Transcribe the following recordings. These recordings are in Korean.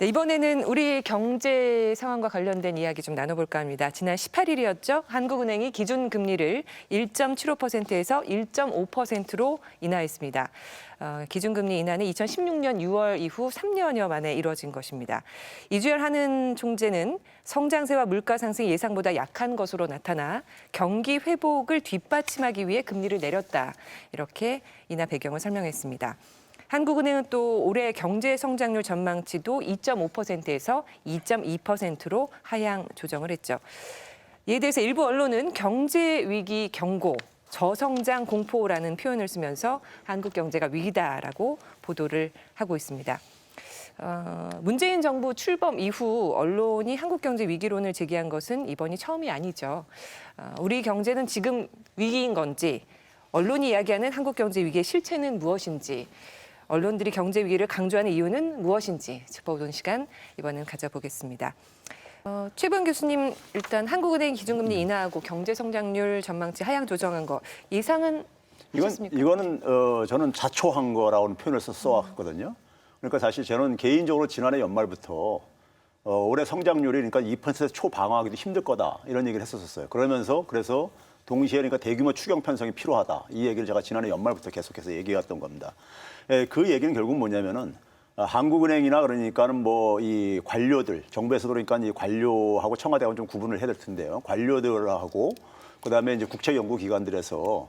네, 이번에는 우리 경제 상황과 관련된 이야기 좀 나눠볼까 합니다. 지난 18일이었죠. 한국은행이 기준금리를 1.75%에서 1.5%로 인하했습니다. 기준금리 인하는 2016년 6월 이후 3년여 만에 이뤄진 것입니다. 이주열 한은 총재는 성장세와 물가 상승이 예상보다 약한 것으로 나타나 경기 회복을 뒷받침하기 위해 금리를 내렸다. 이렇게 인하 배경을 설명했습니다. 한국은행은 또 올해 경제 성장률 전망치도 2.5%에서 2.2%로 하향 조정을 했죠. 이에 대해서 일부 언론은 경제 위기 경고, 저성장 공포라는 표현을 쓰면서 한국 경제가 위기다라고 보도를 하고 있습니다. 문재인 정부 출범 이후 언론이 한국 경제 위기론을 제기한 것은 이번이 처음이 아니죠. 우리 경제는 지금 위기인 건지, 언론이 이야기하는 한국 경제 위기의 실체는 무엇인지, 언론들이 경제 위기를 강조하는 이유는 무엇인지 짚어보는 시간 이번엔 가져보겠습니다. 최부영 교수님, 일단 한국은행 기준금리 인하하고 경제 성장률 전망치 하향 조정한 거 예상은 하셨습니까? 이거는 저는 자초한 거라고는 표현을 써왔거든요. 그러니까 사실 저는 개인적으로 지난해 연말부터 올해 성장률이 그러니까 2% 초방어하기도 힘들 거다 이런 얘기를 했었어요. 그래서 동시에 그러니까 대규모 추경 편성이 필요하다. 이 얘기를 제가 지난해 연말부터 계속해서 얘기해왔던 겁니다. 그 얘기는 결국 뭐냐면은 한국은행이나 그러니까는 뭐 이 관료들, 정부에서도 그러니까 이 관료하고 청와대하고 좀 구분을 해야 될 텐데요. 관료들하고 그다음에 이제 국제연구기관들에서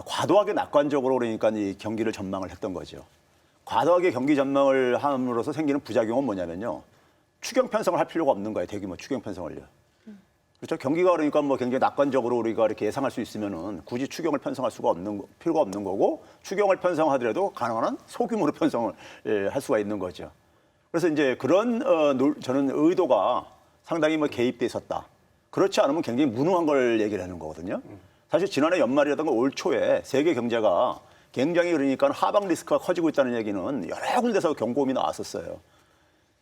과도하게 낙관적으로 그러니까 이 경기를 전망을 했던 거죠. 과도하게 경기 전망을 함으로써 생기는 부작용은 뭐냐면요. 추경 편성을 할 필요가 없는 거예요. 대규모 추경 편성을요. 그렇죠. 경기가 그러니까 뭐 굉장히 낙관적으로 우리가 이렇게 예상할 수 있으면은 굳이 추경을 편성할 필요가 없는 거고 추경을 편성하더라도 가능한 한 소규모로 편성을 할 수가 있는 거죠. 그래서 이제 그런 저는 의도가 상당히 뭐 개입돼 있었다. 그렇지 않으면 굉장히 무능한 걸 얘기를 하는 거거든요. 사실 지난해 연말이라든가 올 초에 세계 경제가 굉장히 그러니까 하방 리스크가 커지고 있다는 얘기는 여러 군데서 경고음이 나왔었어요.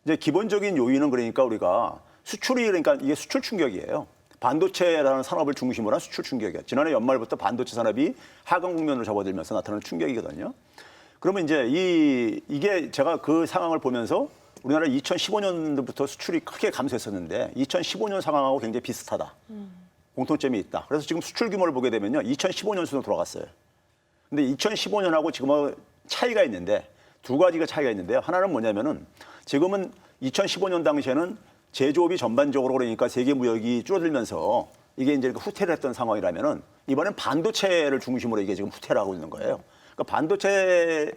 이제 기본적인 요인은 그러니까 우리가 수출이 그러니까 이게 수출 충격이에요. 반도체라는 산업을 중심으로 한 수출 충격이에요. 지난해 연말부터 반도체 산업이 하강 국면으로 접어들면서 나타나는 충격이거든요. 그러면 이제 이게 제가 그 상황을 보면서 우리나라 2015년도부터 수출이 크게 감소했었는데 2015년 상황하고 굉장히 비슷하다. 공통점이 있다. 그래서 지금 수출 규모를 보게 되면요. 2015년 수준으로 돌아갔어요. 근데 2015년하고 지금하고 차이가 있는데 두 가지가 차이가 있는데요. 하나는 뭐냐면은 지금은 2015년 당시에는 제조업이 전반적으로 그러니까 세계 무역이 줄어들면서 이게 이제 후퇴를 했던 상황이라면은 이번엔 반도체를 중심으로 이게 지금 후퇴를 하고 있는 거예요. 그러니까 반도체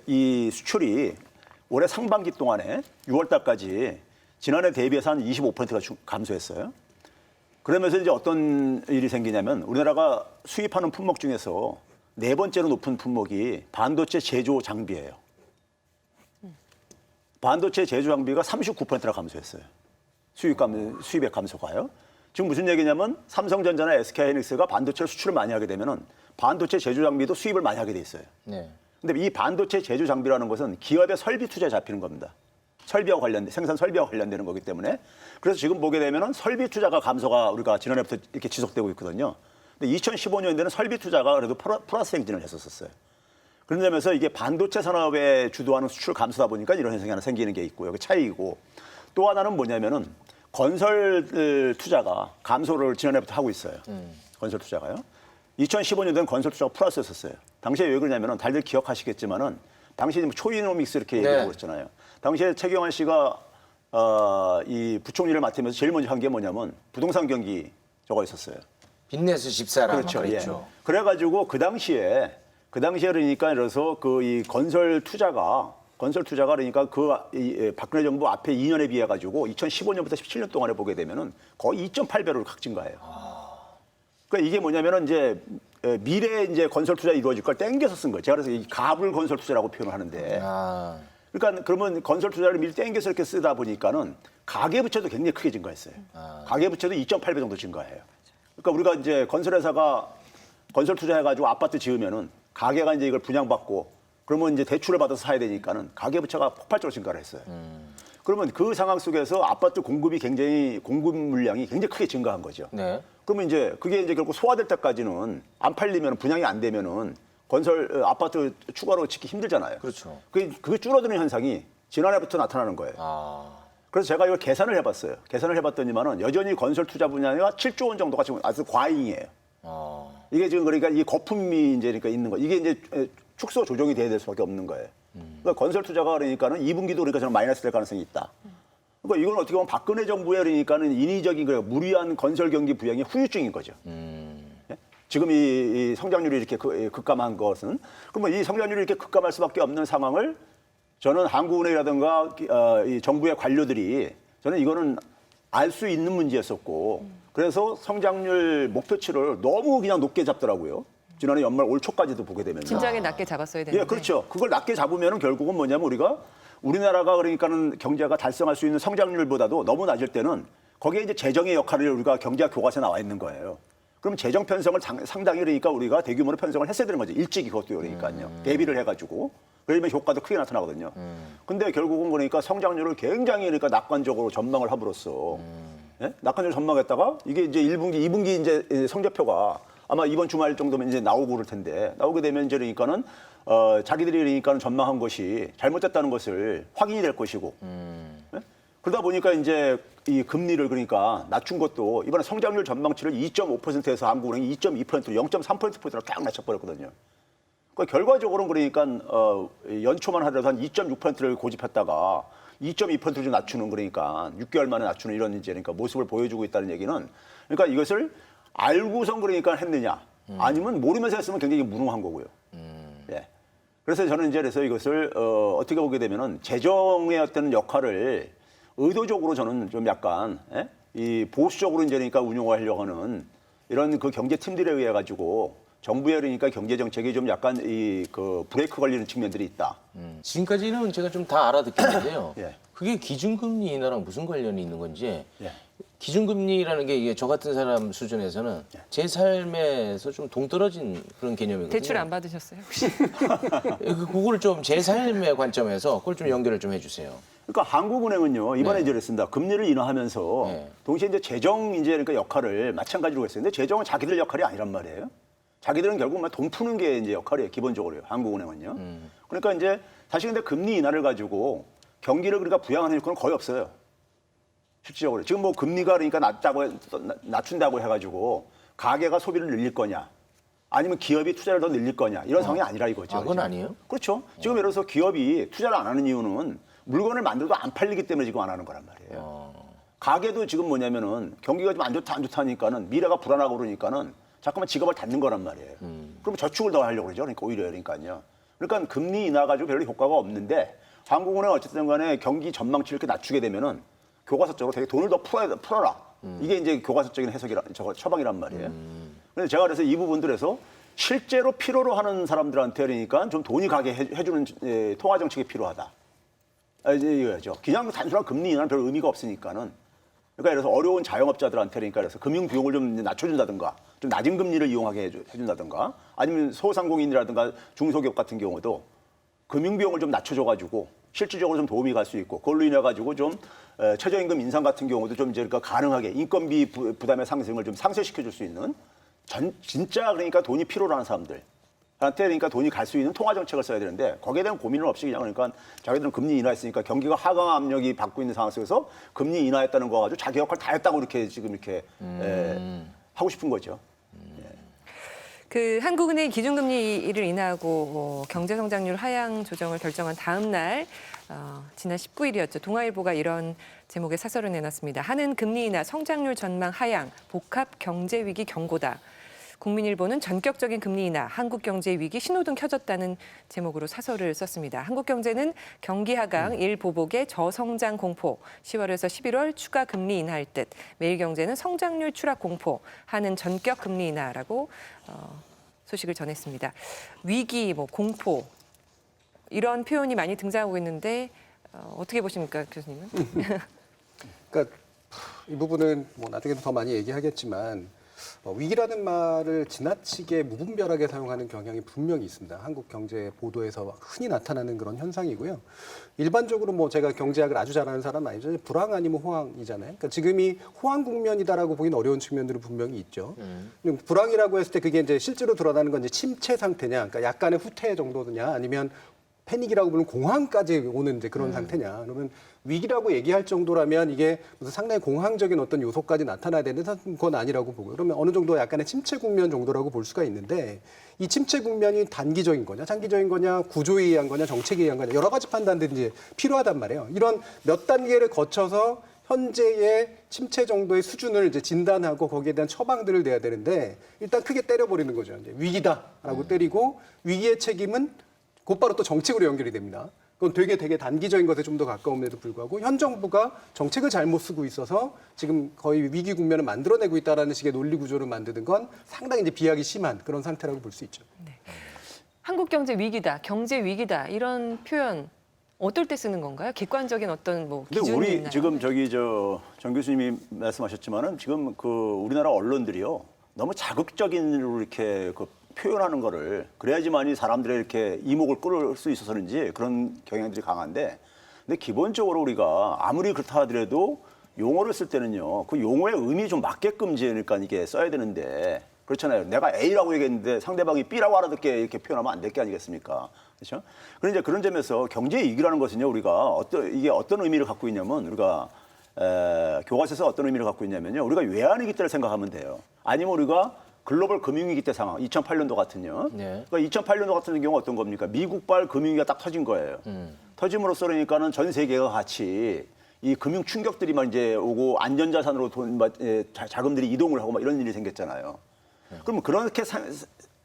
이 수출이 올해 상반기 동안에 6월 달까지 지난해 대비해서 한 25%가 감소했어요. 그러면서 이제 어떤 일이 생기냐면 우리나라가 수입하는 품목 중에서 네 번째로 높은 품목이 반도체 제조 장비예요. 반도체 제조 장비가 39%나 감소했어요. 수입의 감소가요. 지금 무슨 얘기냐면 삼성전자나 SK하이닉스가 반도체 수출을 많이 하게 되면은 반도체 제조 장비도 수입을 많이 하게 돼 있어요. 네. 근데 이 반도체 제조 장비라는 것은 기업의 설비 투자에 잡히는 겁니다. 생산 설비와 관련되는 거기 때문에 그래서 지금 보게 되면은 설비 투자가 감소가 우리가 지난해부터 이렇게 지속되고 있거든요. 근데 2015년에는 설비 투자가 그래도 플러스 행진을 했었어요. 그런 점에서 이게 반도체 산업에 주도하는 수출 감소다 보니까 이런 현상이 하나 생기는 게 있고요. 그 차이이고 또 하나는 뭐냐면은 건설 투자가 감소를 지난해부터 하고 있어요. 건설 투자가요. 2015년도에는 건설 투자가 플러스였었어요. 당시에 왜 그러냐면은 다들 기억하시겠지만은 당시에 초이노믹스 이렇게 얘기하고 있잖아요. 당시에 최경환 씨가 이 부총리를 맡으면서 제일 먼저 한 게 뭐냐면 부동산 경기 저거 있었어요. 빚내서 집사라. 그렇죠. 예. 그래가지고 그 당시에 그러니까 그래서 그 이 건설 투자가 그러니까 박근혜 정부 앞에 2년에 비해 가지고 2015년부터 17년 동안에 보게 되면은 거의 2.8배로 각진가해요. 그러니까 이게 뭐냐면은 이제 미래에 이제 건설 투자 이루어질 걸 땡겨서 쓴 거예요. 제가 그래서 이 가불 건설 투자라고 표현을 하는데. 그러니까 그러면 건설 투자를 미리 땡겨서 이렇게 쓰다 보니까는 가계 부채도 굉장히 크게 증가했어요. 가계 부채도 2.8배 정도 증가해요. 그러니까 우리가 이제 건설회사가 건설 투자해가지고 아파트 지으면은 가게가 이제 이걸 분양받고 그러면 이제 대출을 받아서 사야 되니까는 가계 부채가 폭발적으로 증가를 했어요. 그러면 그 상황 속에서 아파트 공급 물량이 굉장히 크게 증가한 거죠. 네. 그러면 이제 그게 이제 결국 소화될 때까지는 안 팔리면 분양이 안 되면은 아파트 추가로 짓기 힘들잖아요. 그렇죠. 그게 줄어드는 현상이 지난해부터 나타나는 거예요. 아, 그래서 제가 이걸 계산을 해봤어요. 계산을 해봤더니만은 여전히 건설 투자 분야가 7조 원 정도가 지금 아주 과잉이에요. 이게 지금 그러니까 이 거품이 이제 그러니까 있는 거. 이게 이제 축소 조정이 돼야 될 수밖에 없는 거예요. 그러니까 건설 투자가 그러니까는 2분기도 그러니까 저는 마이너스 될 가능성이 있다. 그러니까 이건 어떻게 보면 박근혜 정부에 그러니까는 인위적인 그 무리한 건설 경기 부양의 후유증인 거죠. 예? 지금 이 성장률이 이렇게 급감한 것은 그러면 이 성장률이 이렇게 급감할 수밖에 없는 상황을 저는 한국은행이라든가 이 정부의 관료들이 저는 이거는 알 수 있는 문제였었고 그래서 성장률 목표치를 너무 그냥 높게 잡더라고요. 지난해 연말 올 초까지도 보게 되면 진작에 낮게 잡았어야 되는데. 예, 그렇죠. 그걸 낮게 잡으면은 결국은 뭐냐면 우리나라가 그러니까는 경제가 달성할 수 있는 성장률보다도 너무 낮을 때는 거기에 이제 재정의 역할을 우리가 경제학 교과서에 나와 있는 거예요. 그럼 재정 편성을 상당히 그러니까 우리가 대규모로 편성을 했어야 되는 거죠. 일찍이 그것도 그러니까요. 대비를 해가지고. 그러면 효과도 크게 나타나거든요. 근데 결국은 그러니까 성장률을 굉장히 그러니까 낙관적으로 전망을 함으로써 예? 낙관적으로 전망했다가 이게 이제 1분기, 2분기 이제 성적표가 아마 이번 주말 정도면 이제 나오고 그럴 텐데 나오게 되면 이제 그러니까는 자기들이 그러니까는 전망한 것이 잘못됐다는 것을 확인이 될 것이고 예? 그러다 보니까 이제 이 금리를 그러니까 낮춘 것도 이번에 성장률 전망치를 2.5%에서 한국은행이 2.2%로 0.3%포인트로 쫙 낮춰버렸거든요. 그러니까 결과적으로는 그러니까 연초만 하더라도 한 2.6%를 고집했다가 2.2%를 좀 낮추는 그러니까 6개월 만에 낮추는 이런 이제 그러니까 모습을 보여주고 있다는 얘기는 그러니까 이것을 알고선 그러니까 했느냐 아니면 모르면서 했으면 굉장히 무능한 거고요. 예. 그래서 저는 이제 그래서 이것을 어떻게 보게 되면은 재정의 어떤 역할을 의도적으로 저는 좀 약간 예? 이 보수적으로 이제 그러니까 운용하려고 하는 이런 그 경제팀들에 의해 가지고 정부의 그러니까 경제 정책이 좀 약간 이 그 브레이크 걸리는 측면들이 있다. 지금까지는 제가 좀 다 알아듣겠는데요. 예. 그게 기준금리 인하랑 무슨 관련이 있는 건지 예. 기준금리라는 게 이게 저 같은 사람 수준에서는 제 삶에서 좀 동떨어진 그런 개념이거든요. 대출 안 받으셨어요 혹시? 그거를 좀 제 삶의 관점에서 그걸 좀 연결을 좀 해주세요. 그러니까 한국은행은요 이번에 네. 이제 그랬습니다. 금리를 인하하면서 네. 동시에 이제 재정 이제 그러니까 역할을 마찬가지로 했어요. 근데 재정은 자기들 역할이 아니란 말이에요. 자기들은 결국 돈 푸는 게 이제 역할이에요. 기본적으로요. 한국은행은요. 그러니까 이제 사실 근데 금리 인하를 가지고 경기를 그러니까 부양하는 효과는 거의 없어요. 실질적으로 지금 뭐 금리가 그러니까 낮춘다고 해가지고 가계가 소비를 늘릴 거냐, 아니면 기업이 투자를 더 늘릴 거냐 이런 상황이 아니라 이거죠. 아, 그건 지금. 아니에요? 그렇죠. 지금 예를 들어서 기업이 투자를 안 하는 이유는 물건을 만들어도 안 팔리기 때문에 지금 안 하는 거란 말이에요. 가게도 지금 뭐냐면은 경기가 좀 안 좋다 하니까는 미래가 불안하고 그러니까는 잠깐만 직업을 닫는 거란 말이에요. 그럼 저축을 더 하려고 그러죠. 그러니까 오히려 그러니까요. 그러니까 금리 인하 가지고 별로 효과가 없는데 한국은행 어쨌든 간에 경기 전망치를 이렇게 낮추게 되면은 교과서적으로 되게 돈을 더 풀어라. 이게 이제 교과서적인 해석이라 처방이란 말이에요. 그래서 제가 그래서 이 부분들에서 실제로 필요로 하는 사람들한테 그러니까 좀 돈이 가게 해주는 통화 정책이 필요하다. 이제 이거죠. 그냥 단순한 금리 인하는 별 의미가 없으니까는. 그러니까 예를 들어서 어려운 자영업자들한테 그러니까 그래서 금융 비용을 좀 낮춰준다든가 좀 낮은 금리를 이용하게 해준다든가 아니면 소상공인이라든가 중소기업 같은 경우도 금융 비용을 좀 낮춰줘가지고 실질적으로 좀 도움이 갈 수 있고 그걸로 인해 가지고 좀 최저임금 인상 같은 경우도 좀 이제 그러니까 가능하게 인건비 부담의 상승을 좀 상쇄시켜줄 수 있는 진짜 그러니까 돈이 필요로 하는 사람들. 한테 그러니까 돈이 갈 수 있는 통화 정책을 써야 되는데 거기에 대한 고민은 없이 그냥 그러니까 자기들은 금리 인하했으니까 경기가 하강 압력이 받고 있는 상황 속에서 금리 인하했다는 거 가지고 자기 역할 다 했다고 이렇게 지금 이렇게 하고 싶은 거죠. 그 한국은행 기준금리를 인하하고 경제 성장률 하향 조정을 결정한 다음 날 지난 19일이었죠. 동아일보가 이런 제목의 사설을 내놨습니다. 하는 금리 인하 성장률 전망 하향 복합 경제 위기 경고다. 국민일보는 전격적인 금리 인하, 한국 경제 위기 신호등 켜졌다는 제목으로 사설을 썼습니다. 한국경제는 경기 하강, 일보복의 저성장 공포, 10월에서 11월 추가 금리 인하할 듯, 매일경제는 성장률 추락 공포, 하는 전격 금리 인하라고 소식을 전했습니다. 위기, 공포 이런 표현이 많이 등장하고 있는데 어떻게 보십니까, 교수님은? 그러니까 이 부분은 나중에도 더 많이 얘기하겠지만 위기라는 말을 지나치게 무분별하게 사용하는 경향이 분명히 있습니다. 한국 경제 보도에서 흔히 나타나는 그런 현상이고요. 일반적으로 제가 경제학을 아주 잘하는 사람은 아니죠. 불황 아니면 호황이잖아요. 그러니까 지금이 호황 국면이다라고 보기는 어려운 측면들은 분명히 있죠. 불황이라고 했을 때 그게 이제 실제로 드러나는 건 이제 침체 상태냐, 그러니까 약간의 후퇴 정도냐, 아니면 패닉이라고 부르는 공황까지 오는 이제 그런 상태냐. 그러면 위기라고 얘기할 정도라면 이게 무슨 상당히 공황적인 어떤 요소까지 나타나야 되는 건 아니라고 보고요. 그러면 어느 정도 약간의 침체 국면 정도라고 볼 수가 있는데 이 침체 국면이 단기적인 거냐, 장기적인 거냐, 구조에 의한 거냐, 정책에 의한 거냐 여러 가지 판단들이 이제 필요하단 말이에요. 이런 몇 단계를 거쳐서 현재의 침체 정도의 수준을 이제 진단하고 거기에 대한 처방들을 내야 되는데 일단 크게 때려버리는 거죠. 이제 위기다라고 때리고 위기의 책임은 곧바로 또 정책으로 연결이 됩니다. 그건 되게 단기적인 것에 좀 더 가까움에도 불구하고 현 정부가 정책을 잘못 쓰고 있어서 지금 거의 위기 국면을 만들어내고 있다라는 식의 논리 구조를 만드는 건 상당히 이제 비약이 심한 그런 상태라고 볼 수 있죠. 한국 경제 위기다, 경제 위기다 이런 표현 어떨 때 쓰는 건가요? 객관적인 어떤 뭐 근데 기준이 우리 있나요? 지금 저기 정 교수님이 말씀하셨지만은 지금 그 우리나라 언론들이요 너무 자극적인으로 이렇게 그 표현하는 거를 그래야지만이 사람들의 이렇게 이목을 끌을 수 있어서는지 그런 경향들이 강한데 근데 기본적으로 우리가 아무리 그렇다 하더라도 용어를 쓸 때는요 그 용어의 의미 좀 맞게끔 그러니까 이게 써야 되는데 그렇잖아요. 내가 A라고 얘기했는데 상대방이 B라고 알아듣게 이렇게 표현하면 안 될 게 아니겠습니까? 그렇죠? 그런데 이제 그런 점에서 경제 위기라는 것은요 우리가 이게 어떤 의미를 갖고 있냐면 우리가 교과서에서 어떤 의미를 갖고 있냐면요 우리가 외환위기 때를 생각하면 돼요. 아니면 우리가 글로벌 금융위기 때 상황, 2008년도 같은요. 네. 그러니까 2008년도 같은 경우 어떤 겁니까? 미국발 금융위기가 딱 터진 거예요. 터짐으로써 그러니까는 전 세계가 같이 이 금융 충격들이만 이제 오고 안전자산으로 자금들이 이동을 하고 막 이런 일이 생겼잖아요. 그러면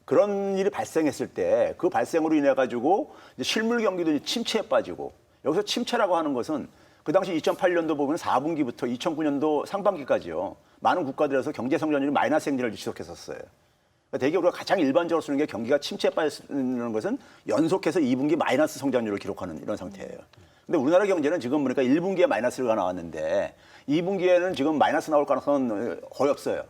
그런 일이 발생했을 때 그 발생으로 인해 가지고 실물 경기도 침체에 빠지고 여기서 침체라고 하는 것은 그 당시 2008년도 보면 4분기부터 2009년도 상반기까지요. 많은 국가들에서 경제 성장률이 마이너스 행진을 지속했었어요. 그러니까 대개 우리가 가장 일반적으로 쓰는 게 경기가 침체에 빠지는 것은 연속해서 2분기 마이너스 성장률을 기록하는 이런 상태예요. 근데 우리나라 경제는 지금 보니까 1분기에 마이너스가 나왔는데 2분기에는 지금 마이너스 나올 가능성은 거의 없어요.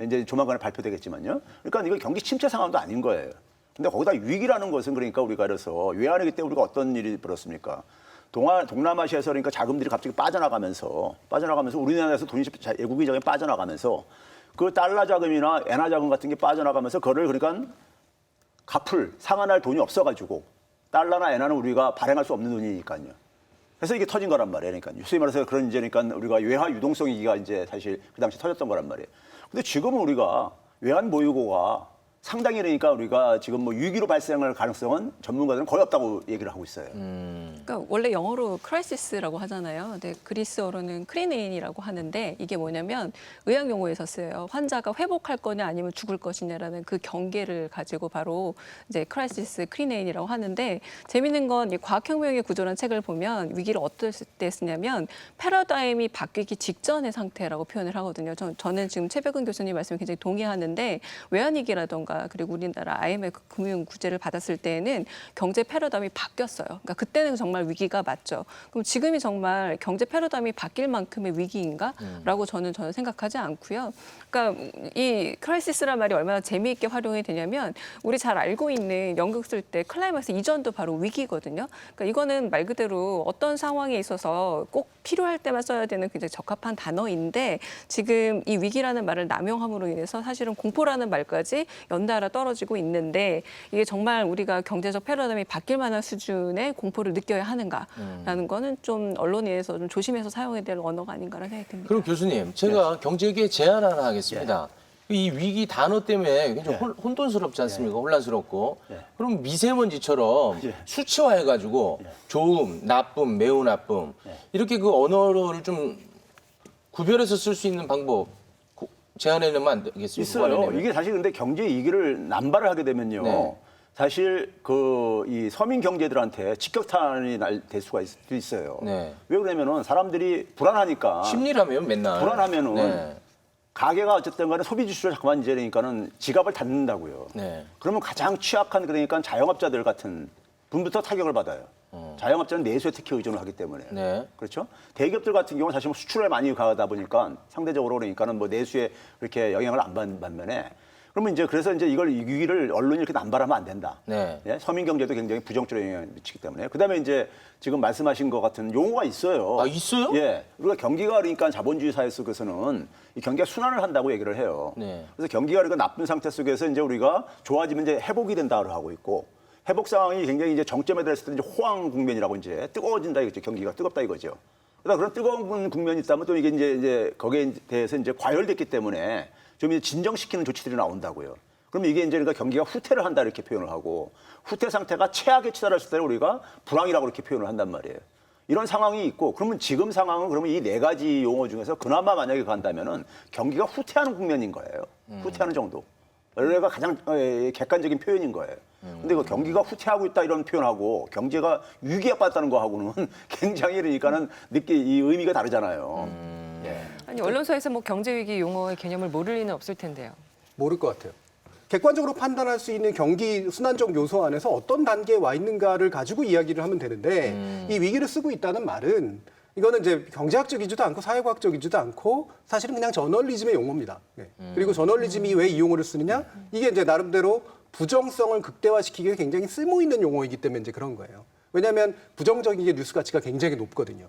이제 조만간에 발표되겠지만요. 그러니까 이거 경기 침체 상황도 아닌 거예요. 근데 거기다 위기라는 것은 그러니까 우리가 그래서 외환위기 때 우리가 어떤 일이 벌었습니까? 동남아시아에서 그러니까 자금들이 갑자기 빠져나가면서 우리나라에서 돈이 외국인적인 빠져나가면서 그 달러 자금이나 엔화 자금 같은 게 빠져나가면서 그거를 그러니까 상환할 돈이 없어가지고 달러나 엔화는 우리가 발행할 수 없는 돈이니까요. 그래서 이게 터진 거란 말이에요. 그러니까 소위 말해서 그런 이제 그러니까 우리가 외화 유동성 위기가 이제 사실 그 당시 터졌던 거란 말이에요. 근데 지금은 우리가 외환 보유고가 상당히 그러니까 우리가 지금 뭐 위기로 발생할 가능성은 전문가들은 거의 없다고 얘기를 하고 있어요. 그러니까 원래 영어로 크라이시스라고 하잖아요. 근데 그리스어로는 크리네인이라고 하는데 이게 뭐냐면 의학 용어에서 쓰여요. 환자가 회복할 거냐 아니면 죽을 것이냐라는 그 경계를 가지고 바로 이제 크라이시스 크리네인이라고 하는데 재밌는 건 이 과학혁명의 구조라는 책을 보면 위기를 어떨 때 쓰냐면 패러다임이 바뀌기 직전의 상태라고 표현을 하거든요. 저는 지금 최백은 교수님 말씀에 굉장히 동의하는데 외환위기라던가 그리고 우리나라 IMF 금융 구제를 받았을 때에는 경제 패러다임이 바뀌었어요. 그러니까 그때는 정말 위기가 맞죠. 그럼 지금이 정말 경제 패러다임이 바뀔 만큼의 위기인가라고 저는 생각하지 않고요. 그러니까 이 크라이시스란 말이 얼마나 재미있게 활용이 되냐면 우리 잘 알고 있는 연극 쓸 때 클라이맥스 이전도 바로 위기거든요. 그러니까 이거는 말 그대로 어떤 상황에 있어서 꼭 필요할 때만 써야 되는 굉장히 적합한 단어인데 지금 이 위기라는 말을 남용함으로 인해서 사실은 공포라는 말까지 연달아 떨어지고 있는데 이게 정말 우리가 경제적 패러다임이 바뀔 만한 수준의 공포를 느껴야 하는가라는 거는 좀 언론에서 좀 조심해서 사용해야 될 언어가 아닌가라는 생각이 듭니다. 그럼 교수님, 제가 경제계에 제안 하나 하겠습니다. 이 위기 단어 때문에 굉장히 혼돈스럽지 않습니까? 혼란스럽고. 그럼 미세먼지처럼 수치화해가지고 좋음, 나쁨, 매우 나쁨 이렇게 그 언어를 좀 구별해서 쓸 수 있는 방법 제안해내면 안 되겠습니까? 있어요. 이게 사실 근데 경제 위기를 남발을 하게 되면요. 네. 사실 이 서민 경제들한테 직격탄이 될 수가 있어요. 네. 왜 그러냐면은 사람들이 불안하니까 심리라면 맨날. 불안하면은 네. 가게가 어쨌든 간에 소비 지수를 자꾸만 이제 그러니까는 지갑을 닫는다고요. 네. 그러면 가장 취약한 그러니까 자영업자들 같은 분부터 타격을 받아요. 자영업자는 내수에 특히 의존을 하기 때문에. 네. 그렇죠? 대기업들 같은 경우는 사실 뭐 수출에 많이 가다 보니까 상대적으로 그러니까는 뭐 내수에 그렇게 영향을 안 받는 반면에 그러면 이제 그래서 이제 이걸 이 위기를 언론이 이렇게 남발하면 안 된다. 네. 예? 서민 경제도 굉장히 부정적인 영향을 미치기 때문에. 그다음에 이제 지금 말씀하신 것 같은 용어가 있어요. 아, 있어요? 예. 우리가 경기가 그러니까 자본주의 사회 속에서는 이 경기가 순환을 한다고 얘기를 해요. 네. 그래서 경기가 그러니까 나쁜 상태 속에서 이제 우리가 좋아지면 이제 회복이 된다고 하고 있고 회복 상황이 굉장히 이제 정점에 달했을 때 이제 호황 국면이라고 이제 뜨거워진다 이거죠. 경기가 뜨겁다 이거죠. 그러다 그런 뜨거운 국면이 있다면 또 이게 이제 거기에 대해서 이제 과열됐기 때문에 좀 이제 진정시키는 조치들이 나온다고요. 그러면 이게 이제 그러니까 경기가 후퇴를 한다 이렇게 표현을 하고 후퇴 상태가 최악에 치달았을 때 우리가 불황이라고 이렇게 표현을 한단 말이에요. 이런 상황이 있고 그러면 지금 상황은 그러면 이 네 가지 용어 중에서 그나마 만약에 간다면은 경기가 후퇴하는 국면인 거예요. 후퇴하는 정도. 원래가 가장 객관적인 표현인 거예요. 근데 그 경기가 후퇴하고 있다 이런 표현하고 경제가 위기에 빠졌다는 거하고는 굉장히 그러니까는 이 의미가 다르잖아요. 예. 아니 언론사에서 뭐 경제 위기 용어의 개념을 모를 리는 없을 텐데요. 모를 것 같아요. 객관적으로 판단할 수 있는 경기 순환적 요소 안에서 어떤 단계에 와 있는가를 가지고 이야기를 하면 되는데 이 위기를 쓰고 있다는 말은 이거는 이제 경제학적이지도 않고 사회과학적이지도 않고 사실은 그냥 저널리즘의 용어입니다. 네. 그리고 저널리즘이 왜 이 용어를 쓰느냐? 이게 이제 나름대로 부정성을 극대화시키기에 굉장히 쓸모 있는 용어이기 때문에 이제 그런 거예요. 왜냐하면 부정적인 게 뉴스 가치가 굉장히 높거든요.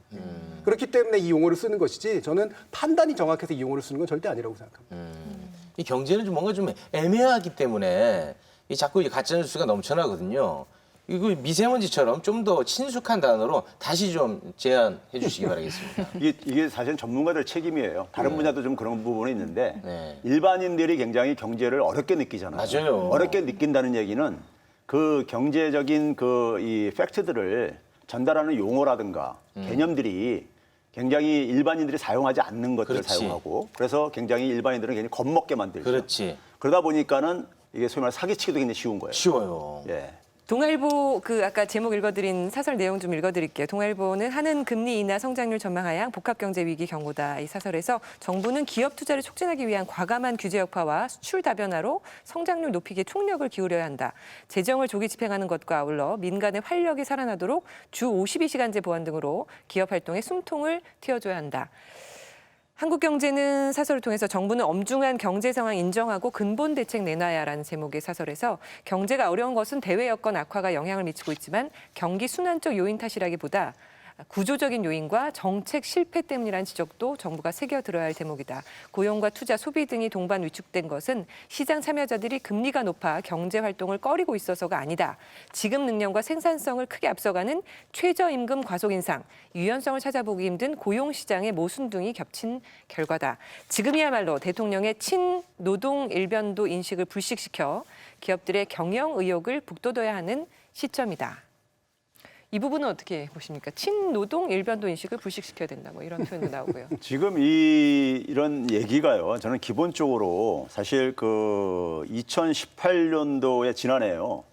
그렇기 때문에 이 용어를 쓰는 것이지 저는 판단이 정확해서 이 용어를 쓰는 건 절대 아니라고 생각합니다. 이 경제는 좀 뭔가 좀 애매하기 때문에 이 자꾸 이 가짜 뉴스가 넘쳐나거든요. 이거 미세먼지처럼 좀 더 친숙한 단어로 다시 좀 제안해 주시기 바라겠습니다. 이게 사실은 전문가들 책임이에요. 다른 분야도 좀 그런 부분이 있는데 네. 일반인들이 굉장히 경제를 어렵게 느끼잖아요. 맞아요. 어렵게 느낀다는 얘기는 그 경제적인 그 이 팩트들을 전달하는 용어라든가 개념들이 굉장히 일반인들이 사용하지 않는 것들을 그렇지. 사용하고 그래서 굉장히 일반인들은 굉장히 겁먹게 만들죠. 그렇지. 그러다 보니까는 이게 소위 말해 사기치기도 굉장히 쉬운 거예요. 쉬워요. 예. 동아일보 그 아까 제목 읽어드린 사설 내용 좀 읽어드릴게요. 동아일보는 하는 금리 인하 성장률 전망하향 복합경제 위기 경고다. 이 사설에서 정부는 기업 투자를 촉진하기 위한 과감한 규제 여파와 수출 다변화로 성장률 높이기에 총력을 기울여야 한다. 재정을 조기 집행하는 것과 아울러 민간의 활력이 살아나도록 주 52시간제 보완 등으로 기업 활동에 숨통을 틔워줘야 한다. 한국경제는 사설을 통해서 정부는 엄중한 경제 상황 인정하고 근본 대책 내놔야라는 제목의 사설에서 경제가 어려운 것은 대외 여건 악화가 영향을 미치고 있지만 경기 순환적 요인 탓이라기보다 구조적인 요인과 정책 실패 때문이라는 지적도 정부가 새겨들어야 할 대목이다. 고용과 투자, 소비 등이 동반 위축된 것은 시장 참여자들이 금리가 높아 경제 활동을 꺼리고 있어서가 아니다. 지급 능력과 생산성을 크게 앞서가는 최저임금 과속 인상, 유연성을 찾아보기 힘든 고용시장의 모순 등이 겹친 결과다. 지금이야말로 대통령의 친노동 일변도 인식을 불식시켜 기업들의 경영 의욕을 북돋워야 하는 시점이다. 이 부분은 어떻게 보십니까? 친노동 일변도 인식을 불식시켜야 된다. 뭐 이런 표현도 나오고요. 지금 이런 얘기가요. 저는 기본적으로 사실 그 2018년도에 지난해요.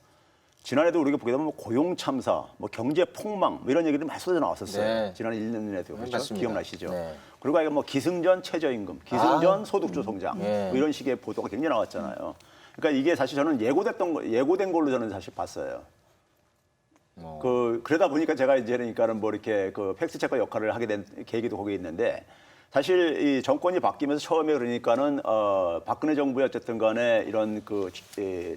지난해도 우리가 보게 되면 뭐 고용 참사, 뭐 경제 폭망 뭐 이런 얘기들이 많이 쏟아져 나왔었어요. 네. 지난 1년에도 그렇죠? 맞습니다. 기억나시죠? 네. 그리고 아예 뭐 기승전 최저임금, 기승전 소득주 성장 네. 뭐 이런 식의 보도가 굉장히 나왔잖아요. 그러니까 이게 사실 저는 예고된 걸로 저는 사실 봤어요. 그러다 보니까 제가 이제 그러니까는 뭐 이렇게 그 팩트 체커 역할을 하게 된 계기도 거기에 있는데 사실 이 정권이 바뀌면서 처음에 그러니까는 박근혜 정부의 어쨌든 간에 이런 그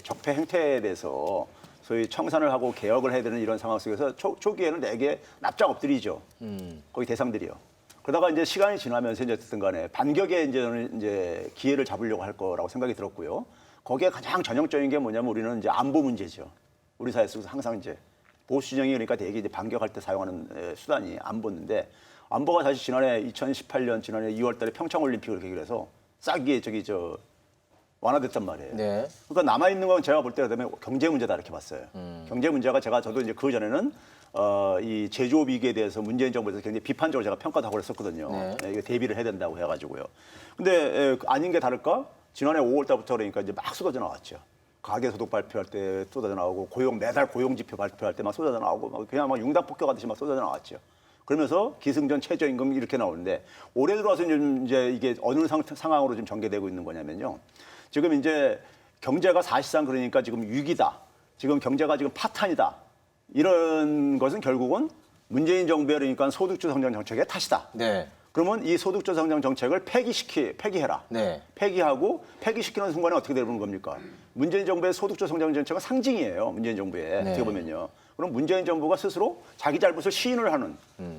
적폐 행태에 대해서 소위 청산을 하고 개혁을 해야 되는 이런 상황 속에서 초기에는 되게 납작 엎드리죠. 거기 대상들이요. 그러다가 이제 시간이 지나면서 이제 어쨌든 간에 반격에 이제 기회를 잡으려고 할 거라고 생각이 들었고요. 거기에 가장 전형적인 게 뭐냐면 우리는 이제 안보 문제죠. 우리 사회 속에서 항상 이제 보수 진영이 그러니까 되게 이제 반격할 때 사용하는 수단이 안보인데 안보가 사실 지난해 2018년 지난해 2월달에 평창 올림픽을 계기로 해서 싹이 완화됐단 말이에요. 네. 그러니까 남아 있는 건 제가 볼 때 그다음에 경제 문제다 이렇게 봤어요. 경제 문제가 저도 이제 그 전에는 이 제조업 위기에 대해서 문재인 정부에서 굉장히 비판적으로 제가 평가도 하고 그랬었거든요. 네. 이게 대비를 해야 된다고 해가지고요. 근데 아닌 게 다를까? 지난해 5월달부터 그러니까 이제 막 쏟아져 나왔죠. 가계소득 발표할 때 쏟아져 나오고 매달 고용지표 발표할 때 막 쏟아져 나오고 막 그냥 막 융단 폭격하듯이 막 쏟아져 나왔죠. 그러면서 기승전 최저임금 이렇게 나오는데 올해 들어와서 이제 이게 어느 상황으로 지금 전개되고 있는 거냐면요. 지금 이제 경제가 사실상 그러니까 지금 위기다. 지금 경제가 지금 파탄이다. 이런 것은 결국은 문재인 정부의 그러니까 소득주 성장 정책의 탓이다. 네. 그러면 이 소득주 성장 정책을 폐기해라. 네. 폐기시키는 순간에 어떻게 되는 겁니까? 문재인 정부의 소득주 성장 정책은 상징이에요. 문재인 정부의 네. 어떻게 보면요. 그럼 문재인 정부가 스스로 자기 잘못을 시인을 하는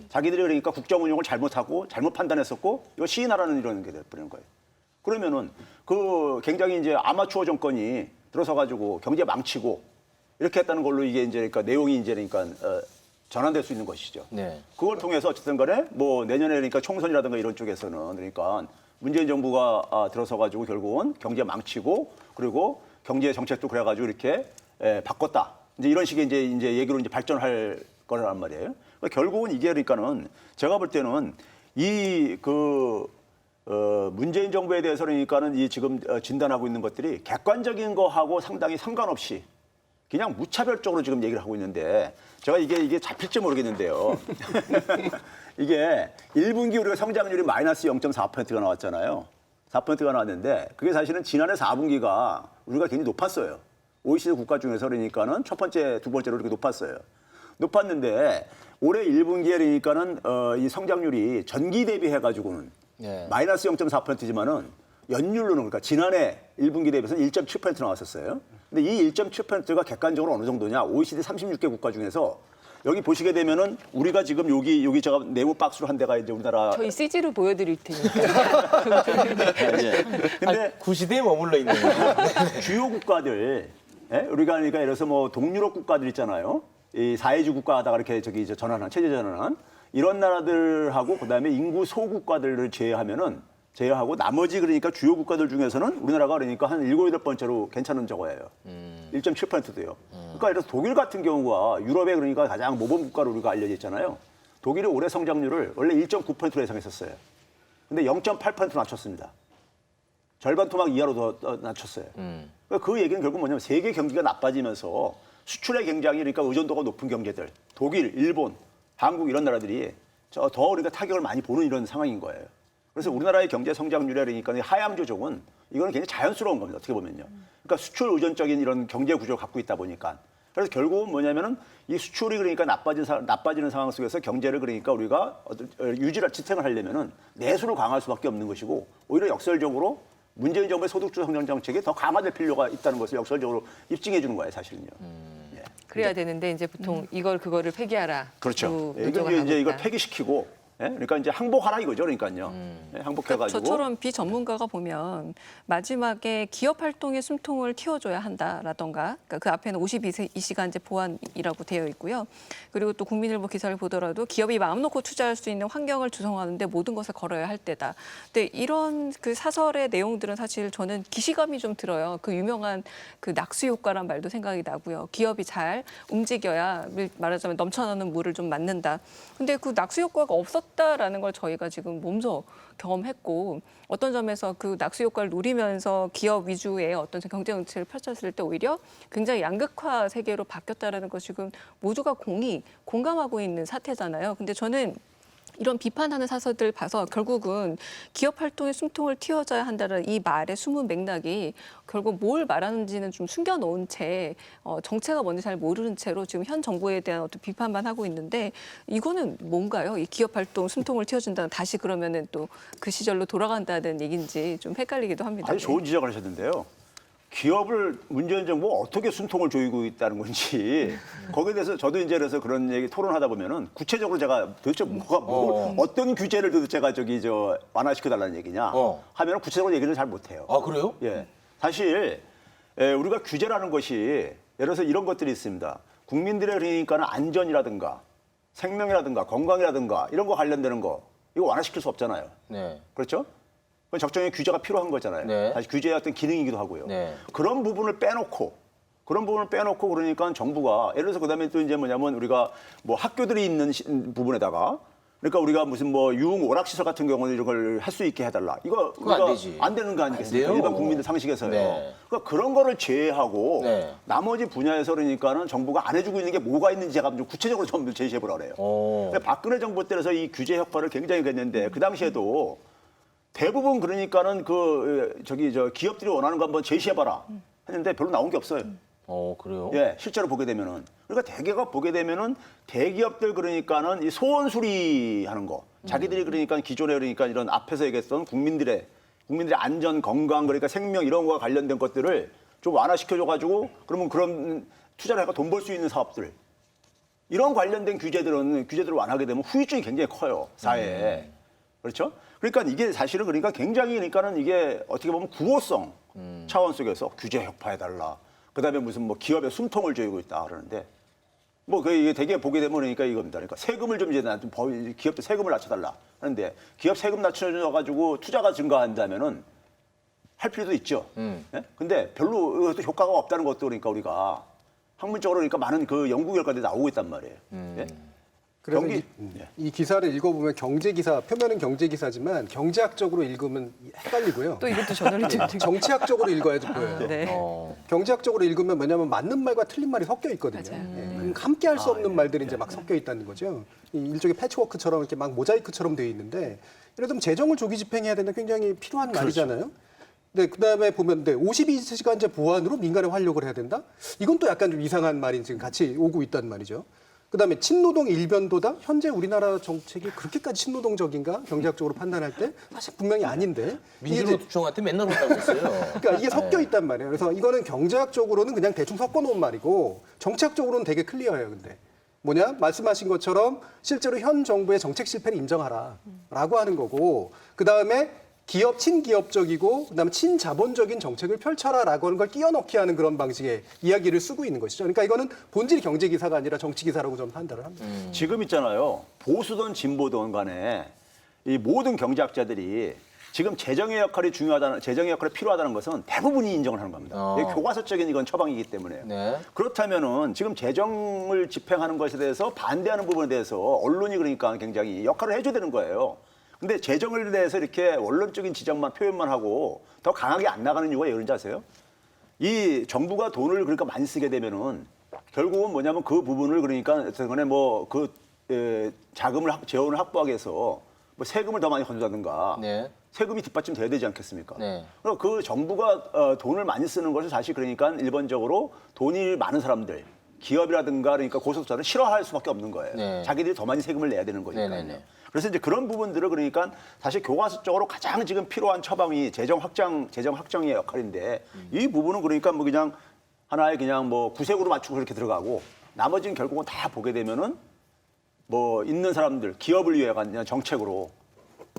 자기들이 그러니까 국정 운영을 잘못하고 잘못 판단했었고 이거 시인하라는 이런 게 돼버리는 거예요. 그러면은 그 굉장히 이제 아마추어 정권이 들어서 가지고 경제 망치고 이렇게 했다는 걸로 이게 이제 그러니까 내용이 이제 그러니까 전환될 수 있는 것이죠. 네. 그걸 통해서 어쨌든 간에 뭐 내년에 그러니까 총선이라든가 이런 쪽에서는 그러니까 문재인 정부가 들어서 가지고 결국은 경제 망치고 그리고 경제 정책도 그래가지고 이렇게 바꿨다. 이제 이런 식의 이제 얘기로 이제 발전할 거란 말이에요. 그러니까 결국은 이게 그러니까는 제가 볼 때는 문재인 정부에 대해서 그러니까는 이 지금 진단하고 있는 것들이 객관적인 거하고 상당히 상관없이 그냥 무차별적으로 지금 얘기를 하고 있는데 제가 이게 잡힐지 모르겠는데요. 이게 1분기 우리가 성장률이 마이너스 0.4%가 나왔잖아요. 4%가 나왔는데 그게 사실은 지난해 4분기가 우리가 굉장히 높았어요. OECD 국가 중에서 그러니까는 첫 번째, 두 번째로 이렇게 높았어요. 높았는데 올해 1분기에 그러니까는 이 성장률이 전기 대비해 가지고는 네. 마이너스 0.4%지만은 연율로는 그러니까 지난해 1분기 대비해서는 1.7% 나왔었어요. 근데 이 1.7%가 객관적으로 어느 정도냐? OECD 36개 국가 중에서 여기 보시게 되면은 우리가 지금 여기 제가 네모 박스로 한 데가 이제 우리나라 저희 CG로 보여드릴 테니까. 근데 구시대에 머물러 있네요. 주요 국가들 우리가 그러니까 예를 들어서 뭐 동유럽 국가들 있잖아요. 이 사회주 국가 하다가 이렇게 저기 이제 전환한 체제 전환한 이런 나라들하고 그다음에 인구 소국가들을 제외하고 나머지 그러니까 주요 국가들 중에서는 우리나라가 그러니까 한 7, 8번째로 괜찮은 저거예요. 1.7%도요. 그러니까 예를 들어서 독일 같은 경우가 유럽의 그러니까 가장 모범 국가로 우리가 알려져 있잖아요. 독일이 올해 성장률을 원래 1.9%로 예상했었어요. 근데 0.8% 낮췄습니다. 절반 토막 이하로 더 낮췄어요. 그러니까 그 얘기는 결국 뭐냐면 세계 경기가 나빠지면서 수출의 굉장히 그러니까 의존도가 높은 경제들, 독일, 일본, 한국 이런 나라들이 더 우리가 타격을 많이 보는 이런 상황인 거예요. 그래서 우리나라의 경제 성장률에 그러니까 하향 조정은 이거는 굉장히 자연스러운 겁니다. 어떻게 보면요. 그러니까 수출 의존적인 이런 경제 구조를 갖고 있다 보니까. 그래서 결국은 뭐냐면은 이 수출이 그러니까 나빠지는 상황 속에서 경제를 그러니까 우리가 지탱을 하려면은 내수를 강화할 수밖에 없는 것이고 오히려 역설적으로 문재인 정부의 소득주 성장 정책이 더 강화될 필요가 있다는 것을 역설적으로 입증해 주는 거예요, 사실은요. 예. 그래야 되는데 이제 보통 그거를 폐기하라. 그렇죠. 이제 이걸 폐기시키고 그러니까 이제 항복하라 이거죠, 그러니까요. 항복해가지고. 저처럼 비전문가가 보면 마지막에 기업 활동의 숨통을 틔워줘야 한다라던가 그러니까 그 앞에는 52시간제 보완이라고 되어 있고요. 그리고 또 국민일보 기사를 보더라도 기업이 마음 놓고 투자할 수 있는 환경을 조성하는데 모든 것을 걸어야 할 때다. 근데 이런 그 사설의 내용들은 사실 저는 기시감이 좀 들어요. 그 유명한 그 낙수 효과란 말도 생각이 나고요. 기업이 잘 움직여야 말하자면 넘쳐나는 물을 좀 맞는다. 근데 그 낙수 효과가 없었다라는 걸 저희가 지금 몸소 경험했고 어떤 점에서 그 낙수 효과를 누리면서 기업 위주의 어떤 경제 정책을 펼쳤을 때 오히려 굉장히 양극화 세계로 바뀌었다라는 것 지금 모두가 공감하고 있는 사태잖아요. 근데 저는 이런 비판하는 사설들 봐서 결국은 기업 활동의 숨통을 틔워줘야 한다는 이 말의 숨은 맥락이 결국 뭘 말하는지는 좀 숨겨놓은 채 정체가 뭔지 잘 모르는 채로 지금 현 정부에 대한 어떤 비판만 하고 있는데 이거는 뭔가요? 이 기업 활동 숨통을 틔워준다는 다시 그러면은 또 그 시절로 돌아간다는 얘기인지 좀 헷갈리기도 합니다. 아주 좋은 지적을 하셨는데요. 기업을 문재인 정부가 어떻게 숨통을 조이고 있다는 건지 거기에 대해서 저도 이제 그래서 그런 얘기 토론하다 보면은 구체적으로 제가 도대체 어떤 규제를 도대체 제가 완화시켜 달라는 얘기냐 하면은 구체적으로 얘기를 잘 못해요. 아, 그래요? 예, 사실 우리가 규제라는 것이 예를 들어서 이런 것들이 있습니다. 국민들의 그러니까는 안전이라든가 생명이라든가 건강이라든가 이런 거 관련되는 거 이거 완화시킬 수 없잖아요. 네. 그렇죠? 그건 적정히 규제가 필요한 거잖아요. 네. 사실 규제의 어떤 기능이기도 하고요. 네. 그런 부분을 빼놓고 그러니까 정부가 예를 들어서 그다음에 또 이제 뭐냐면 우리가 뭐 학교들이 있는 부분에다가 그러니까 우리가 무슨 뭐 유흥 오락시설 같은 경우는 이런 걸 할 수 있게 해달라. 이거 그거 안 되지. 안 되는 거 아니겠습니까? 안 돼요. 일반 국민들 상식에서요. 네. 그러니까 그런 거를 제외하고 네. 나머지 분야에서 그러니까는 정부가 안 해주고 있는 게 뭐가 있는지 제가 좀 구체적으로 좀 제시해 보라 그래요. 근데 박근혜 정부 때에서 이 규제 효과를 굉장히 했는데 그 당시에도 대부분 그러니까는 기업들이 원하는 거 한번 제시해봐라 했는데 별로 나온 게 없어요. 그래요? 예, 실제로 보게 되면은 그러니까 대개가 보게 되면은 대기업들 그러니까는 이 소원 수리하는 거, 자기들이 그러니까 기존에 그러니까 이런 앞에서 얘기했던 국민들의 안전, 건강 그러니까 생명 이런 거와 관련된 것들을 좀 완화시켜줘가지고 그러면 그런 투자를 해가 돈 벌 수 있는 사업들 이런 관련된 규제들을 완화하게 되면 후유증이 굉장히 커요 사회에. 그렇죠? 그러니까 이게 사실은 그러니까는 이게 어떻게 보면 구호성 차원 속에서 규제 혁파해달라. 그다음에 무슨 뭐 기업에 숨통을 조이고 있다 그러는데 뭐 이게 되게 보게 되면 그러니까 이겁니다. 그러니까 세금을 좀 이제 기업도 세금을 낮춰달라 하는데 기업 세금 낮춰가지고 투자가 증가한다면은 할 필요도 있죠. 예? 근데 별로 이것도 효과가 없다는 것도 그러니까 우리가 학문적으로 그러니까 많은 그 연구 결과들이 나오고 있단 말이에요. 예? 그래서 경기- 이 기사를 읽어보면 경제 기사, 표면은 경제 기사지만 경제학적으로 읽으면 헷갈리고요. 또 이것도 저널리즘. 정치학적으로 읽어야지 보여요. 네. 경제학적으로 읽으면 뭐냐면 맞는 말과 틀린 말이 섞여 있거든요. 맞아요. 함께 할 수 없는 말들이 이제 막 섞여 있다는 거죠. 이 일종의 패치워크처럼 이렇게 막 모자이크처럼 되어 있는데 예를 들면 재정을 조기 집행해야 되는 굉장히 필요한 말이잖아요. 네, 그다음에 보면 52시간제 보완으로 민간에 활력을 해야 된다? 이건 또 약간 좀 이상한 말이 지금 같이 오고 있단 말이죠. 그다음에 친노동 일변도다? 현재 우리나라 정책이 그렇게까지 친노동적인가? 경제학적으로 판단할 때 사실 분명히 아닌데 이게 이제 민주노총한테 맨날 혼나고 있어요. 그러니까 이게 섞여 있단 말이에요. 그래서 이거는 경제학적으로는 그냥 대충 섞어 놓은 말이고 정치학적으로는 되게 클리어해요. 근데 뭐냐? 말씀하신 것처럼 실제로 현 정부의 정책 실패를 인정하라라고 하는 거고 그다음에 친기업적이고 그다음에 친자본적인 정책을 펼쳐라라고 하는 걸 끼워 넣기 하는 그런 방식의 이야기를 쓰고 있는 것이죠. 그러니까 이거는 본질이 경제 기사가 아니라 정치 기사라고 저는 판단을 합니다. 지금 있잖아요. 보수든 진보든 간에 이 모든 경제학자들이 지금 재정의 역할이 중요하다는 재정의 역할이 필요하다는 것은 대부분이 인정을 하는 겁니다. 이게 교과서적인 이건 처방이기 때문에요. 네. 그렇다면은 지금 재정을 집행하는 것에 대해서 반대하는 부분에 대해서 언론이 그러니까 굉장히 역할을 해줘야 되는 거예요. 근데 재정을 대해서 이렇게 원론적인 지적만 표현만 하고 더 강하게 안 나가는 이유가 이런지 아세요? 이 정부가 돈을 그러니까 많이 쓰게 되면은 결국은 뭐냐면 그 부분을 그러니까 어쨌든 뭐그 자금을 재원을 확보하기 위해서 뭐 세금을 더 많이 건조하든가 네. 세금이 뒷받침돼야 되지 않겠습니까? 네. 그러니까 그 정부가 돈을 많이 쓰는 것을 사실 그러니까 일반적으로 돈이 많은 사람들 기업이라든가 그러니까 고소득자는 싫어할 수밖에 없는 거예요. 네. 자기들이 더 많이 세금을 내야 되는 거니까요. 네네네. 그래서 이제 그런 부분들을 그러니까 사실 교과서적으로 가장 지금 필요한 처방이 재정 확정의 역할인데 이 부분은 그러니까 뭐 그냥 하나의 그냥 뭐 구색으로 맞추고 그렇게 들어가고 나머지는 결국은 다 보게 되면은 뭐 있는 사람들 기업을 위한 정책으로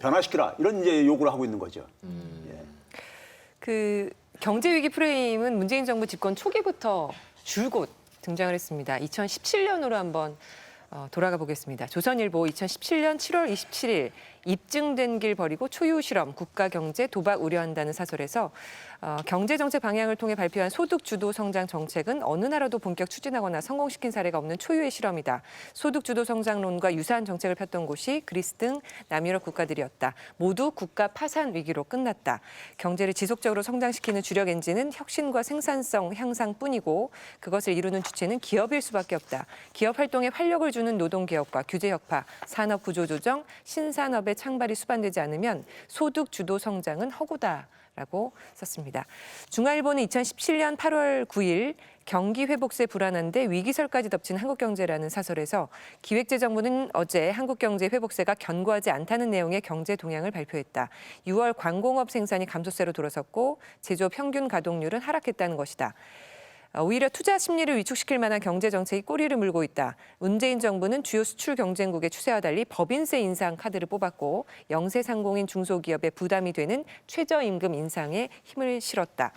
변화시키라 이런 이제 요구를 하고 있는 거죠. 그 경제 위기 프레임은 문재인 정부 집권 초기부터 줄곧 등장을 했습니다. 2017년으로 한번 돌아가 보겠습니다. 조선일보 2017년 7월 27일 입증된 길 버리고 초유 실험 국가 경제 도박 우려한다는 사설에서 경제 정책 방향을 통해 발표한 소득 주도 성장 정책은 어느 나라도 본격 추진하거나 성공시킨 사례가 없는 초유의 실험이다. 소득 주도 성장론과 유사한 정책을 폈던 곳이 그리스 등 남유럽 국가들이었다. 모두 국가 파산 위기로 끝났다. 경제를 지속적으로 성장시키는 주력 엔진은 혁신과 생산성 향상뿐이고 그것을 이루는 주체는 기업일 수밖에 없다. 기업 활동에 활력을 주는 노동개혁과 규제혁파, 산업구조 조정, 신산업의 창발이 수반되지 않으면 소득 주도 성장은 허구다라고 썼습니다. 중앙일보는 2017년 8월 9일 경기 회복세 불안한데 위기설까지 덮친 한국경제라는 사설에서 기획재정부는 어제 한국경제 회복세가 견고하지 않다는 내용의 경제 동향을 발표했다. 6월 광공업 생산이 감소세로 돌아섰고 제조업 평균 가동률은 하락했다는 것이다. 오히려 투자 심리를 위축시킬 만한 경제 정책이 꼬리를 물고 있다. 문재인 정부는 주요 수출 경쟁국의 추세와 달리 법인세 인상 카드를 뽑았고 영세 상공인 중소기업에 부담이 되는 최저임금 인상에 힘을 실었다.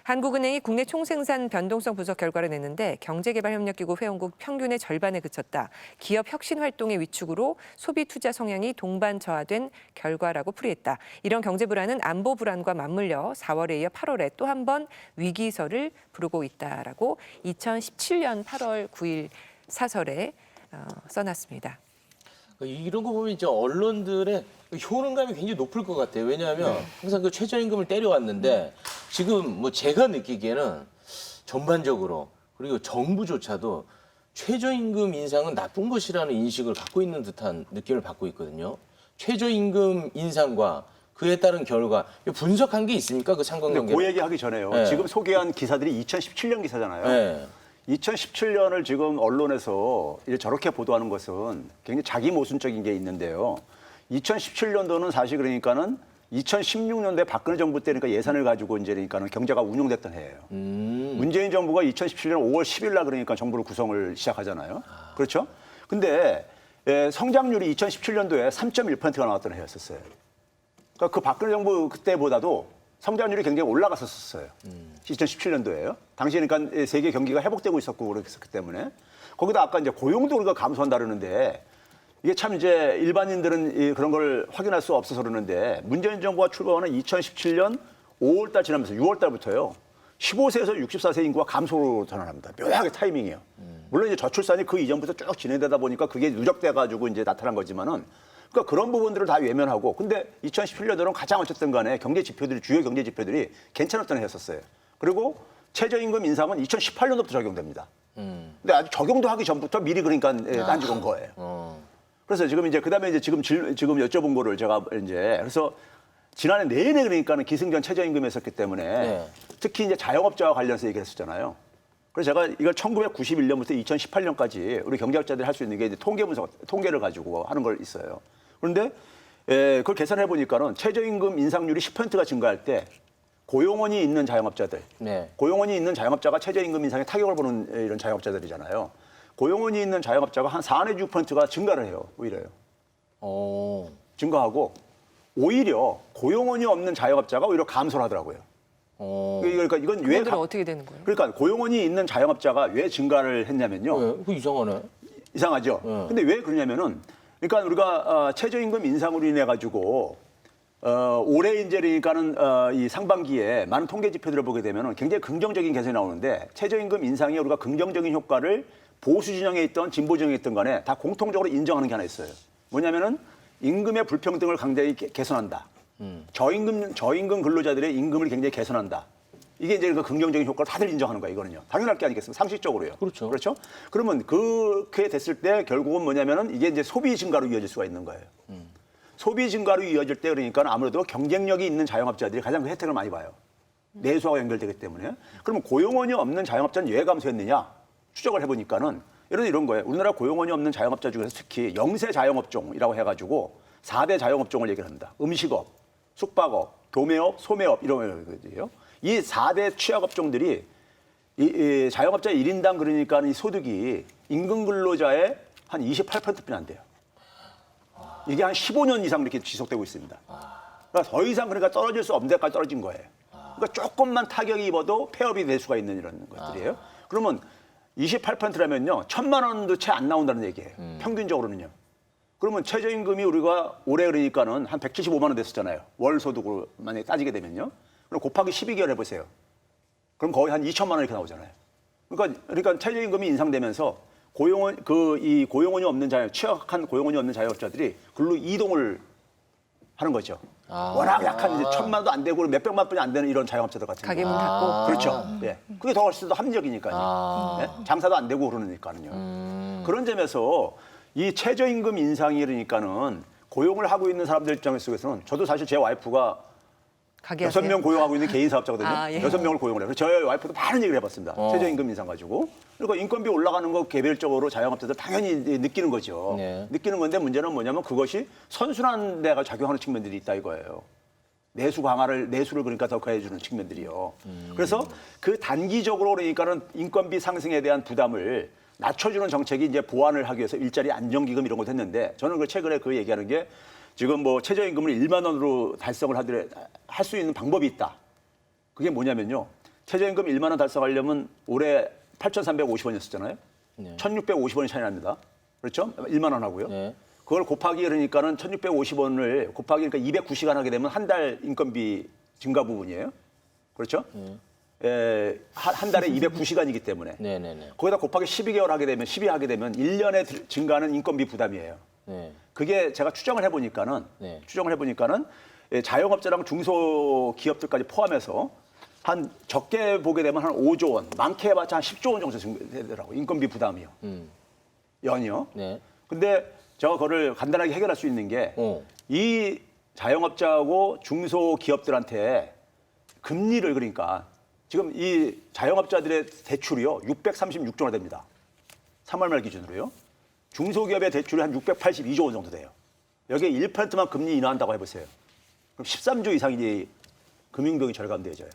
한국은행이 국내 총생산 변동성 분석 결과를 냈는데 경제개발협력기구 회원국 평균의 절반에 그쳤다. 기업 혁신 활동의 위축으로 소비 투자 성향이 동반 저하된 결과라고 풀이했다. 이런 경제 불안은 안보 불안과 맞물려 4월에 이어 8월에 또 한 번 위기설을 부르고 있다라고 2017년 8월 9일 사설에 써놨습니다. 이런 거 보면 이제 언론들의 효능감이 굉장히 높을 것 같아요. 왜냐하면 항상 그 최저임금을 때려왔는데 지금 뭐 제가 느끼기에는 전반적으로 그리고 정부조차도 최저임금 인상은 나쁜 것이라는 인식을 갖고 있는 듯한 느낌을 받고 있거든요. 최저임금 인상과 그에 따른 결과 분석한 게 있습니까? 그 근데 상관관계? 그 얘기 하기 전에요. 네. 지금 소개한 기사들이 2017년 기사잖아요. 네. 2017년을 지금 언론에서 이제 저렇게 보도하는 것은 굉장히 자기 모순적인 게 있는데요. 2017년도는 사실 그러니까는 2016년도에 박근혜 정부 때 그러니까 예산을 가지고 이제 그러니까는 경제가 운용됐던 해예요. 문재인 정부가 2017년 5월 10일 날 그러니까 정부를 구성을 시작하잖아요. 그렇죠? 근데 성장률이 2017년도에 3.1%가 나왔던 해였었어요. 그러니까 그 박근혜 정부 그때보다도 성장률이 굉장히 올라갔었어요. 2017년도에요. 당시 그러니까 세계 경기가 회복되고 있었고 그랬기 때문에 거기다 아까 이제 고용도 우리가 감소한다 그러는데 이게 참 이제 일반인들은 그런 걸 확인할 수 없어서 그러는데 문재인 정부가 출범하는 2017년 5월 달 지나면서 6월 달부터요. 15세에서 64세 인구가 감소로 전환합니다. 묘하게 타이밍이에요. 물론 이제 저출산이 그 이전부터 쭉 진행되다 보니까 그게 누적돼 가지고 이제 나타난 거지만은 그러니까 그런 부분들을 다 외면하고 근데 2017년도는 가장 어쨌든 간에 경제 지표들이 주요 경제 지표들이 괜찮았던 해였었어요. 그리고 최저임금 인상은 2018년도부터 적용됩니다. 근데 아직 적용도 하기 전부터 미리 그러니까 딴지 건 거예요. 그래서 지금 이제 그다음에 이제 지금 여쭤본 거를 제가 이제 그래서 지난해 내내 그러니까는 기승전 최저임금이 했었기 때문에 네. 특히 이제 자영업자와 관련해서 얘기를 했었잖아요. 그래서 제가 이걸 1991년부터 2018년까지 우리 경제학자들이 할 수 있는 게 이제 통계를 가지고 하는 걸 있어요. 그런데 그걸 계산해 보니까는 최저임금 인상률이 10%가 증가할 때 고용원이 있는 자영업자들, 네. 고용원이 있는 자영업자가 최저임금 인상에 타격을 보는 이런 자영업자들이잖아요. 고용원이 있는 자영업자가 한 4, 내지 6%가 증가를 해요. 오히려요. 오. 증가하고 오히려 고용원이 없는 자영업자가 오히려 감소를 하더라고요. 그러니까 이건 왜 그분들은 어떻게 되는 거예요? 그러니까 고용원이 있는 자영업자가 왜 증가를 했냐면요. 왜? 그 이상하네. 이상하죠. 근데 왜 그러냐면은 그러니까 우리가 최저임금 인상으로 인해 가지고 올해 이제 그러니까는 이 상반기에 많은 통계 지표들을 보게 되면은 굉장히 긍정적인 개선이 나오는데 최저임금 인상이 우리가 긍정적인 효과를 보수 진영에 있던 진보 진영에 있던 간에 다 공통적으로 인정하는 게 하나 있어요. 뭐냐면은 임금의 불평등을 굉장히 개선한다. 저임금 근로자들의 임금을 굉장히 개선한다. 이게 이제 그 긍정적인 효과를 다들 인정하는 거예요, 이거는요. 당연할 게 아니겠습니까? 상식적으로요. 그렇죠. 그렇죠? 그러면 그렇게 됐을 때 결국은 뭐냐면은 이게 이제 소비 증가로 이어질 수가 있는 거예요. 소비 증가로 이어질 때 그러니까 아무래도 경쟁력이 있는 자영업자들이 가장 그 혜택을 많이 봐요. 내수와 연결되기 때문에. 그러면 고용원이 없는 자영업자는 왜 감소했느냐? 추적을 해보니까는 이런 거예요. 우리나라 고용원이 없는 자영업자 중에서 특히 영세 자영업종이라고 해가지고 4대 자영업종을 얘기를 합니다. 음식업, 숙박업, 도매업, 소매업 이런 거예요. 이 4대 취약업종들이 이 자영업자 1인당 그러니까 이 소득이 임금 근로자의 한 28%뿐이 안 돼요. 이게 한 15년 이상 이렇게 지속되고 있습니다. 그러니까 더 이상 그러니까 떨어질 수 없는 데까지 떨어진 거예요. 그러니까 조금만 타격이 입어도 폐업이 될 수가 있는 이런 것들이에요. 그러면 28%라면요. 1,000만 원도 채 안 나온다는 얘기예요. 평균적으로는요. 그러면 최저임금이 우리가 올해 그러니까는 한 175만 원 됐었잖아요. 월 소득으로 만약에 따지게 되면요. 그럼 곱하기 12개월 해보세요. 그럼 거의 한 2천만 원 이렇게 나오잖아요. 그러니까 최저임금이 인상되면서 고용원이 없는 취약한 고용원이 없는 자영업자들이 근로 이동을 하는 거죠. 워낙 약한 이제 1,000만 원도 안 되고 몇백만 원이 안 되는 이런 자영업자들 같은 가게 경우. 문 닫고. 그렇죠. 예. 그게 더 훨씬 더 합리적이니까요. 예? 장사도 안 되고 그러니까요. 그런 점에서 이 최저임금 인상이 그러니까는 고용을 하고 있는 사람들 입장에서는 저도 사실 제 와이프가 가게 하세요? 6명 고용하고 있는 개인 사업자거든요. 아, 예. 6명을 고용을 해요. 그래서 저희 와이프도 많은 얘기를 해봤습니다. 최저임금 인상 가지고. 그러니까 인건비 올라가는 거 개별적으로 자영업자들 당연히 느끼는 거죠. 네. 느끼는 건데 문제는 뭐냐면 그것이 선순환 대가 작용하는 측면들이 있다 이거예요. 내수를 그러니까 더 가해주는 측면들이요. 그래서 그 단기적으로 그러니까는 인건비 상승에 대한 부담을 낮춰주는 정책이 이제 보완을 하기 위해서 일자리 안정기금 이런 것도 했는데 저는 최근에 그 얘기하는 게 지금 뭐 최저임금을 1만 원으로 달성을 할 수 있는 방법이 있다. 그게 뭐냐면요. 최저임금 1만 원 달성하려면 올해 8,350원이었잖아요. 네. 1,650원이 차이 납니다. 그렇죠? 1만 원 하고요. 네. 그걸 곱하기 그러니까는 1,650원을 곱하기 그러니까 290시간 하게 되면 한 달 인건비 증가 부분이에요. 그렇죠? 한 달에 209시간이기 때문에. 네네네. 거기다 곱하기 12개월 하게 되면 12 하게 되면 1년에 증가하는 인건비 부담이에요. 네. 그게 제가 추정을 해보니까는 네. 자영업자랑 중소기업들까지 포함해서 한 적게 보게 되면 한 5조 원, 많게 해봤자 한 10조 원 정도 되더라고요. 인건비 부담이요. 연이요. 네. 근데 제가 그거를 간단하게 해결할 수 있는 게 이 어. 자영업자하고 중소기업들한테 금리를 그러니까 지금 이 자영업자들의 대출이요. 636조 원 됩니다. 3월 말 기준으로요. 중소기업의 대출이 한 682조 원 정도 돼요. 여기에 1%만 금리 인하한다고 해보세요. 그럼 13조 이상이 금융비용이 절감되어져요.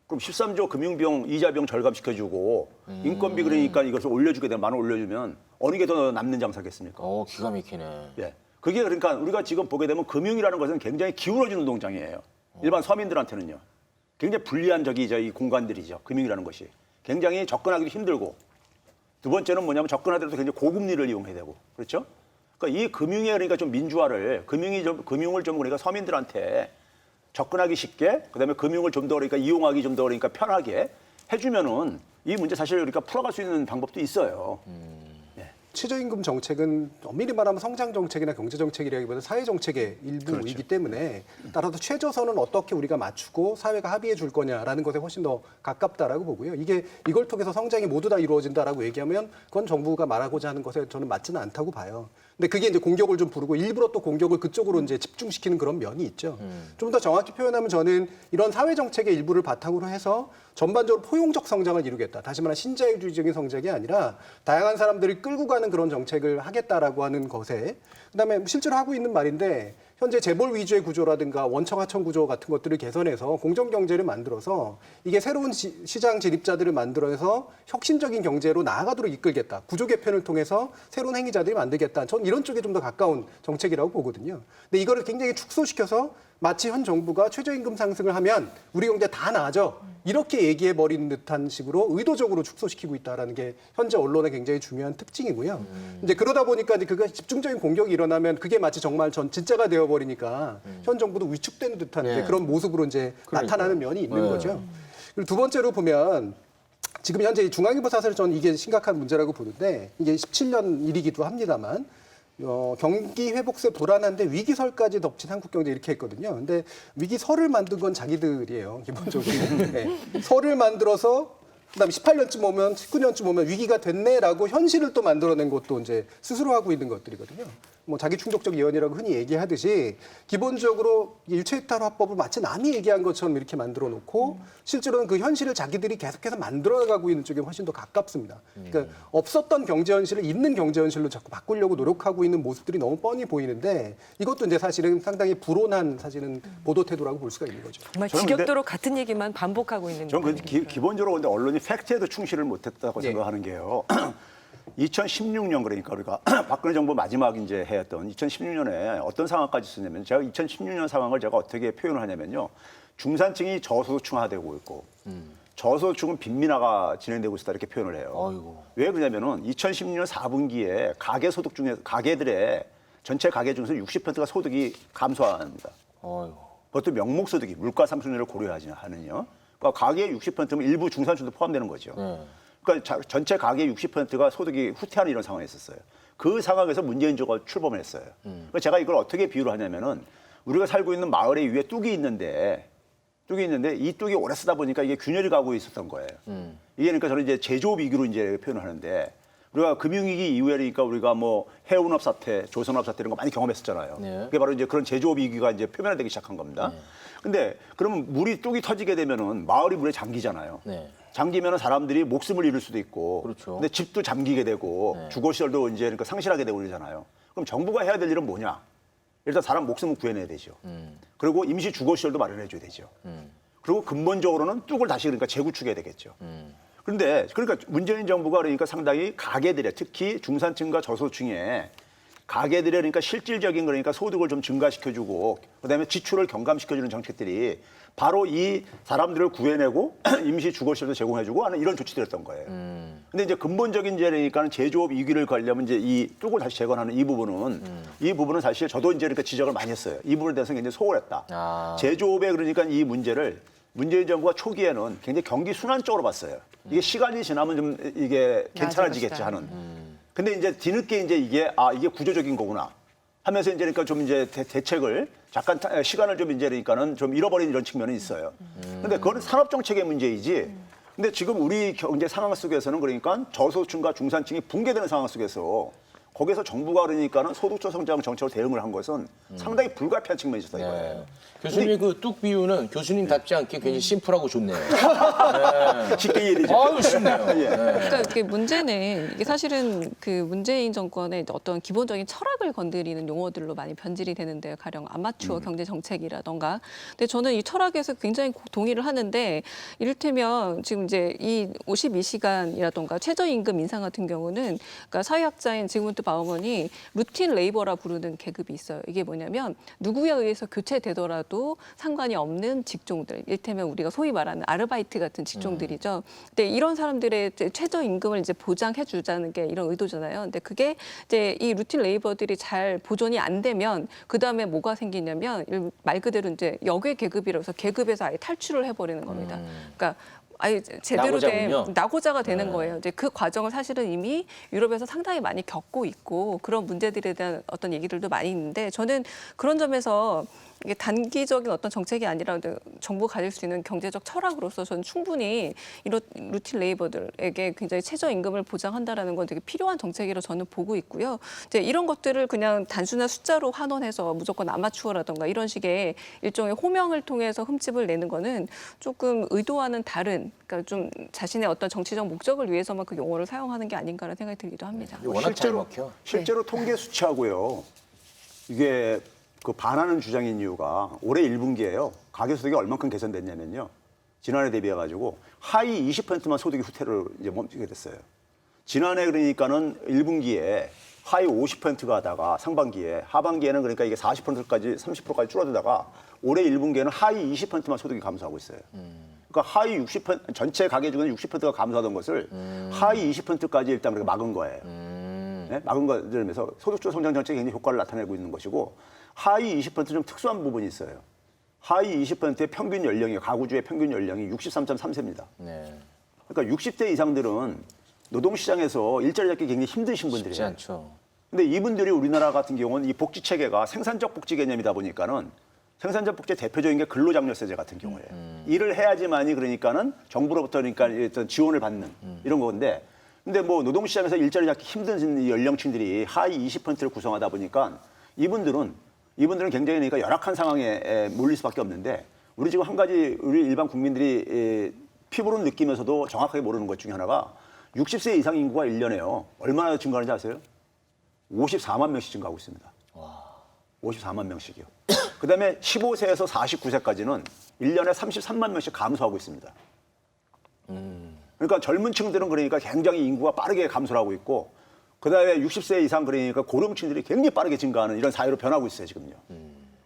그럼 13조 금융비용, 이자비용 절감시켜주고 인건비 그러니까 이것을 올려주게 되면 만 원 올려주면 어느 게 더 남는 장사겠습니까? 기가 막히네. 예. 그게 그러니까 우리가 지금 보게 되면 금융이라는 것은 굉장히 기울어지는 농장이에요. 일반 서민들한테는요. 굉장히 불리한 이 공간들이죠. 금융이라는 것이. 굉장히 접근하기도 힘들고 두 번째는 뭐냐면 접근하더라도 굉장히 고금리를 이용해야 되고 그렇죠? 그러니까 이 금융의 그러니까 좀 민주화를 금융을 좀 그러니까 서민들한테 접근하기 쉽게 그다음에 금융을 좀 더 그러니까 이용하기 좀 더 그러니까 편하게 해주면은 이 문제 사실 그러니까 풀어갈 수 있는 방법도 있어요. 최저임금 정책은 엄밀히 말하면 성장 정책이나 경제 정책이라기보다 사회 정책의 일부이기 때문에 따라서 최저선은 어떻게 우리가 맞추고 사회가 합의해 줄 거냐라는 것에 훨씬 더 가깝다라고 보고요. 이걸 통해서 성장이 모두 다 이루어진다라고 얘기하면 그건 정부가 말하고자 하는 것에 저는 맞지는 않다고 봐요. 근데 그게 이제 공격을 좀 부르고 일부러 또 공격을 그쪽으로 이제 집중시키는 그런 면이 있죠. 좀 더 정확히 표현하면 저는 이런 사회 정책의 일부를 바탕으로 해서 전반적으로 포용적 성장을 이루겠다. 다시 말하면 신자유주의적인 성장이 아니라 다양한 사람들을 끌고 가는 그런 정책을 하겠다라고 하는 것에 그다음에 실제로 하고 있는 말인데 현재 재벌 위주의 구조라든가 원청 하청 구조 같은 것들을 개선해서 공정 경제를 만들어서 이게 새로운 시장 진입자들을 만들어서 혁신적인 경제로 나아가도록 이끌겠다. 구조 개편을 통해서 새로운 행위자들이 만들겠다. 전 이런 쪽에 좀 더 가까운 정책이라고 보거든요. 근데 이거를 굉장히 축소시켜서 마치 현 정부가 최저임금 상승을 하면 우리 경제 다 나아져. 이렇게 얘기해 버리는 듯한 식으로 의도적으로 축소시키고 있다라는 게 현재 언론의 굉장히 중요한 특징이고요. 이제 그러다 보니까 이제 그가 집중적인 공격이 일어나면 그게 마치 정말 전 진짜가 되어 버리니까 현 정부도 위축되는 듯한 이제 그런 모습으로 이제 나타나는 면이 있는 거죠. 그리고 두 번째로 보면 지금 현재 중앙일보 사설 저는 이게 심각한 문제라고 보는데 이게 17년 일이기도 합니다만 경기 회복세 불안한데 위기설까지 덮친 한국 경제 이렇게 했거든요. 근데 위기설을 만든 건 자기들이에요, 기본적으로. 네. 설을 만들어서 그다음에 18년쯤 오면 19년쯤 오면 위기가 됐네라고 현실을 또 만들어낸 것도 이제 스스로 하고 있는 것들이거든요. 뭐 자기 충족적 예언이라고 흔히 얘기하듯이 기본적으로 일체이탈 화법을 마치 남이 얘기한 것처럼 이렇게 만들어 놓고 실제로는 그 현실을 자기들이 계속해서 만들어가고 있는 쪽에 훨씬 더 가깝습니다. 그러니까 없었던 경제 현실을 있는 경제 현실로 자꾸 바꾸려고 노력하고 있는 모습들이 너무 뻔히 보이는데 이것도 이제 사실은 상당히 불온한 사실은 보도 태도라고 볼 수가 있는 거죠. 정말 저는 지겹도록 같은 얘기만 반복하고 있는 저는 거예요. 기본적으로 근데 언론이 팩트에도 충실을 못했다고 생각하는 게요. 2016년 그러니까 우리가 박근혜 정부 마지막 이제 해였던 2016년에 어떤 상황까지 있었냐면 제가 2016년 상황을 제가 어떻게 표현을 하냐면요. 중산층이 저소득층화되고 있고 저소득층은 빈민화가 진행되고 있다 이렇게 표현을 해요. 아이고. 왜 그러냐면은 2016년 4분기에 가계 소득 중에 가계들의 전체 가계 중에서 60%가 소득이 감소합니다. 아이고. 그것도 명목 소득이 물가 상승률을 고려하지 않으요. 그러니까 가계의 60%면 일부 중산층도 포함되는 거죠. 그러니까 전체 가계의 60%가 소득이 후퇴하는 이런 상황이 있었어요. 그 상황에서 문재인 정부가 출범을 했어요. 그러니까 제가 이걸 어떻게 비유를 하냐면은 우리가 살고 있는 마을의 위에 뚝이 있는데 이 뚝이 오래 쓰다 보니까 이게 균열이 가고 있었던 거예요. 이게 그러니까 저는 이제 제조업 위기로 이제 표현을 하는데 우리가 금융위기 이후에 그러니까 우리가 뭐 해운업 사태, 조선업 사태 이런 거 많이 경험했었잖아요. 네. 그게 바로 이제 그런 제조업 위기가 이제 표면화되기 시작한 겁니다. 근데 그러면 물이 뚝이 터지게 되면은 마을이 물에 잠기잖아요. 네. 잠기면은 사람들이 목숨을 잃을 수도 있고, 그렇죠. 근데 집도 잠기게 되고, 주거 시설도 이제 그러니까 상실하게 되고 그러잖아요. 그럼 정부가 해야 될 일은 뭐냐? 일단 사람 목숨을 구해내야 되죠. 그리고 임시 주거 시설도 마련해줘야 되죠. 그리고 근본적으로는 뚝을 다시 그러니까 재구축해야 되겠죠. 그런데 그러니까 문재인 정부가 그러니까 상당히 가계들의 특히 중산층과 저소득층에 가계들의 그러니까 실질적인 그러니까 소득을 좀 증가시켜주고 그다음에 지출을 경감시켜주는 정책들이 바로 이 사람들을 구해내고 임시 주거시설도 제공해주고 하는 이런 조치들이었던 거예요. 근데 이제 근본적인 이제 그러니까 제조업 위기를 가려면 이제 이 뚝을 다시 재건하는 이 부분은 사실 저도 이제 그러니까 지적을 많이 했어요. 이 부분에 대해서 굉장히 소홀했다. 아. 제조업에 그러니까 이 문제를 문재인 정부가 초기에는 굉장히 경기 순환 쪽으로 봤어요. 이게 시간이 지나면 좀 이게 괜찮아지겠지 하는. 근데 이제 뒤늦게 이제 이게 구조적인 거구나 하면서 이제 그러니까 좀 이제 대책을 잠깐 시간을 좀 이제 그러니까는 좀 잃어버린 이런 측면이 있어요. 근데 그거는 산업 정책의 문제이지. 근데 지금 우리 경제 상황 속에서는 그러니까 저소득층과 중산층이 붕괴되는 상황 속에서 거기서 정부가 그러니까는 소득적 성장 정책으로 대응을 한 것은 상당히 불가피한 측면이 있었다 이거예요. 교수님의 그 뚝 비유는 교수님답지 않게 굉장히 심플하고 좋네요. 쉽게 이해되죠. 아유, 쉽네요. 예. 그러니까 이게 문제는 이게 사실은 그 문재인 정권의 어떤 기본적인 철학을 건드리는 용어들로 많이 변질이 되는데요. 가령 아마추어 경제 정책이라던가. 근데 저는 이 철학에서 굉장히 동의를 하는데 이를테면 지금 이제 이 52시간이라던가 최저임금 인상 같은 경우는 그러니까 사회학자인 지금부터 데이비드 바우먼이 루틴 레이버라 부르는 계급이 있어요. 이게 뭐냐면 누구에 의해서 교체되더라도 상관이 없는 직종들, 일테면 우리가 소위 말하는 아르바이트 같은 직종들이죠. 근데 이런 사람들의 최저 임금을 이제 보장해 주자는 게 이런 의도잖아요. 근데 그게 이제 이 루틴 레이버들이 잘 보존이 안 되면 그 다음에 뭐가 생기냐면 말 그대로 이제 역외 계급이라고 해서 계급에서 아예 탈출을 해버리는 겁니다. 그러니까 아예 제대로 된 낙오자군요. 낙오자가 되는 거예요. 이제 그 과정을 사실은 이미 유럽에서 상당히 많이 겪고 있고 그런 문제들에 대한 어떤 얘기들도 많이 있는데 저는 그런 점에서 이게 단기적인 어떤 정책이 아니라 정부가 가질 수 있는 경제적 철학으로서 저는 충분히 이런 루틴 레이버들에게 굉장히 최저임금을 보장한다라는 건 되게 필요한 정책이라고 저는 보고 있고요. 이제 이런 것들을 그냥 단순한 숫자로 환원해서 무조건 아마추어라던가 이런 식의 일종의 호명을 통해서 흠집을 내는 거는 조금 의도와는 다른, 그러니까 좀 자신의 어떤 정치적 목적을 위해서만 그 용어를 사용하는 게 아닌가라는 생각이 들기도 합니다. 워낙 잘 먹혀. 실제로 통계 수치하고요. 이게 그 반하는 주장인 이유가 올해 1분기에요. 가계소득이 얼만큼 개선됐냐면요. 지난해 대비해 가지고 하위 20%만 소득이 후퇴를 이제 멈추게 됐어요. 지난해 그러니까는 1분기에 하위 50%가 하다가 상반기에 하반기에는 그러니까 이게 40%까지 30%까지 줄어들다가 올해 1분기에는 하위 20%만 소득이 감소하고 있어요. 그러니까 하위 60% 전체 가계 중에 60%가 감소하던 것을 하위 20%까지 일단 그렇게 막은 거예요. 네? 막은 것들면서 소득주 성장 정책이 굉장히 효과를 나타내고 있는 것이고 하위 20%좀 특수한 부분이 있어요. 하위 20%의 평균 연령이 가구주의 평균 연령이 63.3세입니다. 네. 그러니까 60대 이상들은 노동시장에서 일자리 잡기 굉장히 힘드신 쉽지 분들이에요. 않죠. 근데 이분들이 우리나라 같은 경우는 이 복지 체계가 생산적 복지 개념이다 보니까는 생산적 복지의 대표적인 게 근로장려세제 같은 경우에 일을 해야지만이 그러니까는 정부로부터 그러니까 어떤 지원을 받는 이런 건데 근데 뭐 노동시장에서 일자리 잡기 힘든 이 연령층들이 하위 20%를 구성하다 보니까 이분들은 굉장히 그러니까 열악한 상황에 몰릴 수밖에 없는데 우리 지금 한 가지 우리 일반 국민들이 피부로 느끼면서도 정확하게 모르는 것 중에 하나가 60세 이상 인구가 1년에요. 얼마나 증가하는지 아세요? 54만 명씩 증가하고 있습니다. 54만 명씩이요. 그다음에 15세에서 49세까지는 1년에 33만 명씩 감소하고 있습니다. 그러니까 젊은 층들은 그러니까 굉장히 인구가 빠르게 감소를 하고 있고 그다음에 60세 이상 그러니까 고령층들이 굉장히 빠르게 증가하는 이런 사회로 변하고 있어요, 지금요.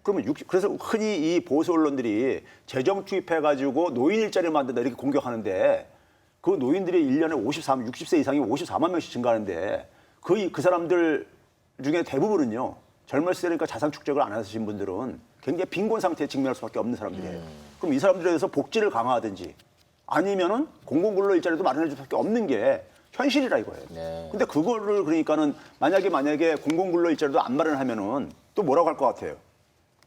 그러면 그래서 흔히 이 보수 언론들이 재정 투입해가지고 노인 일자리를 만든다 이렇게 공격하는데 그 노인들이 1년에 60세 이상이 54만 명씩 증가하는데 그 사람들 중에 대부분은요. 젊었을 때니까 자산 축적을 안 하신 분들은 굉장히 빈곤 상태에 직면할 수밖에 없는 사람들이에요. 그럼 이 사람들에 대해서 복지를 강화하든지 아니면은 공공근로 일자리도 마련해 줄 수밖에 없는 게 현실이라 이거예요. 네. 근데 그거를 그러니까는 만약에 공공근로 일자리도 안 마련하면은 또 뭐라고 할 것 같아요?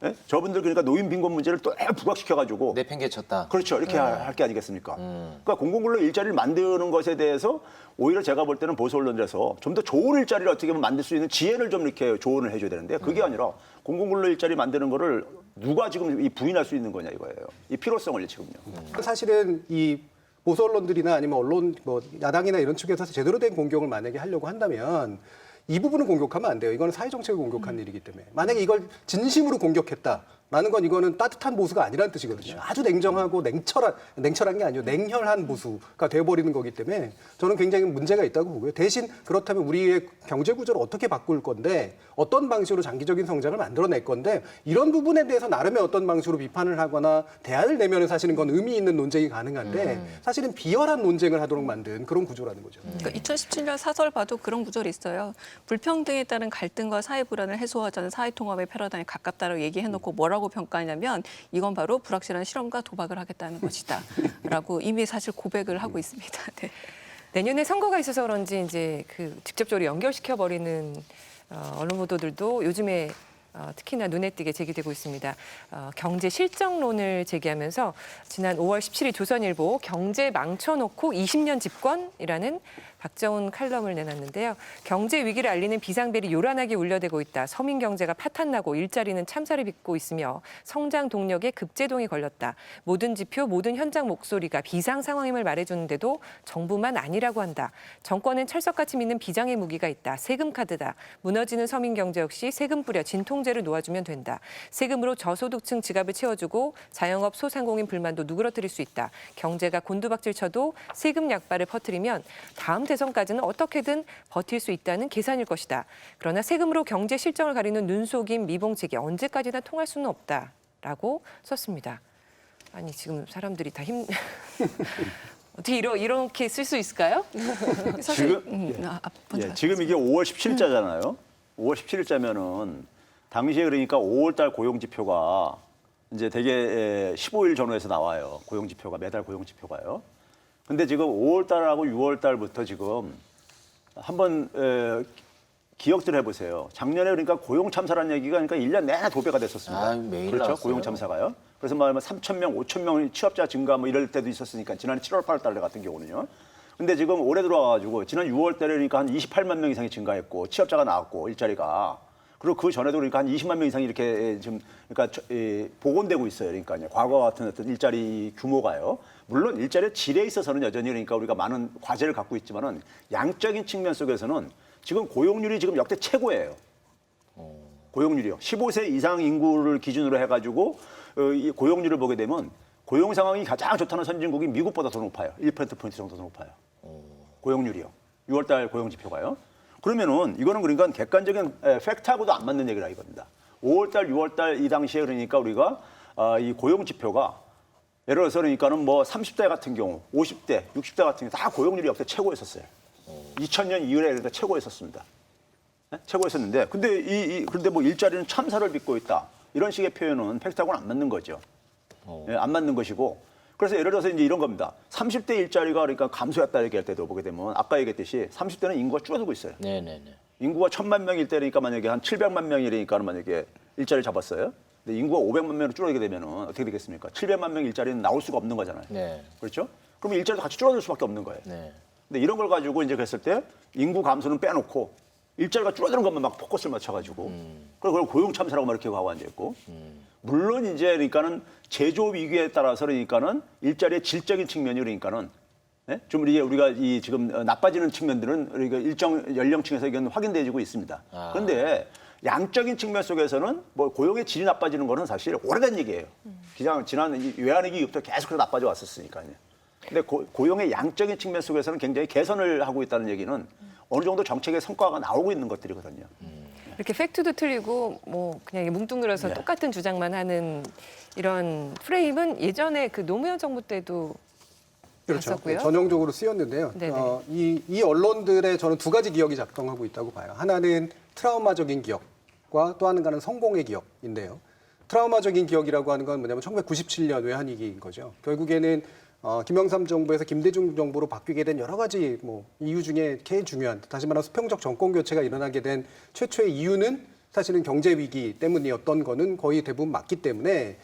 예? 저분들 그러니까 노인 빈곤 문제를 또 부각시켜가지고 내팽개쳤다. 그렇죠. 이렇게 할 게 아니겠습니까? 그러니까 공공근로 일자리를 만드는 것에 대해서 오히려 제가 볼 때는 보수 언론들에서 좀 더 좋은 일자리를 어떻게 보면 만들 수 있는 지혜를 좀 이렇게 조언을 해줘야 되는데 그게 아니라 공공근로 일자리 만드는 거를 누가 지금 이 부인할 수 있는 거냐 이거예요. 이 필요성을 지금요. 사실은 이 보수 언론들이나 아니면 언론 뭐 야당이나 이런 측에서 제대로 된 공격을 만약에 하려고 한다면 이 부분을 공격하면 안 돼요. 이거는 사회 정책을 공격한 일이기 때문에 만약에 이걸 진심으로 공격했다라는 건 이거는 따뜻한 보수가 아니라는 뜻이거든요. 아주 냉정하고 냉철한 게 아니고 냉혈한 보수가 돼버리는 거기 때문에 저는 굉장히 문제가 있다고 보고요. 대신 그렇다면 우리의 경제 구조를 어떻게 바꿀 건데 어떤 방식으로 장기적인 성장을 만들어낼 건데 이런 부분에 대해서 나름의 어떤 방식으로 비판을 하거나 대안을 내면은 사실은 그건 의미 있는 논쟁이 가능한데 사실은 비열한 논쟁을 하도록 만든 그런 구조라는 거죠. 그러니까 2017년 사설 봐도 그런 구절이 있어요. 불평등에 따른 갈등과 사회 불안을 해소하자는 사회 통합의 패러다임에 가깝다라고 얘기해놓고 뭐라고 평가하냐면 이건 바로 불확실한 실험과 도박을 하겠다는 것이다라고 이미 사실 고백을 하고 있습니다. 네. 내년에 선거가 있어서 그런지 이제 그 직접적으로 연결시켜 버리는 언론 보도들도 요즘에 특히나 눈에 띄게 제기되고 있습니다. 경제 실정론을 제기하면서 지난 5월 17일 조선일보 경제 망쳐놓고 20년 집권이라는 박정훈 칼럼을 내놨는데요. 경제 위기를 알리는 비상벨이 요란하게 울려대고 있다. 서민 경제가 파탄나고 일자리는 참사를 빚고 있으며 성장 동력에 급제동이 걸렸다. 모든 지표, 모든 현장 목소리가 비상 상황임을 말해주는데도 정부만 아니라고 한다. 정권은 철석같이 믿는 비장의 무기가 있다. 세금 카드다. 무너지는 서민 경제 역시 세금 뿌려 진통제를 놓아주면 된다. 세금으로 저소득층 지갑을 채워주고 자영업 소상공인 불만도 누그러뜨릴 수 있다. 경제가 곤두박질 쳐도 세금 약발을 퍼뜨리면 다음 대선까지는 어떻게든 버틸 수 있다는 계산일 것이다. 그러나 세금으로 경제 실정을 가리는 눈속임 미봉책이 언제까지나 통할 수는 없다라고 썼습니다. 아니 지금 사람들이 다 어떻게 이렇게 쓸 수 있을까요? 사실 예, 지금 이게 5월 17일자잖아요. 5월 17일자면은 당시에 그러니까 5월달 고용지표가 이제 대개 15일 전후에서 나와요. 고용지표가 매달 고용지표가요. 근데 지금 5월달하고 6월달부터 지금 한번 기억들 해보세요. 작년에 그러니까 고용 참사라는 얘기가 그러니까 1년 내내 도배가 됐었습니다. 매일 그렇죠? 나왔어요. 고용 참사가요. 그래서 말하면 3,000명, 5,000명 취업자 증가 뭐 이럴 때도 있었으니까 지난해 7월, 8월 달 같은 경우는요. 근데 지금 올해 들어와가지고 지난 6월 달에 그러니까 한 28만 명 이상이 증가했고 취업자가 나왔고 일자리가 그리고 그 전에도 그러니까 한 20만 명 이상이 이렇게 지금 그러니까 복원되고 있어요. 그러니까요. 과거 같은 어떤 일자리 규모가요. 물론 일자리의 질에 있어서는 여전히 그러니까 우리가 많은 과제를 갖고 있지만은 양적인 측면 속에서는 지금 고용률이 지금 역대 최고예요. 고용률이요. 15세 이상 인구를 기준으로 해가지고 이 고용률을 보게 되면 고용 상황이 가장 좋다는 선진국이 미국보다 더 높아요. 1%포인트 정도 더 높아요. 고용률이요. 6월달 고용 지표가요. 그러면은 이거는 그러니까 객관적인 팩트하고도 안 맞는 얘기라 이겁니다. 5월달, 6월달 이 당시에 그러니까 우리가 이 고용 지표가 예를 들어서 그러니까는 뭐 30대 같은 경우, 50대, 60대 같은 경우 다 고용률이 역대 최고였었어요. 2000년 이후에 그러니까 최고였었습니다. 네? 최고였었는데 근데 그런데 뭐 일자리는 참사를 빚고 있다. 이런 식의 표현은 팩트하고는 안 맞는 거죠. 예, 안 맞는 것이고. 그래서 예를 들어서 이제 이런 겁니다. 30대 일자리가 그러니까 감소했다 얘기할 때도 보게 되면 아까 얘기했듯이 30대는 인구가 줄어들고 있어요. 네네네. 인구가 1000만 명일 때니까 만약에 한 700만 명이니까 만약에 일자리를 잡았어요. 근데 인구가 500만 명으로 줄어들게 되면 어떻게 되겠습니까? 700만 명 일자리는 나올 수가 없는 거잖아요. 네. 그렇죠? 그러면 일자리도 같이 줄어들 수밖에 없는 거예요. 네. 근데 이런 걸 가지고 이제 그랬을 때 인구 감소는 빼놓고 일자리가 줄어드는 것만 막 포커스를 맞춰가지고 그걸 고용 참사라고 막 이렇게 하고 앉아있고 물론 이제 그러니까는 제조 위기에 따라서 그러니까는 일자리의 질적인 측면이 그러니까는 네? 좀 우리가 이 지금 나빠지는 측면들은 우리가 일정 연령층에서 이건 확인되고 있습니다. 그런데 양적인 측면 속에서는 뭐 고용의 질이 나빠지는 거는 사실 오래된 얘기예요. 그냥 지난 외환위기부터 계속해서 나빠져 왔었으니까요. 근데 고용의 양적인 측면 속에서는 굉장히 개선을 하고 있다는 얘기는 어느 정도 정책의 성과가 나오고 있는 것들이거든요. 이렇게 팩트도 틀리고 뭐 그냥 뭉뚱그려서 똑같은 주장만 하는 이런 프레임은 예전에 그 노무현 정부 때도 그렇죠. 봤었고요. 전형적으로 쓰였는데요. 네네. 이 언론들의 저는 두 가지 기억이 작동하고 있다고 봐요. 하나는 트라우마적인 기억과 또 하나는 성공의 기억인데요. 트라우마적인 기억이라고 하는 건 뭐냐면 1997년 외환위기인 거죠. 결국에는 김영삼 정부에서 김대중 정부로 바뀌게 된 여러 가지 뭐 이유 중에 제일 중요한 다시 말하면 수평적 정권 교체가 일어나게 된 최초의 이유는 사실은 경제 위기 때문이었던 거는 거의 대부분 맞기 때문에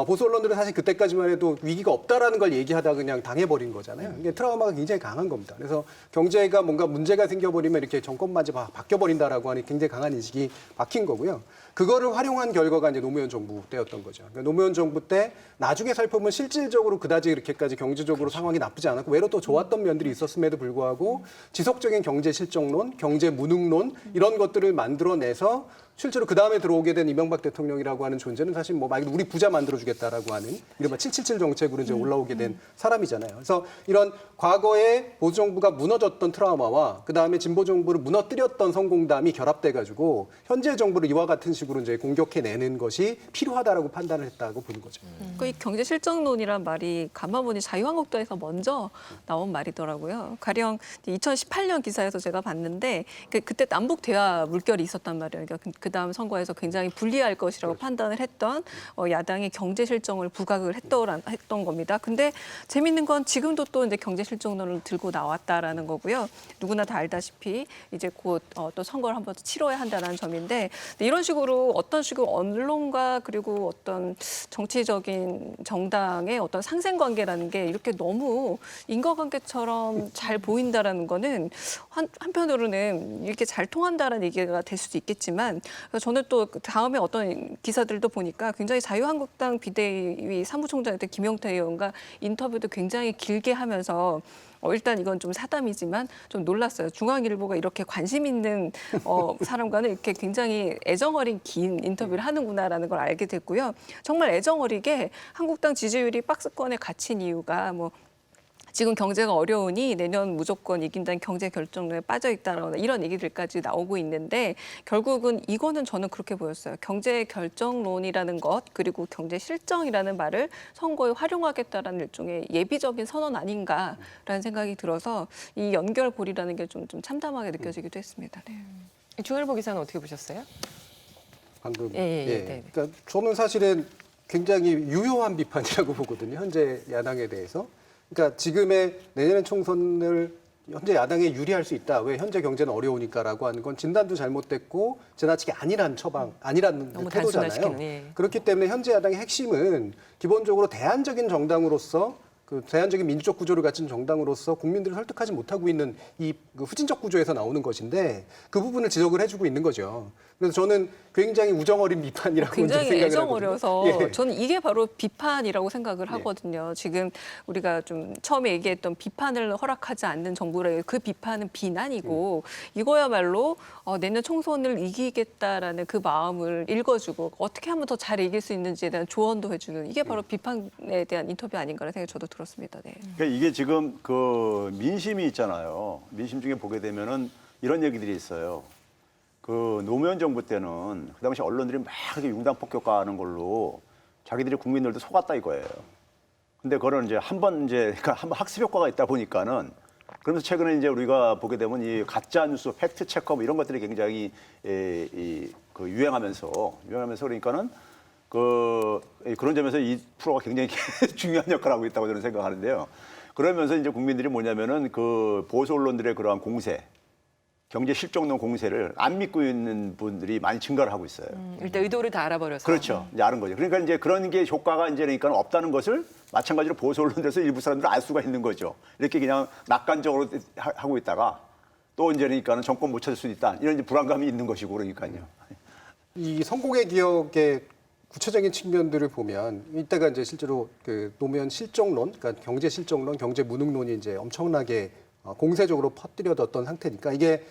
보수 언론들은 사실 그때까지만 해도 위기가 없다라는 걸 얘기하다 그냥 당해버린 거잖아요. 이게 트라우마가 굉장히 강한 겁니다. 그래서 경제가 뭔가 문제가 생겨버리면 이렇게 정권마저 바뀌어버린다라고 하는 굉장히 강한 인식이 박힌 거고요. 그거를 활용한 결과가 이제 노무현 정부 때였던 거죠. 그러니까 노무현 정부 때 나중에 살펴보면 실질적으로 그다지 이렇게까지 경제적으로 상황이 나쁘지 않았고 외로 또 좋았던 면들이 있었음에도 불구하고 지속적인 경제 실정론, 경제 무능론 이런 것들을 만들어내서 실제로 그 다음에 들어오게 된 이명박 대통령이라고 하는 존재는 사실 뭐 막 우리 부자 만들어주겠다라고 하는 이른바 777 정책으로 이제 올라오게 된 사람이잖아요. 그래서 이런 과거에 보수 정부가 무너졌던 트라우마와 그 다음에 진보 정부를 무너뜨렸던 성공담이 결합돼가지고 현재 정부를 이와 같은 식으로 이제 공격해내는 것이 필요하다라고 판단을 했다고 보는 거죠. 이 경제 실정론이란 말이 가만 보니 자유한국당에서 먼저 나온 말이더라고요. 가령 2018년 기사에서 제가 봤는데 그때 남북 대화 물결이 있었단 말이에요. 그러니까 그 다음 선거에서 굉장히 불리할 것이라고 판단을 했던 야당이 경제 실정을 부각을 했던 겁니다. 근데 재밌는 건 지금도 또 이제 경제 실정론을 들고 나왔다라는 거고요. 누구나 다 알다시피 이제 곧 또 선거를 한번 치러야 한다는 점인데 이런 식으로 어떤 식으로 언론과 그리고 어떤 정치적인 정당의 어떤 상생관계라는 게 이렇게 너무 인과관계처럼 잘 보인다라는 거는 한편으로는 이렇게 잘 통한다라는 얘기가 될 수도 있겠지만 저는 또 다음에 어떤 기사들도 보니까 굉장히 자유한국당 비대위 사무총장이었던 김용태 의원과 인터뷰도 굉장히 길게 하면서 일단 이건 좀 사담이지만 좀 놀랐어요. 중앙일보가 이렇게 관심 있는 사람과는 이렇게 굉장히 애정어린 긴 인터뷰를 하는구나라는 걸 알게 됐고요. 정말 애정어리게 한국당 지지율이 박스권에 갇힌 이유가 뭐 지금 경제가 어려우니 내년 무조건 이긴다는 경제 결정론에 빠져 있다라는 이런 얘기들까지 나오고 있는데 결국은 이거는 저는 그렇게 보였어요. 경제 결정론이라는 것 그리고 경제 실정이라는 말을 선거에 활용하겠다라는 일종의 예비적인 선언 아닌가라는 생각이 들어서 이 연결고리라는 게 좀 참담하게 느껴지기도 했습니다. 네. 중일보 기사는 어떻게 보셨어요? 방금 네. 그러니까 저는 사실은 굉장히 유효한 비판이라고 보거든요. 현재 야당에 대해서. 그러니까 지금의 내년 총선을 현재 야당에 유리할 수 있다. 왜 현재 경제는 어려우니까라고 하는 건 진단도 잘못됐고 지나치게 아니란 너무 태도잖아요. 단순화시키는, 예. 그렇기 때문에 현재 야당의 핵심은 기본적으로 대안적인 정당으로서 그 대안적인 민주적 구조를 갖춘 정당으로서 국민들을 설득하지 못하고 있는 이 후진적 구조에서 나오는 것인데 그 부분을 지적을 해주고 있는 거죠. 그래서 저는 굉장히 우정어린 비판이라고 굉장히 생각을 애정어려서 하거든요. 예. 저는 이게 바로 비판이라고 생각을 하거든요. 지금 우리가 좀 처음에 얘기했던 비판을 허락하지 않는 정부라 그 비판은 비난이고 이거야말로 내년 총선을 이기겠다라는 그 마음을 읽어주고 어떻게 하면 더 잘 이길 수 있는지에 대한 조언도 해주는 이게 바로 비판에 대한 인터뷰 아닌가라는 생각이 저도 들었습니다. 네. 그러니까 이게 지금 그 민심이 있잖아요. 민심 중에 보게 되면은 이런 얘기들이 있어요. 그 노무현 정부 때는 그 당시 언론들이 막 이렇게 융당 폭격하는 걸로 자기들이 국민들도 속았다 이거예요. 근데 그거는 이제 한번 학습 효과가 있다 보니까는 그러면서 최근에 이제 우리가 보게 되면 이 가짜 뉴스, 팩트 체크업 이런 것들이 굉장히 유행하면서 그러니까는 그런 점에서 이 프로가 굉장히 중요한 역할을 하고 있다고 저는 생각하는데요. 그러면서 이제 국민들이 뭐냐면은 그 보수 언론들의 그러한 공세, 경제 실정론 공세를 안 믿고 있는 분들이 많이 증가를 하고 있어요. 일단 의도를 다 알아버려서. 그렇죠. 이제 아는 거죠. 그러니까 이제 그런 게 효과가 이제 그러니까 없다는 것을 마찬가지로 보수 언론들에서 일부 사람들은 알 수가 있는 거죠. 이렇게 그냥 낙관적으로 하고 있다가 또 이제 그러니까는 정권 못 찾을 수 있다. 이런 이제 불안감이 있는 것이고 그러니까요. 이 성공의 기억의 구체적인 측면들을 보면 이때가 이제 실제로 그 노무현 실정론, 그러니까 경제 실정론, 경제 무능론이 이제 엄청나게 공세적으로 퍼뜨려졌던 상태니까 이게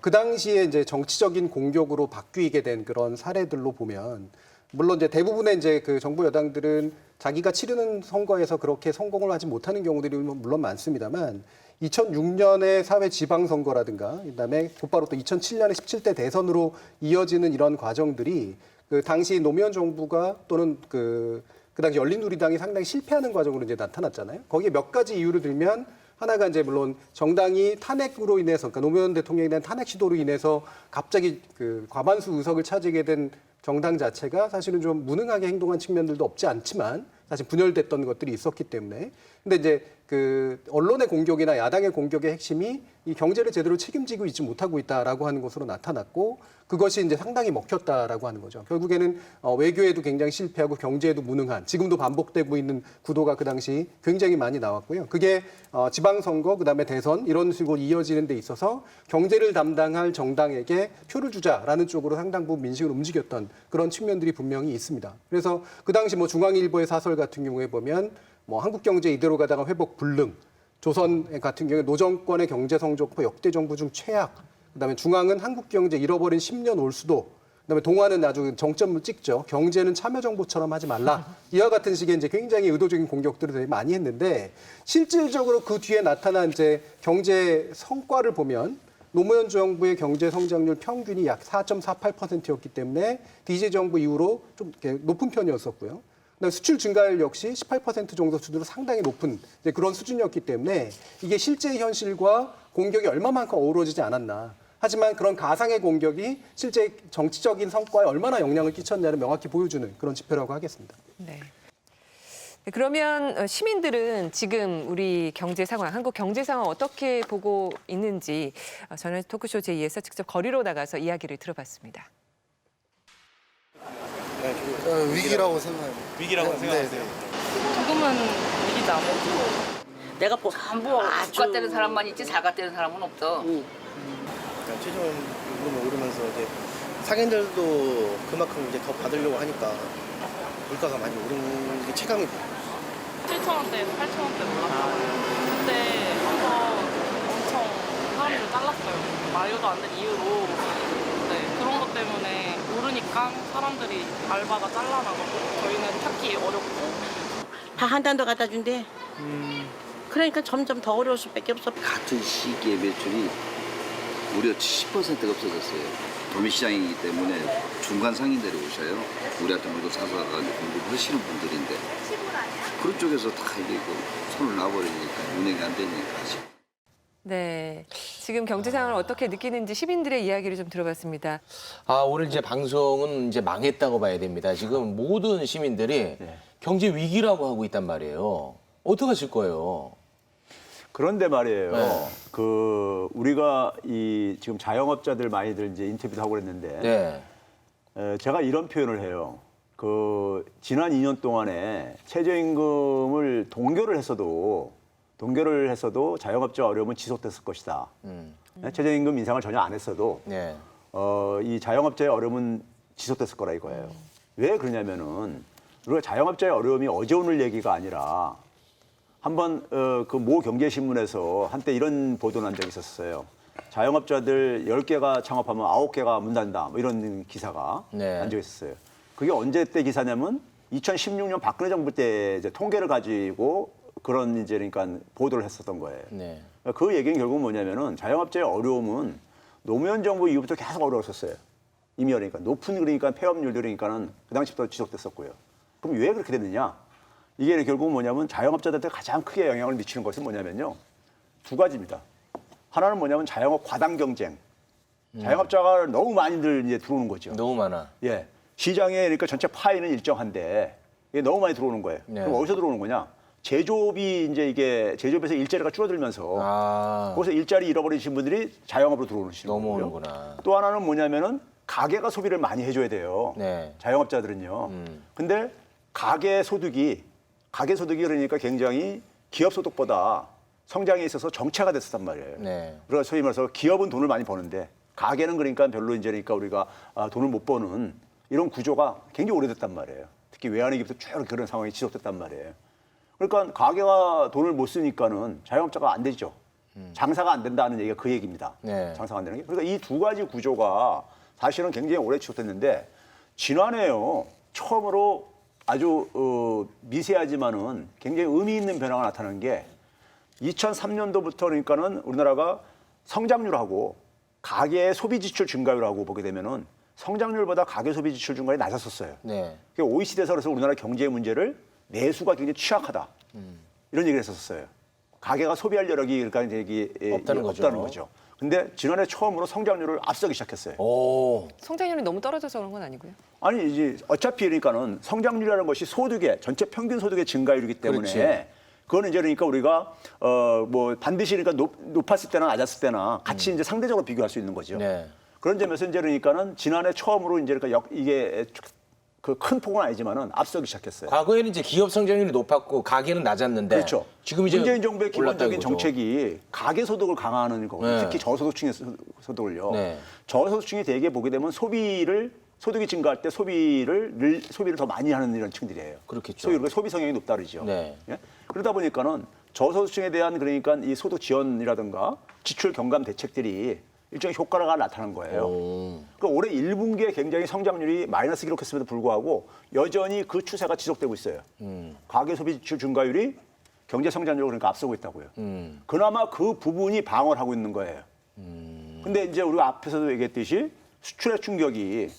그 당시에 이제 정치적인 공격으로 바뀌게 된 그런 사례들로 보면 물론 이제 대부분의 이제 그 정부 여당들은 자기가 치르는 선거에서 그렇게 성공을 하지 못하는 경우들이 물론 많습니다만 2006년의 사회 지방선거라든가 그다음에 곧바로 또 2007년의 17대 대선으로 이어지는 이런 과정들이 그 당시 노무현 정부가 또는 그 당시 열린우리당이 상당히 실패하는 과정으로 이제 나타났잖아요. 거기에 몇 가지 이유를 들면 하나가 이제 물론 정당이 탄핵으로 인해서 그러니까 노무현 대통령에 대한 탄핵 시도로 인해서 갑자기 그 과반수 의석을 차지하게 된 정당 자체가 사실은 좀 무능하게 행동한 측면들도 없지 않지만 사실 분열됐던 것들이 있었기 때문에 근데 이제 그 언론의 공격이나 야당의 공격의 핵심이 이 경제를 제대로 책임지고 있지 못하고 있다라고 하는 것으로 나타났고 그것이 이제 상당히 먹혔다라고 하는 거죠. 결국에는 외교에도 굉장히 실패하고 경제에도 무능한 지금도 반복되고 있는 구도가 그 당시 굉장히 많이 나왔고요. 그게 지방선거 그다음에 대선 이런 식으로 이어지는 데 있어서 경제를 담당할 정당에게 표를 주자라는 쪽으로 상당 부분 민심을 움직였던 그런 측면들이 분명히 있습니다. 그래서 그 당시 뭐 중앙일보의 사설 같은 경우에 보면 뭐 한국 경제 이대로 가다가 회복 불능, 조선 같은 경우에 노정권의 경제 성적표 역대 정부 중 최악, 그다음에 중앙은 한국 경제 잃어버린 10년 올 수도, 그다음에 동아는 아주 정점을 찍죠. 경제는 참여정부처럼 하지 말라. 이와 같은 식의 이제 굉장히 의도적인 공격들을 되게 많이 했는데 실질적으로 그 뒤에 나타난 이제 경제 성과를 보면 노무현 정부의 경제 성장률 평균이 약 4.48%였기 때문에 DJ 정부 이후로 좀 이렇게 높은 편이었었고요. 수출 증가율 역시 18% 정도 수준으로 상당히 높은 이제 그런 수준이었기 때문에 이게 실제 현실과 공격이 얼마만큼 어우러지지 않았나. 하지만 그런 가상의 공격이 실제 정치적인 성과에 얼마나 영향을 끼쳤냐를 명확히 보여주는 그런 지표라고 하겠습니다. 네. 그러면 시민들은 지금 우리 경제 상황, 한국 경제 상황 어떻게 보고 있는지 저는 토크쇼 제2에서 직접 거리로 나가서 이야기를 들어봤습니다. 위기라고 생각해요. 위기라고 생각하세요? 조금은 위기다. 내가 전부 국가되는 사람만 있지 자가되는 사람은 없어. 그러니까 최저임금이 오르면서 이제 상인들도 그만큼 이제 더 받으려고 하니까 물가가 많이 오른 게 체감이 돼요. 7,000원대에서 8,000원대 올랐잖아요. 그때 한번 엄청 사람들 잘랐어요. 말도 안 되는 이유로. 네, 그런 것 때문에 오르니까 사람들이 알바가 잘라나고 저희는 찾기 어렵고. 다 한 단 더 갖다 준대. 그러니까 점점 더 어려울 수밖에 없어. 같은 시기에 매출이 무려 70%가 없어졌어요. 도매시장이기 때문에 중간 상인들이 오셔요. 우리한테 물건 사서 가가지고 공급하시는 분들인데 그런 쪽에서 다 이게 손을 놔버리니까 운행이 안 되니까. 네. 지금 경제 상황을 어떻게 느끼는지 시민들의 이야기를 좀 들어봤습니다. 오늘 이제 방송은 이제 망했다고 봐야 됩니다. 지금 모든 시민들이 경제 위기라고 하고 있단 말이에요. 어떻게 하실 거예요? 그런데 말이에요. 네. 우리가 이 지금 자영업자들 많이들 이제 인터뷰도 하고 그랬는데 제가 이런 표현을 해요. 지난 2년 동안에 최저임금을 동결을 했어도 자영업자 어려움은 지속됐을 것이다. 최저임금 인상을 전혀 안 했어도 이 자영업자의 어려움은 지속됐을 거라 이거예요. 왜 그러냐면은 우리가 자영업자의 어려움이 어제 오늘 얘기가 아니라 한번 그 모 경제신문에서 한때 이런 보도를 한 적이 있었어요. 자영업자들 10개가 창업하면 9개가 문 닫는다. 뭐 이런 기사가 난 적이 있었어요. 그게 언제 때 기사냐면 2016년 박근혜 정부 때 이제 통계를 가지고 그런 이제 그러니까 보도를 했었던 거예요. 그 얘기는 결국 뭐냐면은 자영업자의 어려움은 노무현 정부 이후부터 계속 어려웠었어요. 이미 그러니까 높은 그러니까 폐업률 그러니까는 그 당시부터 지속됐었고요. 그럼 왜 그렇게 됐느냐? 이게 결국 뭐냐면 자영업자들한테 가장 크게 영향을 미치는 것은 뭐냐면요. 두 가지입니다. 하나는 뭐냐면 자영업 과당 경쟁. 자영업자가 너무 많이들 이제 들어오는 거죠. 너무 많아. 예. 시장에 그러니까 전체 파이는 일정한데 이게 너무 많이 들어오는 거예요. 그럼 어디서 들어오는 거냐? 제조업이 이제 이게 제조업에서 일자리가 줄어들면서 거기서 일자리 잃어버리신 분들이 자영업으로 들어오시는 거고요. 넘어오는구나. 또 하나는 뭐냐면은 가게가 소비를 많이 해줘야 돼요. 자영업자들은요. 근데 가계 소득이 그러니까 굉장히 기업 소득보다 성장에 있어서 정체가 됐었단 말이에요. 그래서 소위 말해서 기업은 돈을 많이 버는데 가계는 그러니까 별로 이제 그러니까 우리가 돈을 못 버는 이런 구조가 굉장히 오래됐단 말이에요. 특히 외환위기부터 쭉 그런 상황이 지속됐단 말이에요. 그러니까 가게가 돈을 못 쓰니까는 자영업자가 안 되죠. 장사가 안 된다는 얘기가 그 얘기입니다. 장사가 안 되는 게. 그러니까 이 두 가지 구조가 사실은 굉장히 오래 지속됐는데 지난해요. 처음으로 아주 미세하지만은 굉장히 의미 있는 변화가 나타나는 게 2003년도부터 그러니까는 우리나라가 성장률하고 가계 소비 지출 증가율하고 보게 되면은 성장률보다 가계 소비 지출 증가율이 낮았었어요. 그러니까 OECD에서 그래서 우리나라 경제 문제를 내수가 굉장히 취약하다. 이런 얘기를 했었어요. 가계가 소비할 여력이 그러니까 이게 없다는 거죠. 근데 지난해 처음으로 성장률을 앞서기 시작했어요. 성장률이 너무 떨어져서 그런 건 아니고요. 아니 이제 어차피 그러니까는 성장률이라는 것이 소득의 전체 평균 소득의 증가율이기 때문에 그거는 이제 그러니까 우리가 뭐 반드시 그러니까 높았을 때나 낮았을 때나 같이 이제 상대적으로 비교할 수 있는 거죠. 그런 점에서 이제 그러니까는 지난해 처음으로 이제 그러니까 이게 그 큰 폭은 아니지만은 앞서기 시작했어요. 과거에는 이제 기업 성장률이 높았고 가계는 낮았는데 그렇죠. 지금 이제 문재인 정부의 기본적인 이거죠. 정책이 가계 소득을 강화하는 거거든요. 특히 저소득층의 소득을요. 저소득층이 대개 보게 되면 소득이 증가할 때 소비를 더 많이 하는 이런 층들이에요. 그렇겠죠. 소위 소비 성향이 높다 그러죠. 예? 그러다 보니까는 저소득층에 대한 그러니까 이 소득 지원이라든가 지출 경감 대책들이 일종의 효과가 나타난 거예요. 그러니까 올해 1분기에 굉장히 성장률이 마이너스 기록했음에도 불구하고 여전히 그 추세가 지속되고 있어요. 가계 소비 지출 증가율이 경제 성장률을 그러니까 앞서고 있다고요. 그나마 그 부분이 방어를 하고 있는 거예요. 근데 이제 우리가 앞에서도 얘기했듯이 수출의 충격이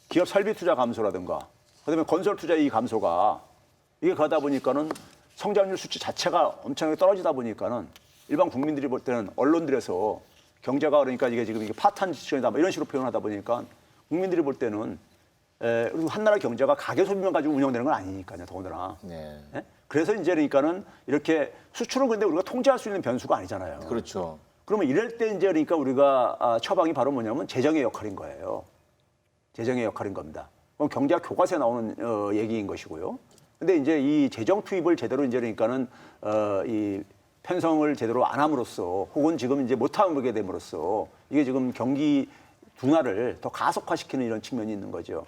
기업 설비 투자 감소라든가 그다음에 건설 투자 이 감소가 이게 가다 보니까는 성장률 수치 자체가 엄청나게 떨어지다 보니까는 일반 국민들이 볼 때는 언론들에서 경제가 그러니까 이게 지금 이게 파탄 시점이다 이런 식으로 표현하다 보니까 국민들이 볼 때는 그리고 한 나라 경제가 가계 소비만 가지고 운영되는 건 아니니까요, 더군다나. 예? 그래서 이제 그러니까는 이렇게 수출은 근데 우리가 통제할 수 있는 변수가 아니잖아요. 그렇죠. 그러면 이럴 때 이제 그러니까 우리가 처방이 바로 뭐냐면 재정의 역할인 거예요. 재정의 역할인 겁니다. 그럼 경제학 교과서에 나오는 얘기인 것이고요. 근데 이제 이 재정 투입을 제대로 이제 그러니까는 이 편성을 제대로 안 함으로써 혹은 지금 이제 못하게 됨으로써 이게 지금 경기 둔화를 더 가속화시키는 이런 측면이 있는 거죠.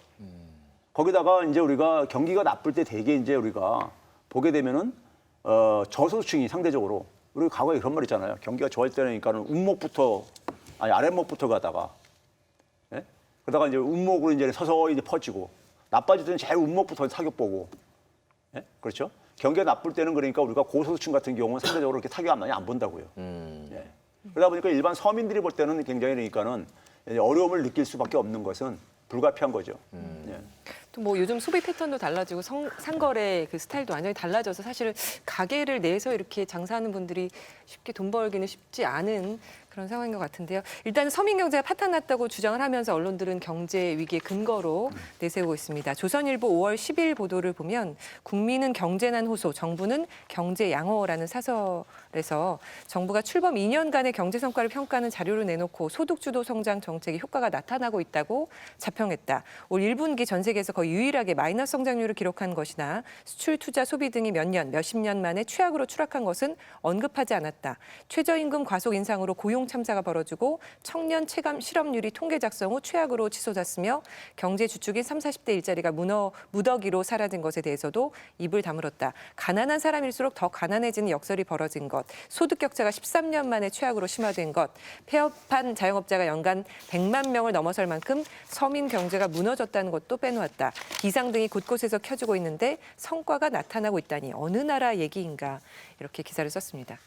거기다가 이제 우리가 경기가 나쁠 때 대개 이제 우리가 보게 되면은 저소득층이 상대적으로 우리 과거에 그런 말 있잖아요. 경기가 좋아질 때니까는 아랫목부터 가다가 예? 그러다가 이제 운목으로 이제 서서히 이제 퍼지고 나빠질 때는 제일 운목부터 사격 보고 예? 그렇죠? 경기가 나쁠 때는 그러니까 우리가 고소득층 같은 경우는 상대적으로 그렇게 타격이 많이 안 본다고요. 예. 그러다 보니까 일반 서민들이 볼 때는 굉장히 그러니까는 어려움을 느낄 수밖에 없는 것은 불가피한 거죠. 예. 또 뭐 요즘 소비 패턴도 달라지고 상거래 그 스타일도 완전히 달라져서 사실은 가게를 내서 이렇게 장사하는 분들이 쉽게 돈 벌기는 쉽지 않은 그런 상황인 것 같은데요. 일단 서민 경제가 파탄났다고 주장을 하면서 언론들은 경제 위기의 근거로 내세우고 있습니다. 조선일보 5월 10일 보도를 보면 국민은 경제난 호소, 정부는 경제 양호라는 사설에서 정부가 출범 2년간의 경제 성과를 평가하는 자료를 내놓고 소득주도 성장 정책의 효과가 나타나고 있다고 자평했다. 올 1분기 전 세계에서 거의 유일하게 마이너스 성장률을 기록한 것이나 수출, 투자, 소비 등이 몇십 년 만에 최악으로 추락한 것은 언급하지 않았다. 최저임금 과속 인상으로 고용 참사가 벌어지고 청년 체감 실업률이 통계 작성 후 최악으로 치솟았으며 경제 주축인 30, 40대 일자리가 무더기로 사라진 것에 대해서도 입을 다물었다. 가난한 사람일수록 더 가난해지는 역설이 벌어진 것, 소득 격차가 13년 만에 최악으로 심화된 것, 폐업한 자영업자가 연간 100만 명을 넘어설 만큼 서민 경제가 무너졌다는 것도 빼놓았다. 기상등이 곳곳에서 켜지고 있는데 성과가 나타나고 있다니 어느 나라 얘기인가 이렇게 기사를 썼습니다.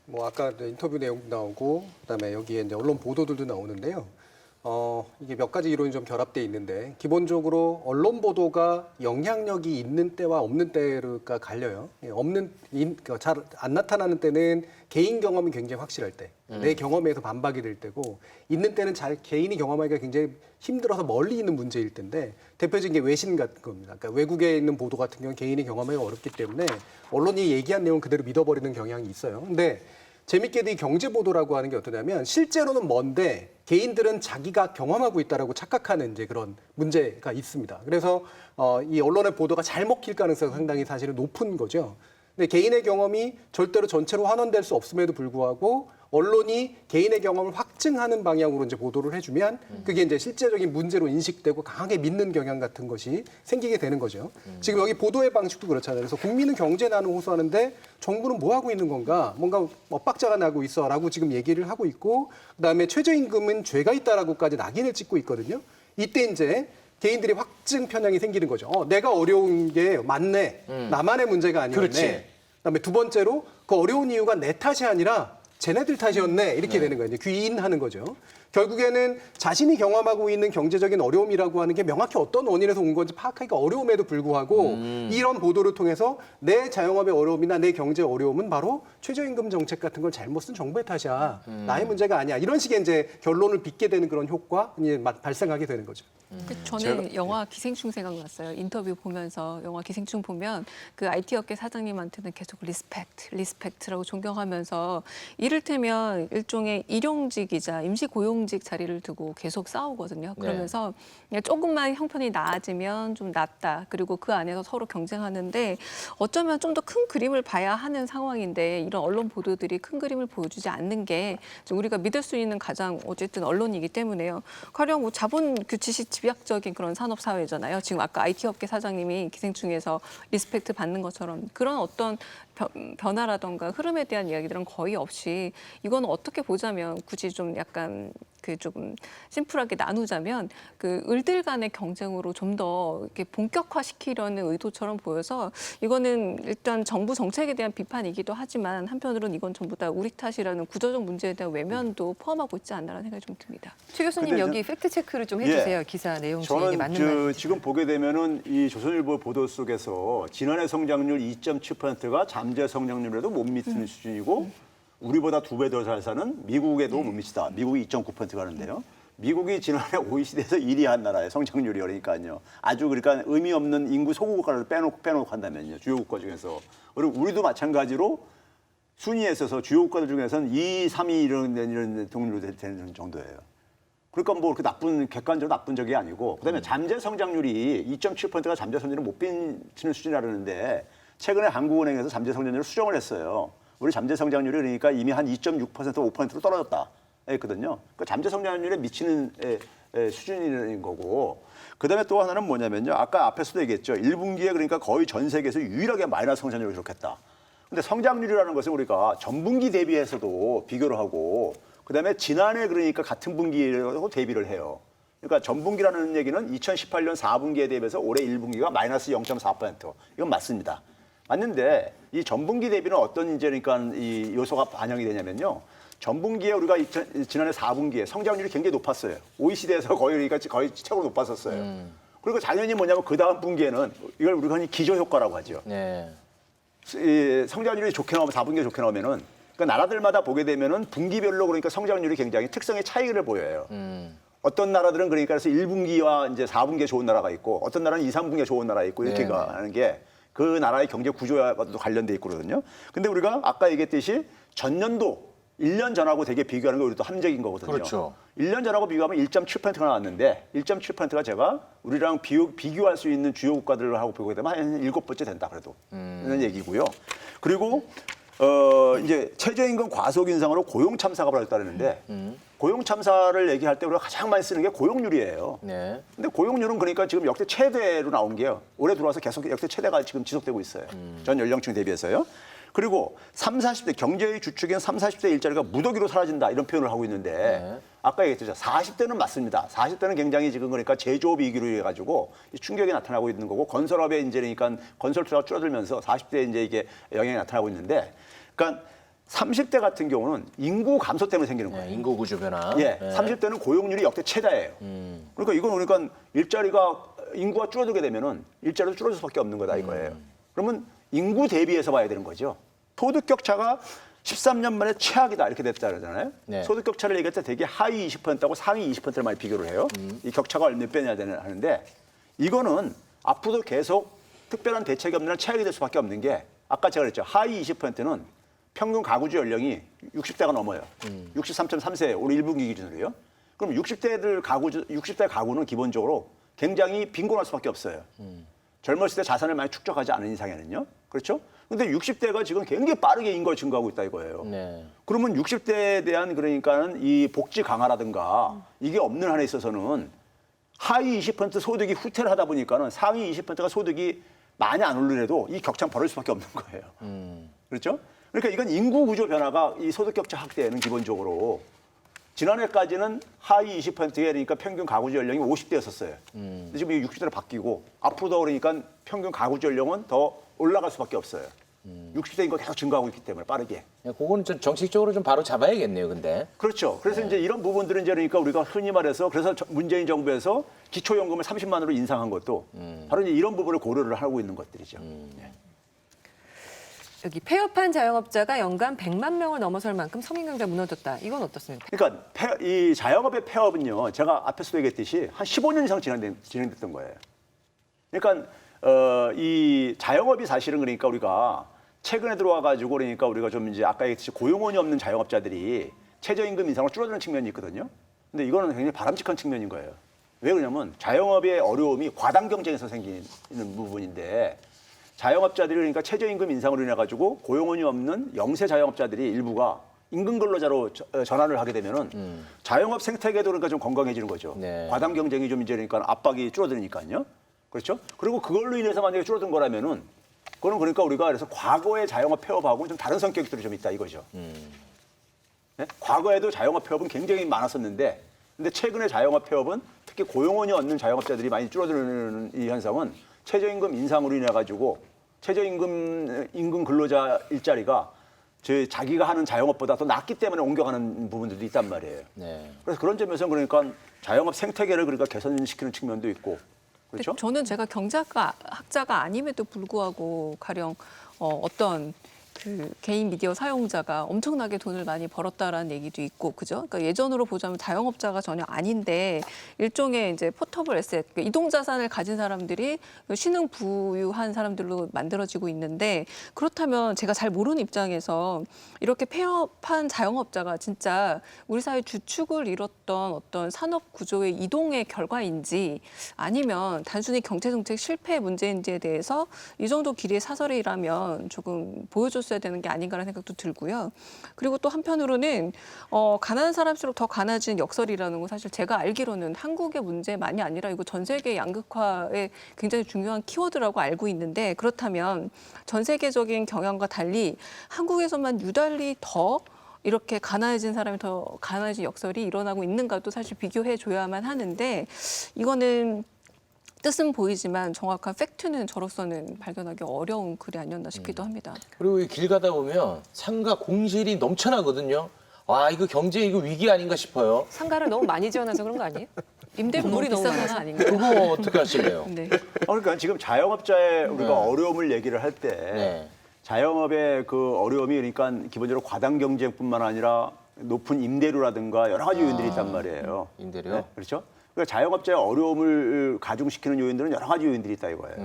뭐 아까 인터뷰 내용도 나오고 그다음에 여기에 이제 언론 보도들도 나오는데요. 이게 몇 가지 이론이 좀 결합돼 있는데 기본적으로 언론 보도가 영향력이 있는 때와 없는 때가 갈려요. 잘 안 나타나는 때는 개인 경험이 굉장히 확실할 때, 내 경험에서 반박이 될 때고 있는 때는 개인이 경험하기가 굉장히 힘들어서 멀리 있는 문제일 텐데 대표적인 게 외신 같은 겁니다. 그러니까 외국에 있는 보도 같은 경우는 개인이 경험하기가 어렵기 때문에 언론이 얘기한 내용 그대로 믿어버리는 경향이 있어요. 근데 재밌게도 이 경제 보도라고 하는 게 어떠냐면 실제로는 먼데 개인들은 자기가 경험하고 있다라고 착각하는 이제 그런 문제가 있습니다. 그래서 이 언론의 보도가 잘 먹힐 가능성이 상당히 사실은 높은 거죠. 근데 개인의 경험이 절대로 전체로 환원될 수 없음에도 불구하고 언론이 개인의 경험을 확증하는 방향으로 이제 보도를 해주면 그게 이제 실제적인 문제로 인식되고 강하게 믿는 경향 같은 것이 생기게 되는 거죠. 지금 여기 보도의 방식도 그렇잖아요. 그래서 국민은 경제난을 호소하는데 정부는 뭐 하고 있는 건가? 뭔가 엇박자가 나고 있어라고 지금 얘기를 하고 있고 그다음에 최저임금은 죄가 있다라고까지 낙인을 찍고 있거든요. 이때 이제 개인들이 확증 편향이 생기는 거죠. 내가 어려운 게 맞네. 나만의 문제가 아니었네. 그렇지. 그다음에 두 번째로 그 어려운 이유가 내 탓이 아니라 쟤네들 탓이었네 이렇게 되는 거예요. 이제 귀인하는 거죠. 결국에는 자신이 경험하고 있는 경제적인 어려움이라고 하는 게 명확히 어떤 원인에서 온 건지 파악하기가 어려움에도 불구하고 이런 보도를 통해서 내 자영업의 어려움이나 내 경제 어려움은 바로 최저임금 정책 같은 걸 잘못 쓴 정부의 탓이야. 나의 문제가 아니야. 이런 식의 이제 결론을 빚게 되는 그런 효과가 발생하게 되는 거죠. 저는 영화 기생충 생각났어요. 인터뷰 보면서 영화 기생충 보면 그 IT 업계 사장님한테는 계속 리스펙트라고 존경하면서 이를테면 일종의 일용직이자 임시 고용직 자리를 두고 계속 싸우거든요. 그러면서 조금만 형편이 나아지면 좀 낫다. 그리고 그 안에서 서로 경쟁하는데 어쩌면 좀 더 큰 그림을 봐야 하는 상황인데 이런 언론 보도들이 큰 그림을 보여주지 않는 게 우리가 믿을 수 있는 가장 어쨌든 언론이기 때문에요. 가령 뭐 자본 규칙이 집약적인 그런 산업 사회잖아요. 지금 아까 IT 업계 사장님이 기생충에서 리스펙트 받는 것처럼 그런 어떤 변화라던가 흐름에 대한 이야기들은 거의 없이 이건 어떻게 보자면 굳이 좀 약간 그 조금 심플하게 나누자면 그 을들 간의 경쟁으로 좀 더 이렇게 본격화시키려는 의도처럼 보여서 이거는 일단 정부 정책에 대한 비판이기도 하지만 한편으로는 이건 전부 다 우리 탓이라는 구조적 문제에 대한 외면도 포함하고 있지 않나라는 생각이 좀 듭니다. 최 교수님 여기 팩트 체크를 좀 해주세요. 기사 내용 중에 이게 맞는 말인지. 지금 보게 되면은 이 조선일보 보도 속에서 지난해 성장률 2.7%가 잠재 성장률에도 못 미치는 수준이고 우리보다 2배 더 잘 사는 미국에도 못 미치다. 미국이 2.9%가 하는데요. 미국이 지난해 OECD에서 1위 한 나라예요. 성장률이 그러니까요. 아주 그러니까 의미 없는 인구 소국가를 빼놓고 한다면요. 주요 국가 중에서. 그리고 우리도 마찬가지로 순위에 있어서 주요 국가들 중에서는 2, 3위 이런 동률로 되는 정도예요. 그러니까 뭐 그렇게 객관적으로 나쁜 적이 아니고 그다음에 잠재 성장률이 2.7%가 잠재 성장률을 못 미치는 수준이라는데 최근에 한국은행에서 잠재 성장률을 수정을 했어요. 우리 잠재 성장률이 그러니까 이미 한 2.6% 5%로 떨어졌다 했거든요. 그러니까 잠재 성장률에 미치는 수준인 거고 그다음에 또 하나는 뭐냐면요. 아까 앞에서도 얘기했죠. 1분기에 그러니까 거의 전 세계에서 유일하게 마이너스 성장률을 기록했다. 근데 성장률이라는 것은 우리가 전분기 대비해서도 비교를 하고 그다음에 지난해 그러니까 같은 분기하고 대비를 해요. 그러니까 전분기라는 얘기는 2018년 4분기에 대비해서 올해 1분기가 마이너스 0.4%. 이건 맞습니다. 맞는데 이 전분기 대비는 어떤 이제 그러니까 이 요소가 반영이 되냐면요. 전분기에 우리가 지난해 4분기에 성장률이 굉장히 높았어요. OECD에서 거의 최고로 높았었어요. 그리고 당연히 뭐냐면 그 다음 분기에는 이걸 우리가 흔히 기저 효과라고 하죠. 네. 이 성장률이 좋게 나오면 4분기에 좋게 나오면은 그러니까 나라들마다 보게 되면은 분기별로 그러니까 성장률이 굉장히 특성의 차이를 보여요. 어떤 나라들은 그러니까 그래서 1분기와 이제 4분기에 좋은 나라가 있고 어떤 나라는 2, 3분기에 좋은 나라가 있고 이렇게 네네. 가는 게 그 나라의 경제 구조와도 관련돼 있고 그러거든요. 근데 우리가 아까 얘기했듯이 전년도 1년 전하고 되게 비교하는 게 우리도 함정인 거거든요. 그렇죠. 1년 전하고 비교하면 1.7%가 나왔는데 1.7%가 제가 우리랑 비교할 수 있는 주요 국가들하고 보게 되면 한 7번째 된다 그래도 이런 얘기고요. 그리고 이제 최저임금 과속 인상으로 고용 참사가 벌어졌다는데 고용 참사를 얘기할 때 우리가 가장 많이 쓰는 게 고용률이에요. 네. 근데 고용률은 그러니까 지금 역대 최대로 나온 게요. 올해 들어와서 계속 역대 최대가 지금 지속되고 있어요. 전 연령층 대비해서요. 그리고 30, 40대 경제의 주축인 30, 40대 일자리가 무더기로 사라진다 이런 표현을 하고 있는데 아까 얘기했죠. 40대는 맞습니다. 40대는 굉장히 지금 그러니까 제조업 위기로 해가지고 충격이 나타나고 있는 거고 건설업에 이제 그러니까 건설 투자가 줄어들면서 40대에 이제 이게 영향이 나타나고 있는데 그러니까 30대 같은 경우는 인구 감소 때문에 생기는 거예요. 네, 인구 구조 변화. 예, 네. 30대는 고용률이 역대 최다예요. 그러니까 이건 그러니까 인구가 줄어들게 되면은 일자리도 줄어들 수밖에 없는 거다 이거예요. 그러면 인구 대비해서 봐야 되는 거죠. 소득 격차가 13년 만에 최악이다 이렇게 됐다 그러잖아요. 네. 소득 격차를 얘기할 때 되게 하위 20%하고 상위 20%를 많이 비교를 해요. 이 격차가 몇 배냐 하는데 이거는 앞으로도 계속 특별한 대책이 없는 한 최악이 될 수밖에 없는 게 아까 제가 그랬죠. 하위 20%는 평균 가구주 연령이 60대가 넘어요. 63.3세 올해 1분기 기준으로요. 그럼 60대 가구는 기본적으로 굉장히 빈곤할 수밖에 없어요. 젊었을 때 자산을 많이 축적하지 않은 이상에는요. 그렇죠? 근데 60대가 지금 굉장히 빠르게 인구가 증가하고 있다 이거예요. 네. 그러면 60대에 대한 그러니까는 이 복지 강화라든가 이게 없는 한에 있어서는 하위 20% 소득이 후퇴를 하다 보니까는 상위 20%가 소득이 많이 안 오르더라도 이 격차는 벌어질 수밖에 없는 거예요. 그렇죠? 그러니까 이건 인구 구조 변화가 이 소득 격차 확대에는 기본적으로 지난해까지는 하위 20%에 그러니까 평균 가구주 연령이 50대였었어요. 근데 지금 이게 60대로 바뀌고 앞으로도 그러니까 평균 가구주 연령은 더 올라갈 수밖에 없어요. 60대 인구가 계속 증가하고 있기 때문에 빠르게. 네, 그거는 좀 정책적으로 좀 바로 잡아야겠네요, 근데. 그렇죠. 그래서 이제 이런 부분들은 이제 그러니까 우리가 흔히 말해서 그래서 문재인 정부에서 기초연금을 30만 원으로 인상한 것도 바로 이제 이런 부분을 고려를 하고 있는 것들이죠. 네. 여기 폐업한 자영업자가 연간 100만 명을 넘어설 만큼 서민경제가 무너졌다. 이건 어떻습니까? 그러니까 이 자영업의 폐업은요. 제가 앞에서도 얘기했듯이 한 15년 이상 진행됐던 거예요. 그러니까 이 자영업이 사실은 그러니까 우리가 최근에 들어와 가지고 그러니까 우리가 좀 이제 아까 얘기했듯이 고용원이 없는 자영업자들이 최저임금 인상으로 줄어드는 측면이 있거든요. 근데 이거는 굉장히 바람직한 측면인 거예요. 왜 그러냐면 자영업의 어려움이 과당 경쟁에서 생기는 부분인데 자영업자들이 그러니까 최저임금 인상으로 인해 가지고 고용원이 없는 영세 자영업자들이 일부가 임금 근로자로 전환을 하게 되면은 자영업 생태계도 그러니까 좀 건강해지는 거죠. 네. 과당 경쟁이 좀 이제 그러니까 압박이 줄어드니까요. 그렇죠? 그리고 그걸로 인해서 만약에 줄어든 거라면은 그거는 그러니까 우리가 그래서 과거의 자영업 폐업하고는 좀 다른 성격들이 좀 있다 이거죠. 네? 과거에도 자영업 폐업은 굉장히 많았었는데 근데 최근에 자영업 폐업은 특히 고용원이 없는 자영업자들이 많이 줄어드는 이 현상은 최저임금 인상으로 인해 가지고 임금 근로자 일자리가 자기가 하는 자영업보다 더 낮기 때문에 옮겨가는 부분들도 있단 말이에요. 네. 그래서 그런 점에서 그러니까 자영업 생태계를 그러니까 개선시키는 측면도 있고 그렇죠? 저는 제가 경제학자가 아님에도 불구하고 가령 어떤 그 개인 미디어 사용자가 엄청나게 돈을 많이 벌었다라는 얘기도 있고, 그죠? 그러니까 예전으로 보자면 자영업자가 전혀 아닌데 일종의 이제 포터블 에셋, 그러니까 이동 자산을 가진 사람들이 신흥 부유한 사람들로 만들어지고 있는데 그렇다면 제가 잘 모르는 입장에서 이렇게 폐업한 자영업자가 진짜 우리 사회 주축을 이뤘던 어떤 산업 구조의 이동의 결과인지 아니면 단순히 경제 정책 실패의 문제인지에 대해서 이 정도 길이의 사설이라면 조금 보여줬어야 되는 게 아닌가라는 생각도 들고요. 그리고 또 한편으로는 가난한 사람일수록 더 가난해지는 역설이라는 건 사실 제가 알기로는 한국의 문제만이 아니라 이거 전 세계 양극화의 굉장히 중요한 키워드라고 알고 있는데 그렇다면 전 세계적인 경향과 달리 한국에서만 유달리 더 이렇게 가난해진 사람이 더 가난해진 역설이 일어나고 있는가도 사실 비교해 줘야만 하는데 이거는 뜻은 보이지만 정확한 팩트는 저로서는 발견하기 어려운 글이 아니었나 싶기도 합니다. 그리고 이 길 가다 보면 상가 공실이 넘쳐나거든요. 아, 이거 경제 이거 위기 아닌가 싶어요. 상가를 너무 많이 지어놔서 그런 거 아니에요? 임대물이 너무 비싼 건 아닌가요? 그거 어떻게 하실래요? 네. 그러니까 지금 자영업자의 우리가 네. 어려움을 얘기를 할 때 네. 자영업의 그 어려움이 그러니까 기본적으로 과당 경쟁뿐만 아니라 높은 임대료라든가 여러 가지 요인들이 있단 말이에요. 임대료? 그렇죠? 그러니까 자영업자의 어려움을 가중시키는 요인들은 여러 가지 요인들이 있다 이거예요.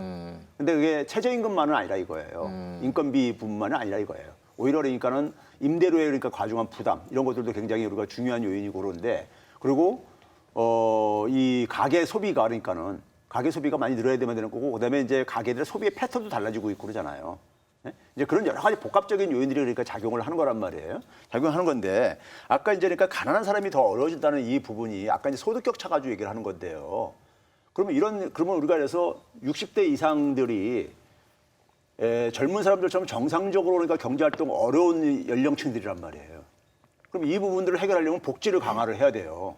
근데 그게 최저임금만은 아니라 이거예요. 인건비 부분만은 아니라 이거예요. 오히려 그러니까는 임대료에 그러니까 과중한 부담 이런 것들도 굉장히 우리가 중요한 요인이고 그런데 그리고 이 가계 소비가 그러니까는 가계 소비가 많이 늘어야 되는 거고 그다음에 이제 가계들의 소비의 패턴도 달라지고 있고 그러잖아요. 네? 이제 그런 여러 가지 복합적인 요인들이 그러니까 작용을 하는 거란 말이에요. 작용하는 건데 아까 이제 그러니까 가난한 사람이 더 어려워진다는 이 부분이 아까 이제 소득 격차 가지고 얘기를 하는 건데요. 그러면 우리가 그래서 60대 이상들이 젊은 사람들처럼 정상적으로 그러니까 경제 활동 어려운 연령층들이란 말이에요. 그럼 이 부분들을 해결하려면 복지를 강화를 해야 돼요.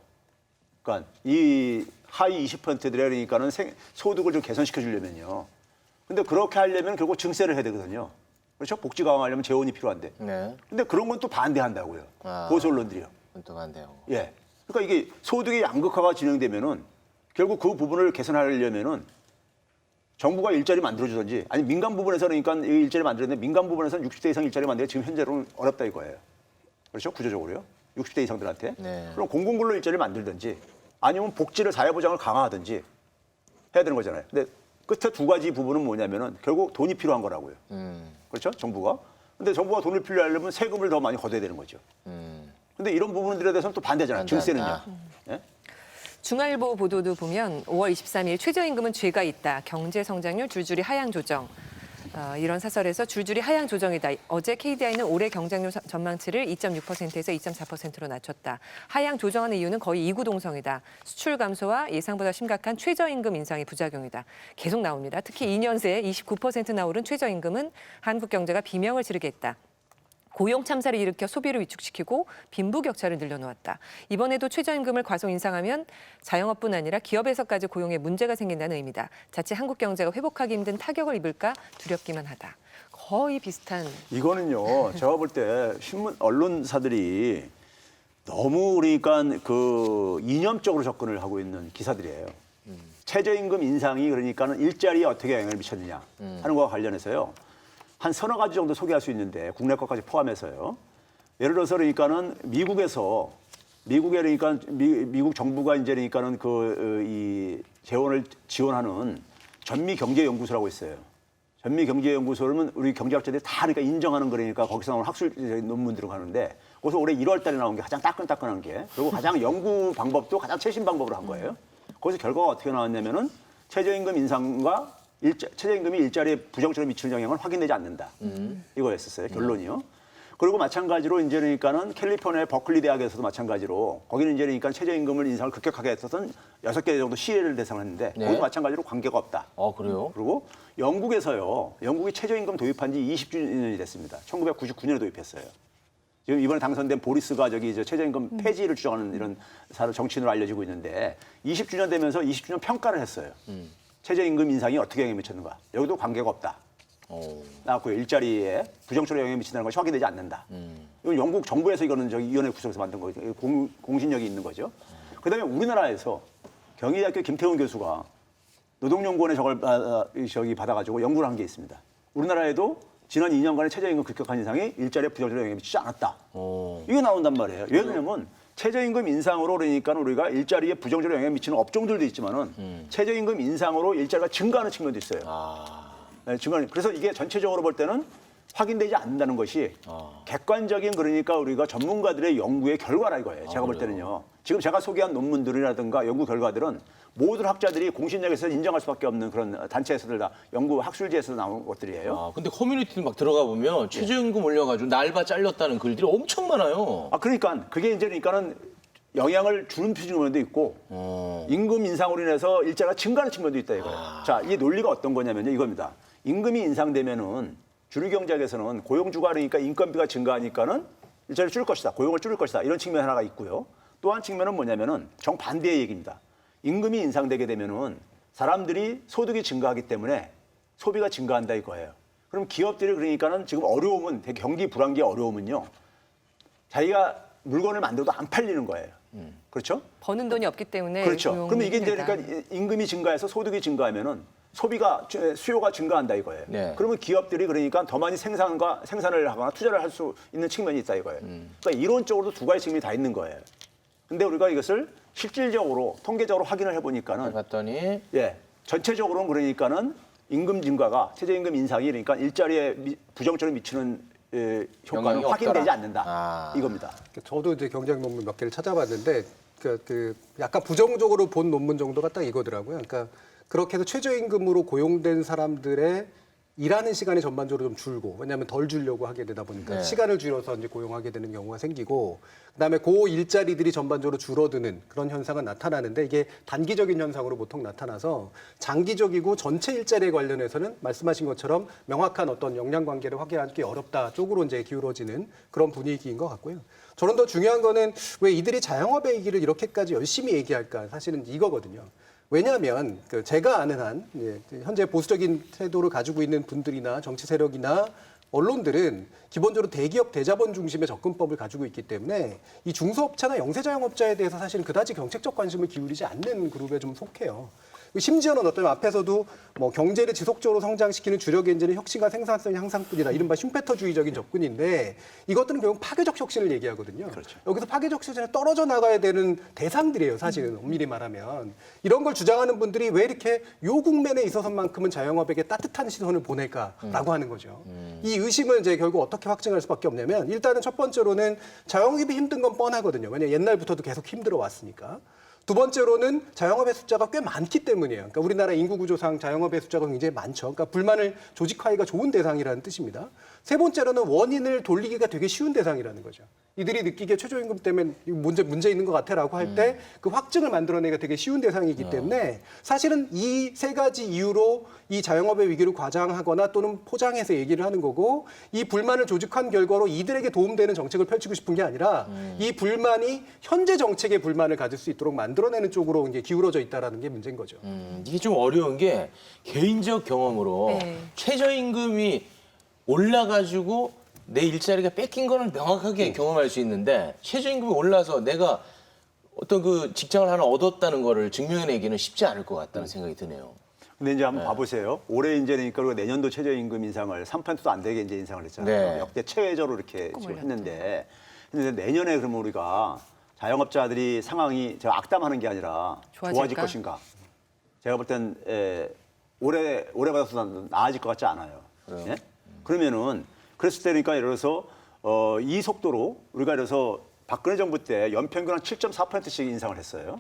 그러니까 이 하위 20%들의 그러니까는 소득을 좀 개선시켜 주려면요. 근데 그렇게 하려면 결국 증세를 해야 되거든요. 그렇죠? 복지 강화하려면 재원이 필요한데. 네. 근데 그런 건 또 반대한다고요. 아. 보수 언론들이요. 운동한대요. 예. 그러니까 이게 소득의 양극화가 진행되면은 결국 그 부분을 개선하려면은 정부가 일자리 만들어주든지 아니 민간 부분에서 그러니까 일자리 만들었는데 민간 부분에서는 60대 이상 일자리 만들기 지금 현재로는 어렵다 이거예요. 그렇죠? 구조적으로요. 60대 이상들한테. 네. 그럼 공공근로 일자리를 만들든지 아니면 복지를 사회보장을 강화하든지 해야 되는 거잖아요. 근데 끝에 두 가지 부분은 뭐냐면은 결국 돈이 필요한 거라고요. 그렇죠? 정부가. 근데 정부가 돈을 필요하려면 세금을 더 많이 걷어야 되는 거죠. 근데 이런 부분들에 대해서는 또 반대잖아요. 증세는요. 예? 중앙일보 보도도 보면 5월 23일 최저임금은 죄가 있다. 경제 성장률 줄줄이 하향 조정. 이런 사설에서 줄줄이 하향 조정이다. 어제 KDI는 올해 경쟁률 전망치를 2.6%에서 2.4%로 낮췄다. 하향 조정하는 이유는 거의 이구동성이다. 수출 감소와 예상보다 심각한 최저임금 인상의 부작용이다. 계속 나옵니다. 특히 2년 새 29%나 오른 최저임금은 한국 경제가 비명을 지르게 했다. 고용 참사를 일으켜 소비를 위축시키고 빈부격차를 늘려놓았다. 이번에도 최저임금을 과속 인상하면 자영업뿐 아니라 기업에서까지 고용에 문제가 생긴다는 의미다. 자칫 한국 경제가 회복하기 힘든 타격을 입을까 두렵기만 하다. 거의 비슷한. 이거는요. 제가 볼 때 신문 언론사들이 너무 그러니까 그 이념적으로 접근을 하고 있는 기사들이에요. 최저임금 인상이 그러니까는 일자리에 어떻게 영향을 미쳤느냐 하는 것과 관련해서요. 한 서너 가지 정도 소개할 수 있는데 국내 것까지 포함해서요. 예를 들어서 그러니까는 미국에 그러니까 미국 정부가 이제 그러니까는 이 재원을 지원하는 전미경제연구소라고 있어요. 전미경제연구소는 우리 경제학자들이 다 그러니까 인정하는 거니까 거기서 나온 학술 논문들을 하는데 거기서 올해 1월 달에 나온 게 가장 따끈따끈한 게 그리고 가장 연구 방법도 가장 최신 방법으로 한 거예요. 거기서 결과가 어떻게 나왔냐면은 최저임금 인상과 최저임금이 일자리에 부정적으로 미치는 영향을 확인되지 않는다. 이거였었어요. 결론이요. 그리고 마찬가지로 이제 그러니까는 캘리포니아 버클리 대학에서도 마찬가지로 거기는 이제 그러니까 최저임금을 인상을 급격하게 했었던 6개 정도 시혜를 대상했는데 네. 거기도 마찬가지로 관계가 없다. 그래요? 그리고 영국에서요. 영국이 최저임금 도입한 지 20주년이 됐습니다. 1999년에 도입했어요. 지금 이번에 당선된 보리스가 저 최저임금 폐지를 주장하는 이런 정치인으로 알려지고 있는데 20주년 되면서 20주년 평가를 했어요. 최저임금 인상이 어떻게 영향을 미쳤는가. 여기도 관계가 없다. 나왔고요. 일자리에 부정적으로 영향을 미친다는 것이 확인되지 않는다. 이건 영국 정부에서 이거는 위원회 구성에서 만든 거죠. 공신력이 있는 거죠. 그다음에 우리나라에서 경희대학교 김태훈 교수가 노동연구원에 저걸 받아가지고 연구를 한 게 있습니다. 우리나라에도 지난 2년간의 최저임금 급격한 인상이 일자리에 부정적으로 영향을 미치지 않았다. 이게 나온단 말이에요. 왜 그러냐면 최저임금 인상으로 그러니까 우리가 일자리에 부정적으로 영향을 미치는 업종들도 있지만은 최저임금 인상으로 일자리가 증가하는 측면도 있어요. 네, 그래서 이게 전체적으로 볼 때는 확인되지 않는다는 것이 객관적인 그러니까 우리가 전문가들의 연구의 결과라 이거예요. 제가 볼 때는요. 지금 제가 소개한 논문들이라든가 연구 결과들은 모든 학자들이 공신력에서 인정할 수밖에 없는 그런 단체에서들 다 연구 학술지에서 나온 것들이에요. 근데 커뮤니티 막 들어가 보면 최저임금 올려가지고 날바 잘렸다는 글들이 엄청 많아요. 그러니까 그게 이제 그러니까는 영향을 주는 측면도 있고 임금 인상으로 인해서 일자리가 증가하는 측면도 있다 이거예요. 자, 이 논리가 어떤 거냐면요. 이겁니다. 임금이 인상되면은 주류 경제학에서는 고용주가 그러니까 인건비가 증가하니까는 일자리를 줄일 것이다. 고용을 줄일 것이다. 이런 측면 하나가 있고요. 또 한 측면은 뭐냐면은 정반대의 얘기입니다. 임금이 인상되게 되면은 사람들이 소득이 증가하기 때문에 소비가 증가한다 이거예요. 그럼 기업들이 그러니까는 지금 어려움은 경기 불황기의 어려움은요. 자기가 물건을 만들어도 안 팔리는 거예요. 그렇죠? 버는 돈이 없기 때문에 그렇죠. 고용이 그러면 이게 이제 힘들다. 그러니까 임금이 증가해서 소득이 증가하면은 수요가 증가한다 이거예요. 네. 그러면 기업들이 그러니까 더 많이 생산을 하거나 투자를 할 수 있는 측면이 있다 이거예요. 그러니까 이론적으로도 두 가지 측면이 다 있는 거예요. 근데 우리가 이것을 실질적으로 통계적으로 확인을 해보니까는 봤더니 예, 전체적으로는 그러니까는 임금 증가가 최저임금 인상이 그러니까 일자리에 부정적으로 미치는 효과는 영향이 확인되지 없더라. 않는다 아. 이겁니다. 저도 이제 경제학 논문 몇 개를 찾아봤는데 그 약간 부정적으로 본 논문 정도가 딱 이거더라고요. 그러니까 그렇게 해서 최저임금으로 고용된 사람들의 일하는 시간이 전반적으로 좀 줄고, 왜냐하면 덜 주려고 하게 되다 보니까 네. 시간을 줄여서 이제 고용하게 되는 경우가 생기고, 그다음에 그 일자리들이 전반적으로 줄어드는 그런 현상은 나타나는데, 이게 단기적인 현상으로 보통 나타나서 장기적이고 전체 일자리에 관련해서는 말씀하신 것처럼 명확한 어떤 역량 관계를 확인하기 어렵다 쪽으로 이제 기울어지는 그런 분위기인 것 같고요. 저는 더 중요한 거는 왜 이들이 자영업의 얘기를 이렇게까지 열심히 얘기할까, 사실은 이거거든요. 왜냐하면 제가 아는 한 현재 보수적인 태도를 가지고 있는 분들이나 정치 세력이나 언론들은 기본적으로 대기업 대자본 중심의 접근법을 가지고 있기 때문에 이 중소업체나 영세자영업자에 대해서 사실은 그다지 정책적 관심을 기울이지 않는 그룹에 좀 속해요. 심지어는 어떤 앞에서도 뭐 경제를 지속적으로 성장시키는 주력 엔진은 혁신과 생산성 향상뿐이다, 이른바 슈페터주의적인 접근인데, 이것들은 결국 파괴적 혁신을 얘기하거든요. 그렇죠. 여기서 파괴적 혁신에 떨어져 나가야 되는 대상들이에요, 사실은 엄밀히 말하면. 이런 걸 주장하는 분들이 왜 이렇게 요 국면에 있어서만큼은 자영업에게 따뜻한 시선을 보낼까라고 하는 거죠. 이 의심을 이제 결국 어떻게 확증할 수밖에 없냐면, 일단은 첫 번째로는 자영업이 힘든 건 뻔하거든요. 왜냐하면 옛날부터도 계속 힘들어 왔으니까. 두 번째로는 자영업의 숫자가 꽤 많기 때문이에요. 그러니까 우리나라 인구 구조상 자영업의 숫자가 굉장히 많죠. 그러니까 불만을 조직화하기가 좋은 대상이라는 뜻입니다. 세 번째로는 원인을 돌리기가 되게 쉬운 대상이라는 거죠. 이들이 느끼기에 최저임금 때문에 문제 있는 것 같아라고 할 때 그 확증을 만들어내기가 되게 쉬운 대상이기 때문에, 사실은 이 세 가지 이유로 이 자영업의 위기를 과장하거나 또는 포장해서 얘기를 하는 거고, 이 불만을 조직한 결과로 이들에게 도움되는 정책을 펼치고 싶은 게 아니라 이 불만이 현재 정책의 불만을 가질 수 있도록 만들어내는 쪽으로 이제 기울어져 있다라는 게 문제인 거죠. 이게 좀 어려운 게 개인적 경험으로 네. 최저임금이 올라가지고 내 일자리가 뺏긴 거는 명확하게 경험할 수 있는데, 최저임금이 올라서 내가 어떤 그 직장을 하나 얻었다는 거를 증명해내기는 쉽지 않을 것 같다는 생각이 드네요. 근데 이제 한번 봐보세요. 올해 이제니까 우리가 내년도 최저임금 인상을 3%도 안 되게 이제 인상을 했잖아요. 네. 역대 최저로 이렇게 지금 했는데, 근데 내년에 그러면 우리가 자영업자들이 상황이 제가 악담하는 게 아니라 좋아질 좋아질까? 것인가? 제가 볼 땐 올해 받아서 나아질 것 같지 않아요. 예? 그러면은 그랬을 때 그러니까 예를 들어서 이 속도로 우리가 예를 들어서 박근혜 정부 때 연평균 한 7.4%씩 인상을 했어요.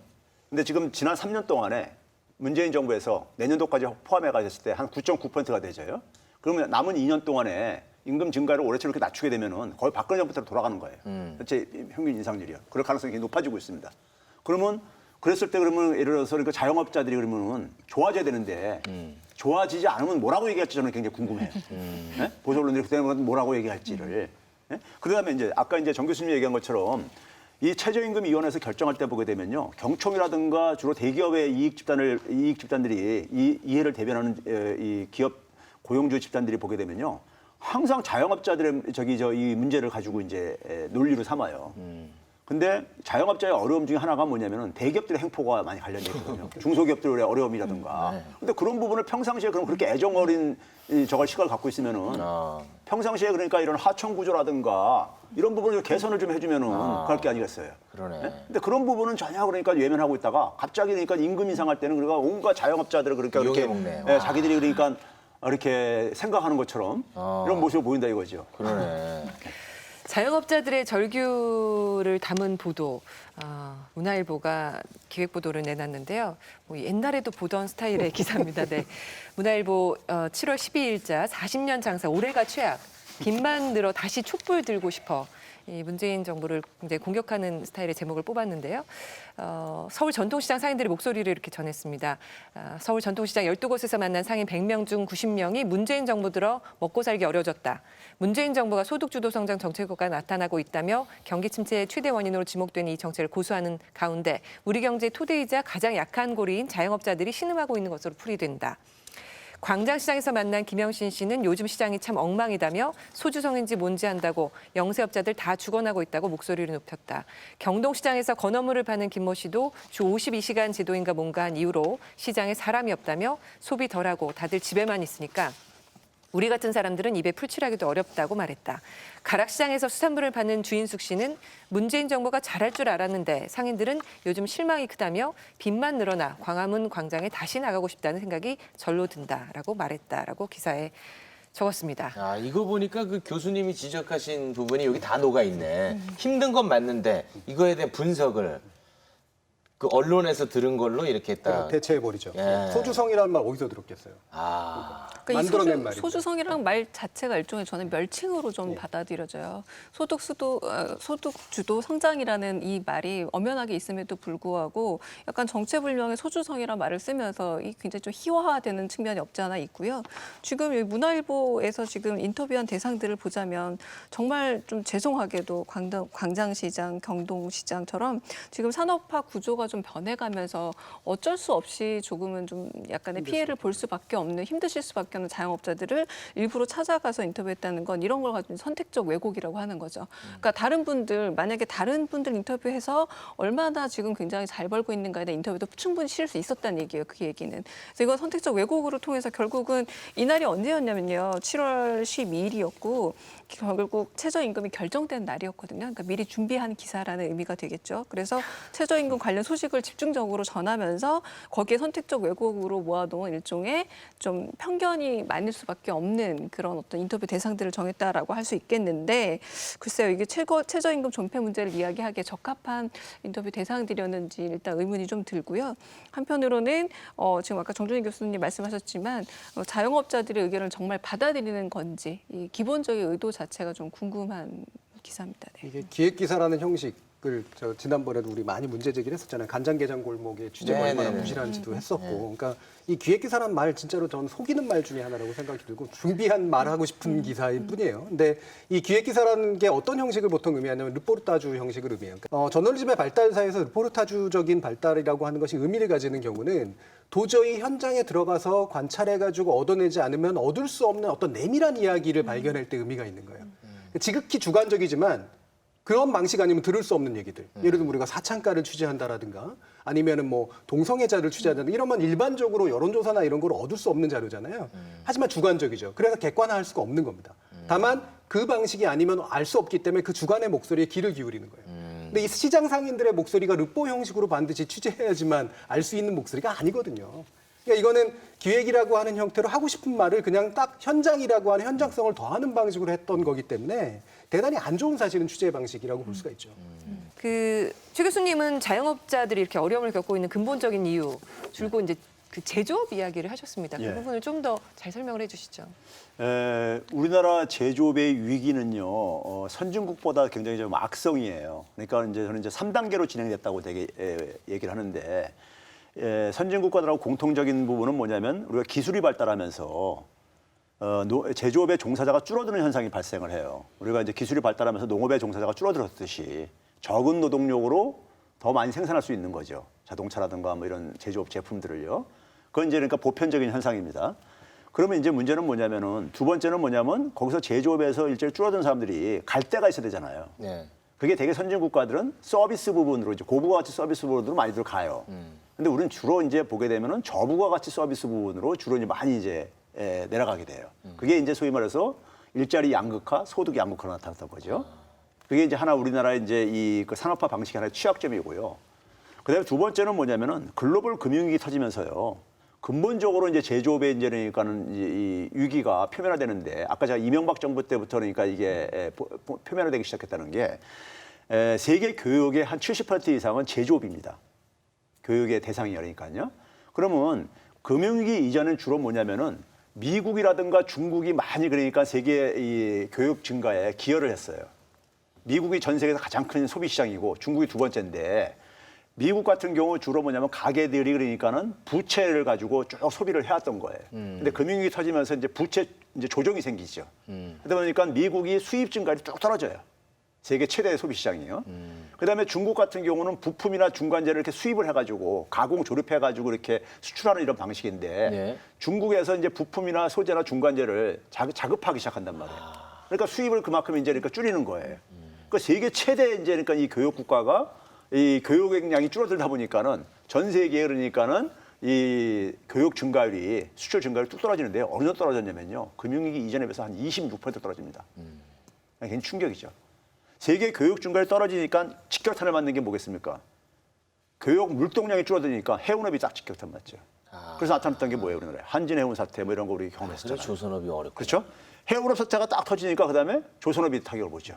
근데 지금 지난 3년 동안에 문재인 정부에서 내년도까지 포함해 가졌을 때 한 9.9%가 되죠. 그러면 남은 2년 동안에 임금 증가를 올해처럼 이렇게 낮추게 되면은 거의 박근혜 정부 때로 돌아가는 거예요. 전체 평균 인상률이요. 그럴 가능성이 높아지고 있습니다. 그러면 그랬을 때 그러면 예를 들어서 그러니까 자영업자들이 그러면은 좋아져야 되는데 좋아지지 않으면 뭐라고 얘기할지 저는 굉장히 궁금해요. 네? 보수 언론들이 그때 뭐라고 얘기할지를. 네? 그다음에 이제 아까 이제 정 교수님이 얘기한 것처럼 이 최저임금위원회에서 결정할 때 보게 되면요, 경총이라든가 주로 대기업의 이익 집단들이 이 이해를 대변하는 이 기업 고용주 집단들이 보게 되면요, 항상 자영업자들의 이 문제를 가지고 이제 논리로 삼아요. 근데 자영업자의 어려움 중에 하나가 뭐냐면은 대기업들의 행포가 많이 관련돼 있거든요. 중소기업들의 어려움이라든가. 근데 그런 부분을 평상시에 그럼 그렇게 애정 어린 저걸 시각을 갖고 있으면은 평상시에 그러니까 이런 하청 구조라든가 이런 부분을 개선을 좀 해주면은 그럴 게 아니겠어요. 그러네. 네? 근데 그런 부분은 전혀 그러니까 외면하고 있다가 갑자기 그러니까 임금 인상할 때는 그러니까 온갖 자영업자들을 그러니까 이렇게 이용해먹네. 자기들이 그러니까 이렇게 생각하는 것처럼 이런 모습을 보인다 이거죠. 그러네. 자영업자들의 절규를 담은 보도, 문화일보가 기획보도를 내놨는데요. 뭐 옛날에도 보던 스타일의 기사입니다. 네. 문화일보 7월 12일자 40년 장사 올해가 최악. 빚만 늘어 다시 촛불 들고 싶어. 이 문재인 정부를 굉장히 공격하는 스타일의 제목을 뽑았는데요. 서울 전통시장 상인들의 목소리를 이렇게 전했습니다. 서울 전통시장 12곳에서 만난 상인 100명 중 90명이 문재인 정부 들어 먹고 살기 어려워졌다. 문재인 정부가 소득주도 성장 정책과 나타나고 있다며 경기 침체의 최대 원인으로 지목되는 이 정책을 고수하는 가운데 우리 경제의 토대이자 가장 약한 고리인 자영업자들이 신음하고 있는 것으로 풀이된다. 광장시장에서 만난 김영신 씨는 요즘 시장이 참 엉망이다며 소주성인지 뭔지 한다고 영세업자들 다 죽어나고 있다고 목소리를 높였다. 경동시장에서 건어물을 파는 김모 씨도 주 52시간 제도인가 뭔가 한 이유로 시장에 사람이 없다며 소비 덜하고 다들 집에만 있으니까 우리 같은 사람들은 입에 풀칠하기도 어렵다고 말했다. 가락시장에서 수산물을 파는 주인숙 씨는 문재인 정부가 잘할 줄 알았는데 상인들은 요즘 실망이 크다며 빚만 늘어나 광화문 광장에 다시 나가고 싶다는 생각이 절로 든다라고 말했다라고 기사에 적었습니다. 아, 이거 보니까 그 교수님이 지적하신 부분이 여기 다 녹아 있네. 힘든 건 맞는데 이거에 대한 분석을 그 언론에서 들은 걸로 이렇게 딱 대체해버리죠. 예. 소주성이라는 말 어디서 들었겠어요? 아. 그러니까 이 만들어낸 말이죠. 소주성이라는 말 자체가 일종의 저는 멸칭으로 좀 받아들여져요. 소득주도 성장이라는 이 말이 엄연하게 있음에도 불구하고 약간 정체불명의 소주성이라는 말을 쓰면서 이 굉장히 좀 희화화되는 측면이 없지 않아 있고요. 지금 여기 문화일보에서 지금 인터뷰한 대상들을 보자면 정말 좀 죄송하게도 광장시장, 경동시장처럼 지금 산업화 구조가 좀 변해가면서 어쩔 수 없이 조금은 좀 약간의 피해를 볼 수밖에 없는 힘드실 수밖에 없는 자영업자들을 일부러 찾아가서 인터뷰했다는 건 이런 걸 가지고 선택적 왜곡이라고 하는 거죠. 그러니까 다른 분들 만약에 다른 분들 인터뷰해서 얼마나 지금 굉장히 잘 벌고 있는가에 대한 인터뷰도 충분히 실을 수 있었다는 얘기예요. 그 얘기는. 그래서 이건 선택적 왜곡으로 통해서 결국은 이날이 언제였냐면요. 7월 12일이었고 결국 최저임금이 결정된 날이었거든요. 그러니까 미리 준비한 기사라는 의미가 되겠죠. 그래서 최저임금 관련 소식을 집중적으로 전하면서 거기에 선택적 왜곡으로 모아놓은 일종의 좀 편견이 많을 수밖에 없는 그런 어떤 인터뷰 대상들을 정했다라고 할 수 있겠는데 글쎄요. 이게 최저임금 존폐 문제를 이야기하기에 적합한 인터뷰 대상들이었는지 일단 의문이 좀 들고요. 한편으로는 지금 아까 정준희 교수님 말씀하셨지만 자영업자들의 의견을 정말 받아들이는 건지 이 기본적인 의도 자체가 좀 궁금한 기사입니다. 네. 이게 기획기사라는 형식을 지난번에도 우리 많이 문제 제기를 했었잖아요. 간장게장 골목의 취재가 얼마나 네네네. 부실한지도 했었고. 그러니까 이 기획기사라는 말 진짜로 저는 속이는 말 중에 하나라고 생각이 들고 준비한 말하고 싶은 기사일 뿐이에요. 근데 이 기획기사라는 게 어떤 형식을 보통 의미하냐면 르포르타주 형식을 의미해요. 그러니까 저널리즘의 발달사에서 르포르타주적인 발달이라고 하는 것이 의미를 가지는 경우는 도저히 현장에 들어가서 관찰해가지고 얻어내지 않으면 얻을 수 없는 어떤 내밀한 이야기를 발견할 때 의미가 있는 거예요. 지극히 주관적이지만 그런 방식 아니면 들을 수 없는 얘기들. 예를 들면 우리가 사창가를 취재한다라든가 아니면은 뭐 동성애자를 취재한다든가 이러면 일반적으로 여론조사나 이런 걸 얻을 수 없는 자료잖아요. 하지만 주관적이죠. 그래서 객관화할 수가 없는 겁니다. 다만 그 방식이 아니면 알 수 없기 때문에 그 주관의 목소리에 귀를 기울이는 거예요. 근데 이 시장 상인들의 목소리가 르포 형식으로 반드시 취재해야지만 알 수 있는 목소리가 아니거든요. 그러니까 이거는 기획이라고 하는 형태로 하고 싶은 말을 그냥 딱 현장이라고 하는 현장성을 더하는 방식으로 했던 거기 때문에 대단히 안 좋은 사실은 취재 방식이라고 볼 수가 있죠. 최 교수님은 자영업자들이 이렇게 어려움을 겪고 있는 근본적인 이유 줄곧 이제 그 제조업 이야기를 하셨습니다. 그 예. 부분을 좀 더 잘 설명을 해주시죠. 우리나라 제조업의 위기는요, 선진국보다 굉장히 좀 악성이에요. 그러니까 이제 저는 이제 3단계로 진행됐다고 되게 얘기를 하는데, 선진국가들하고 공통적인 부분은 뭐냐면 우리가 기술이 발달하면서 제조업의 종사자가 줄어드는 현상이 발생을 해요. 우리가 이제 기술이 발달하면서 농업의 종사자가 줄어들었듯이 적은 노동력으로 더 많이 생산할 수 있는 거죠. 자동차라든가 뭐 이런 제조업 제품들을요. 그건 이제 그러니까 보편적인 현상입니다. 그러면 이제 문제는 뭐냐면은 두 번째는 뭐냐면 거기서 제조업에서 일제히 줄어든 사람들이 갈 데가 있어야 되잖아요. 네. 그게 되게 선진국가들은 서비스 부분으로 이제 고부가가치 서비스 부분으로 많이들 가요. 근데 우리는 주로 이제 보게 되면은 저부가가치 서비스 부분으로 주로 이제 많이 이제 내려가게 돼요. 그게 이제 소위 말해서 일자리 양극화, 소득 양극화로 나타났던 거죠. 그게 이제 하나 우리나라의 이제 이 그 산업화 방식의 하나의 취약점이고요. 그다음에 두 번째는 뭐냐면은 글로벌 금융위기 터지면서요. 근본적으로 이제 제조업의 이제 그러니까는 이 위기가 표면화되는데 아까 제가 이명박 정부 때부터 그러니까 이게 표면화되기 시작했다는 게 세계 교육의 한 70% 이상은 제조업입니다. 교육의 대상이 그러니까요. 그러면 금융위기 이전엔 주로 뭐냐면은 미국이라든가 중국이 많이 그러니까 세계 이 교육 증가에 기여를 했어요. 미국이 전 세계에서 가장 큰 소비 시장이고 중국이 두 번째인데 미국 같은 경우 주로 뭐냐면 가게들이 그러니까는 부채를 가지고 쭉 소비를 해왔던 거예요. 근데 금융위기 터지면서 이제 부채 이제 조정이 생기죠. 그러다 보니까 미국이 수입 증가율이 쭉 떨어져요. 세계 최대 소비 시장이에요. 그다음에 중국 같은 경우는 부품이나 중간재를 이렇게 수입을 해가지고 가공 조립해가지고 이렇게 수출하는 이런 방식인데 네. 중국에서 이제 부품이나 소재나 중간재를 자급하기 시작한단 말이에요. 그러니까 수입을 그만큼 이제 그러니까 줄이는 거예요. 그러니까 세계 최대 이제 그러니까 이 교육 국가가 이 교육량이 줄어들다 보니까는 전 세계에 그러니까는 이 교육 증가율이 수출 증가율이 뚝 떨어지는데 어느 정도 떨어졌냐면요. 금융위기 이전에 비해서 한 26% 떨어집니다. 굉장히 충격이죠. 세계 교육 증가율이 떨어지니까 직격탄을 맞는 게 뭐겠습니까? 교육 물동량이 줄어드니까 해운업이 딱 직격탄 맞죠. 그래서 나타났던 게 뭐예요, 우리나라에? 한진해운 사태 뭐 이런 거 우리 경험했잖아요. 그래서 조선업이 어렵고. 그렇죠? 해운업 사태가 딱 터지니까 그다음에 조선업이 타격을 보죠.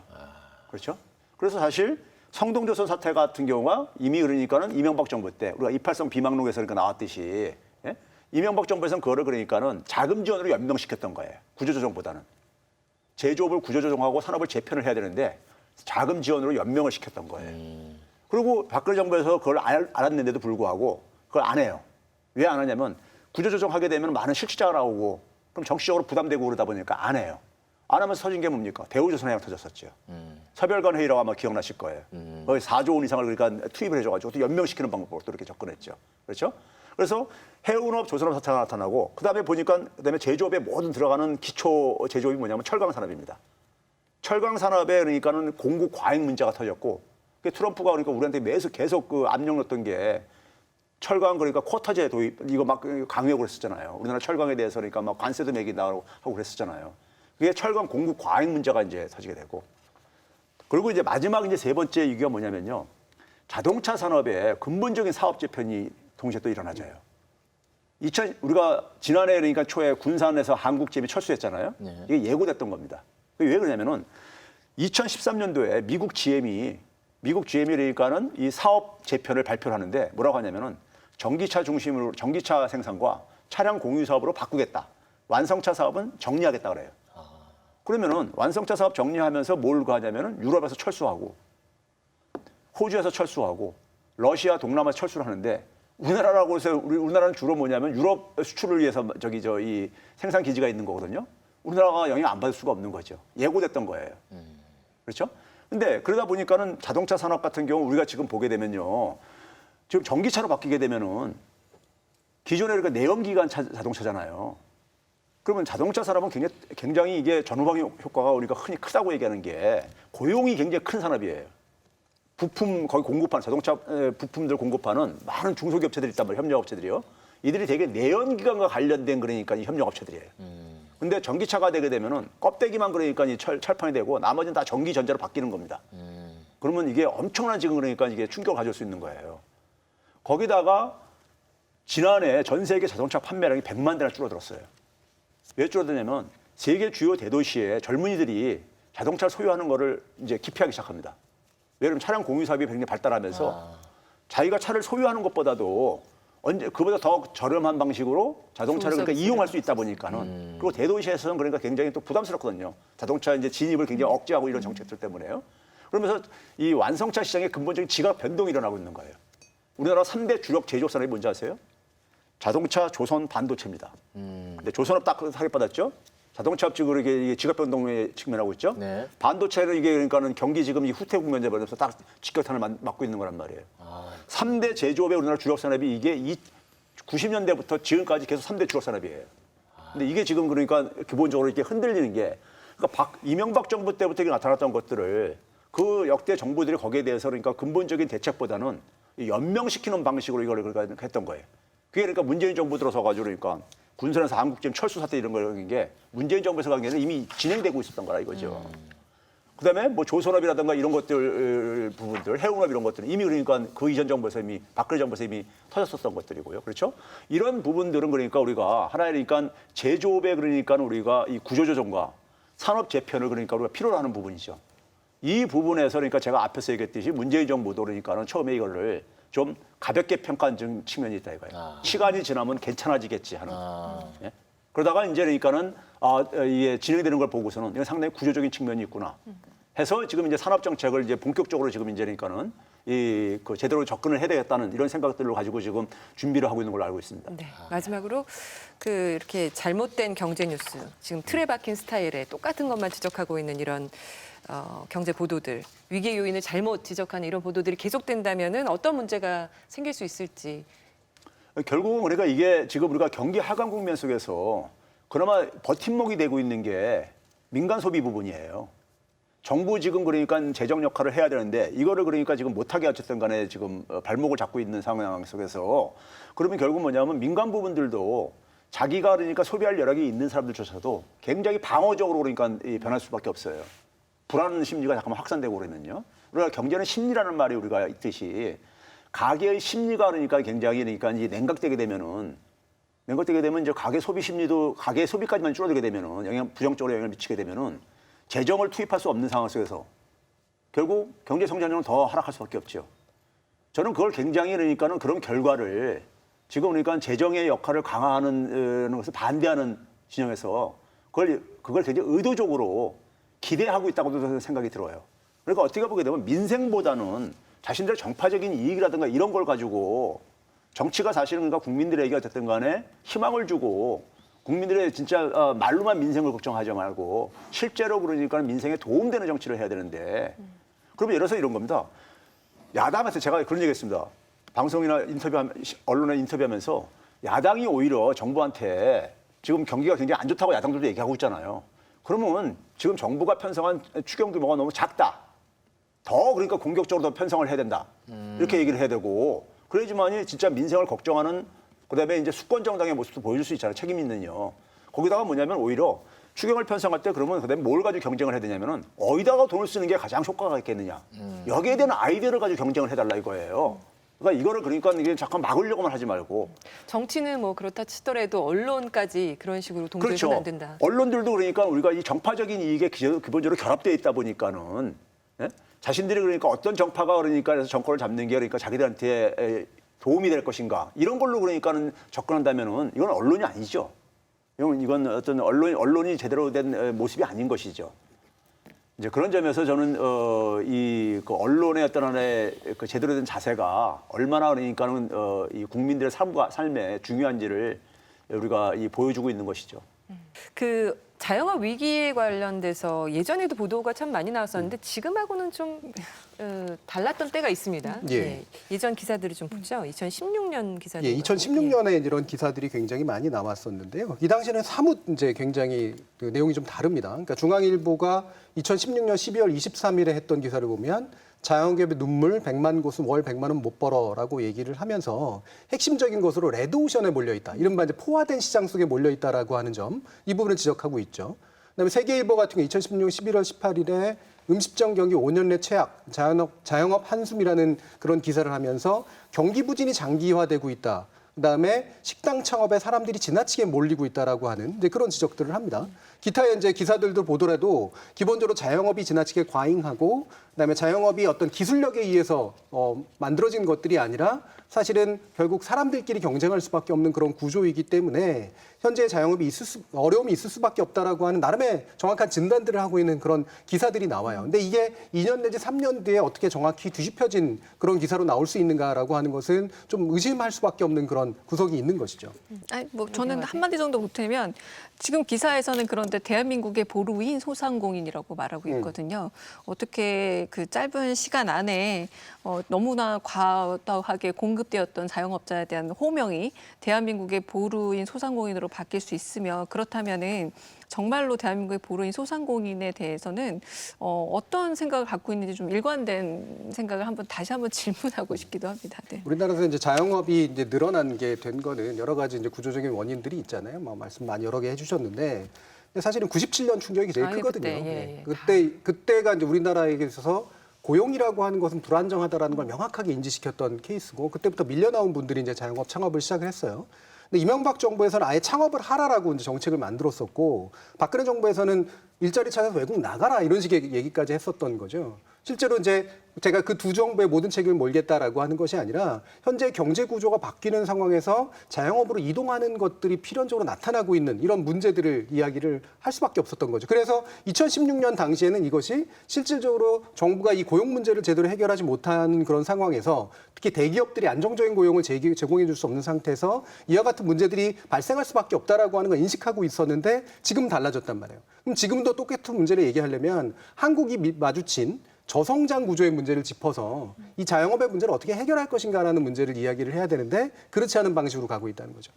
그렇죠? 그래서 사실 성동조선 사태 같은 경우가 이미 그러니까는 이명박 정부 때 우리가 283 비망록에서 그러니까 나왔듯이 예? 이명박 정부에서는 그거를 그러니까는 자금 지원으로 연명시켰던 거예요. 구조조정보다는. 제조업을 구조조정하고 산업을 재편을 해야 되는데 자금 지원으로 연명을 시켰던 거예요. 그리고 박근혜 정부에서 그걸 알았는데도 불구하고 그걸 안 해요. 왜 안 하냐면 구조조정하게 되면 많은 실직자가 나오고 그럼 정치적으로 부담되고 그러다 보니까 안 해요. 안 하면서 터진 게 뭡니까? 대우조선해양 터졌었죠. 서별관 회의라고 아마 기억나실 거예요. 거의 4조 원 이상을 그러니까 투입을 해줘가지고 또 연명시키는 방법으로 또 이렇게 접근했죠. 그렇죠? 그래서 해운업, 조선업 사태가 나타나고 그다음에 보니까 그다음에 제조업에 모든 들어가는 기초 제조업이 뭐냐면 철강 산업입니다. 철강 산업에 그러니까는 공급 과잉 문제가 터졌고 트럼프가 그러니까 우리한테 계속 그 압력 넣었던 게 철강 그러니까 쿼터제 도입 이거 막 강요하고 그랬었잖아요. 우리나라 철강에 대해서 그러니까 막 관세도 매긴다고 하고 그랬었잖아요. 그게 철강 공급 과잉 문제가 이제 터지게 되고 그리고 이제 마지막 이제 세 번째 이유가 뭐냐면요. 자동차 산업의 근본적인 사업 재편이 동시에 또 일어나져요. 우리가 지난해 그러니까 초에 군산에서 한국제비 철수했잖아요. 네. 이게 예고됐던 겁니다. 왜 그러냐면은 2013년도에 미국 GM이 그러니까는 이 사업 재편을 발표를 하는데 뭐라고 하냐면은 전기차 중심으로 전기차 생산과 차량 공유 사업으로 바꾸겠다. 완성차 사업은 정리하겠다 그래요. 그러면은 완성차 사업 정리하면서 뭘 하냐면은 유럽에서 철수하고 호주에서 철수하고 러시아 동남아에서 철수를 하는데 우리나라라고 해서 우리나라는 주로 뭐냐면 유럽 수출을 위해서 이 생산 기지가 있는 거거든요. 우리나라가 영향 안 받을 수가 없는 거죠. 예고됐던 거예요. 그렇죠? 근데 그러다 보니까는 자동차 산업 같은 경우 우리가 지금 보게 되면요. 지금 전기차로 바뀌게 되면은 기존에 그러니까 내연기관 자동차잖아요. 그러면 자동차 산업은 굉장히 이게 전후방 효과가 우리가 흔히 크다고 얘기하는 게 고용이 굉장히 큰 산업이에요. 부품 거의 공급하는 자동차 부품들 공급하는 많은 중소기업체들이 있단 말이에요. 협력업체들이요. 이들이 되게 내연기관과 관련된 그러니까 이 협력업체들이에요. 근데 전기차가 되게 되면은 껍데기만 그러니까 이 철판이 되고 나머지는 다 전기 전자로 바뀌는 겁니다. 그러면 이게 엄청난 지금 그러니까 이게 충격을 가져올 수 있는 거예요. 거기다가 지난해 전 세계 자동차 판매량이 100만 대나 줄어들었어요. 왜 줄어드냐면 세계 주요 대도시에 젊은이들이 자동차를 소유하는 거를 이제 기피하기 시작합니다. 왜냐하면 차량 공유 사업이 굉장히 발달하면서 자기가 차를 소유하는 것보다도 그보다 더 저렴한 방식으로 자동차를 그러니까 이용할 수 있다 보니까는 그리고 대도시에서는 그러니까 굉장히 또 부담스럽거든요. 자동차 이제 진입을 굉장히 억제하고 이런 정책들 때문에요. 그러면서 이 완성차 시장의 근본적인 지각 변동이 일어나고 있는 거예요. 우리나라 3대 주력 제조업 산업이 뭔지 아세요? 자동차, 조선, 반도체입니다. 근데 조선업 딱 타격받았죠. 자동차업 지금 이게 지각 변동에 직면하고 있죠. 네. 반도체는 이게 그러니까는 경기 지금 이 후퇴 국면에 벌어서 딱 직격탄을 맞고 있는 거란 말이에요. 3대 제조업의 우리나라 주력 산업이 이게 90년대부터 지금까지 계속 3대 주력 산업이에요. 근데 이게 지금 그러니까 기본적으로 이렇게 흔들리는 게 그러니까 이명박 정부 때부터 나타났던 것들을 그 역대 정부들이 거기에 대해서 그러니까 근본적인 대책보다는 연명시키는 방식으로 이걸 그러니까 했던 거예요. 그게 그러니까 문재인 정부 들어서 가지고 그러니까 군산에서 한국제비 철수 사태 이런 거인 게 문재인 정부에서 간 게 아니라 이미 진행되고 있었던 거라 이거죠. 그다음에 뭐 조선업이라든가 이런 것들 부분들, 해운업 이런 것들은 이미 그러니까 그 이전 정부에서 이미 박근혜 정부에서 이미 터졌었던 것들이고요. 그렇죠? 이런 부분들은 그러니까 우리가 하나의 그러니까 제조업에 그러니까 우리가 이 구조조정과 산업 재편을 그러니까 우리가 필요로 하는 부분이죠. 이 부분에서 그러니까 제가 앞에서 얘기했듯이 문재인 정부도 그러니까는 처음에 이거를 좀 가볍게 평가한 측면이 있다 이거예요. 시간이 지나면 괜찮아지겠지 하는. 예? 그러다가 이제 그러니까는 이게 진행되는 걸 보고서는 이건 상당히 구조적인 측면이 있구나 해서 지금 이제 산업 정책을 이제 본격적으로 지금 이제 그러니까는 그 제대로 접근을 해야 되겠다는 이런 생각들을 가지고 지금 준비를 하고 있는 걸로 알고 있습니다. 네. 마지막으로 이렇게 잘못된 경제 뉴스, 지금 틀에 박힌 스타일에 똑같은 것만 지적하고 있는 이런 경제 보도들, 위기 요인을 잘못 지적하는 이런 보도들이 계속된다면은 어떤 문제가 생길 수 있을지. 결국은 우리가 이게 지금 우리가 경기 하강 국면 속에서 그나마 버팀목이 되고 있는 게 민간 소비 부분이에요. 정부 지금 그러니까 재정 역할을 해야 되는데 이거를 그러니까 지금 못하게 어쨌든 간에 지금 발목을 잡고 있는 상황 속에서 그러면 결국 뭐냐면 민간 부분들도 자기가 그러니까 소비할 여력이 있는 사람들조차도 굉장히 방어적으로 그러니까 변할 수밖에 없어요. 불안 심리가 잠깐만 확산되고 그러면요. 우리가 경제는 심리라는 말이 우리가 있듯이 가계의 심리가 그러니까 굉장히 그러니까 이제 냉각되게 되면 이제 가계 소비 심리도 가계 소비까지만 줄어들게 되면은 부정적으로 영향을 미치게 되면은 재정을 투입할 수 없는 상황 속에서 결국 경제 성장률은 더 하락할 수밖에 없죠. 저는 그걸 굉장히 그러니까는 그런 결과를 지금 그러니까 재정의 역할을 강화하는 것을 반대하는 진영에서 그걸 굉장히 의도적으로 기대하고 있다고도 생각이 들어요. 그러니까 어떻게 보게 되면 민생보다는 자신들의 정파적인 이익이라든가 이런 걸 가지고 정치가 사실은 그러니까 국민들에게 어쨌든 간에 희망을 주고 국민들의 진짜 말로만 민생을 걱정하지 말고 실제로 그러니까 민생에 도움되는 정치를 해야 되는데 그러면 예를 들어서 이런 겁니다. 야당한테 제가 그런 얘기했습니다. 방송이나 언론에 인터뷰하면서 야당이 오히려 정부한테 지금 경기가 굉장히 안 좋다고 야당들도 얘기하고 있잖아요. 그러면 지금 정부가 편성한 추경 규모가 너무 작다. 더 그러니까 공격적으로 더 편성을 해야 된다. 이렇게 얘기를 해야 되고 그래야지만이 진짜 민생을 걱정하는 그다음에 이제 수권 정당의 모습도 보여줄 수 있잖아요. 책임 있는요. 거기다가 뭐냐면 오히려 추경을 편성할 때 그러면 그다음에 뭘 가지고 경쟁을 해야 되냐면은 어디다가 돈을 쓰는 게 가장 효과가 있겠느냐. 여기에 대한 아이디어를 가지고 경쟁을 해달라 이거예요. 그러니까 이거를 그러니까 이게 잠깐 막으려고만 하지 말고. 정치는 뭐 그렇다 치더라도 언론까지 그런 식으로 동조해서는 안 된다. 언론들도 그러니까 우리가 이 정파적인 이익에 기본적으로 결합되어 있다 보니까는 예? 자신들이 그러니까 어떤 정파가 그러니까 그래서 정권을 잡는 게 그러니까 자기들한테 도움이 될 것인가 이런 걸로 그러니까는 접근한다면은 이건 언론이 아니죠. 이건 어떤 언론이 제대로 된 모습이 아닌 것이죠. 이제 그런 점에서 저는 그 언론의 어떤 하나의 그 제대로 된 자세가 얼마나 그러니까는 이 국민들의 삶에 중요한지를 우리가 보여주고 있는 것이죠. 그 자영업 위기에 관련돼서 예전에도 보도가 참 많이 나왔었는데 지금하고는 좀 달랐던 때가 있습니다. 예. 예전 기사들을 좀 보죠. 2016년 기사들. 예, 2016년에 이런 기사들이 굉장히 많이 나왔었는데요. 이 당시에는 사뭇 이제 굉장히 그 내용이 좀 다릅니다. 그러니까 중앙일보가 2016년 12월 23일에 했던 기사를 보면 자영업의 눈물 100만 곳은 월 100만 원 못 벌어라고 얘기를 하면서 핵심적인 것으로 레드오션에 몰려 있다. 이른바 이제 포화된 시장 속에 몰려 있다라고 하는 점, 이 부분을 지적하고 있죠. 그다음에 세계일보 같은 경우 2016년 11월 18일에 음식점 경기 5년 내 최악, 자영업 한숨이라는 그런 기사를 하면서 경기 부진이 장기화되고 있다. 그다음에 식당 창업에 사람들이 지나치게 몰리고 있다라고 하는 이제 그런 지적들을 합니다. 기타의 이제 기사들도 보더라도 기본적으로 자영업이 지나치게 과잉하고 그다음에 자영업이 어떤 기술력에 의해서 만들어진 것들이 아니라 사실은 결국 사람들끼리 경쟁할 수밖에 없는 그런 구조이기 때문에 현재 자영업이 어려움이 있을 수밖에 없다라고 하는 나름의 정확한 진단들을 하고 있는 그런 기사들이 나와요. 근데 이게 2년 내지 3년 뒤에 어떻게 정확히 뒤집혀진 그런 기사로 나올 수 있는가라고 하는 것은 좀 의심할 수밖에 없는 그런 구석이 있는 것이죠. 아니, 뭐 저는 한마디 정도 보태면 지금 기사에서는 그런데 대한민국의 보루인 소상공인이라고 말하고 있거든요. 어떻게 그 짧은 시간 안에 너무나 과도하게 공급되었던 자영업자에 대한 호명이 대한민국의 보루인 소상공인으로 바뀔 수 있으며 그렇다면은 정말로 대한민국의 보루인 소상공인에 대해서는 어떤 생각을 갖고 있는지 좀 일관된 생각을 다시 한번 질문하고 싶기도 합니다. 네. 우리나라에서 이제 자영업이 이제 늘어난 게 된 거는 여러 가지 이제 구조적인 원인들이 있잖아요. 뭐 말씀 많이 여러 개 해주셨는데 사실은 97년 충격이 제일 크거든요. 그때가 이제 우리나라에 있어서 고용이라고 하는 것은 불안정하다라는 걸 명확하게 인지시켰던 케이스고 그때부터 밀려나온 분들이 이제 자영업 창업을 시작을 했어요. 근데 이명박 정부에서는 아예 창업을 하라라고 이제 정책을 만들었었고 박근혜 정부에서는 일자리 찾아서 외국 나가라 이런 식의 얘기까지 했었던 거죠. 실제로 이제 제가 그 두 정부의 모든 책임을 몰겠다라고 하는 것이 아니라 현재 경제 구조가 바뀌는 상황에서 자영업으로 이동하는 것들이 필연적으로 나타나고 있는 이런 문제들을 이야기를 할 수밖에 없었던 거죠. 그래서 2016년 당시에는 이것이 실질적으로 정부가 이 고용 문제를 제대로 해결하지 못한 그런 상황에서 특히 대기업들이 안정적인 고용을 제공해 줄 수 없는 상태에서 이와 같은 문제들이 발생할 수밖에 없다라고 하는 걸 인식하고 있었는데 지금 달라졌단 말이에요. 그럼 지금도 똑같은 문제를 얘기하려면 한국이 마주친 저성장 구조의 문제를 짚어서 이 자영업의 문제를 어떻게 해결할 것인가라는 문제를 이야기를 해야 되는데 그렇지 않은 방식으로 가고 있다는 거죠.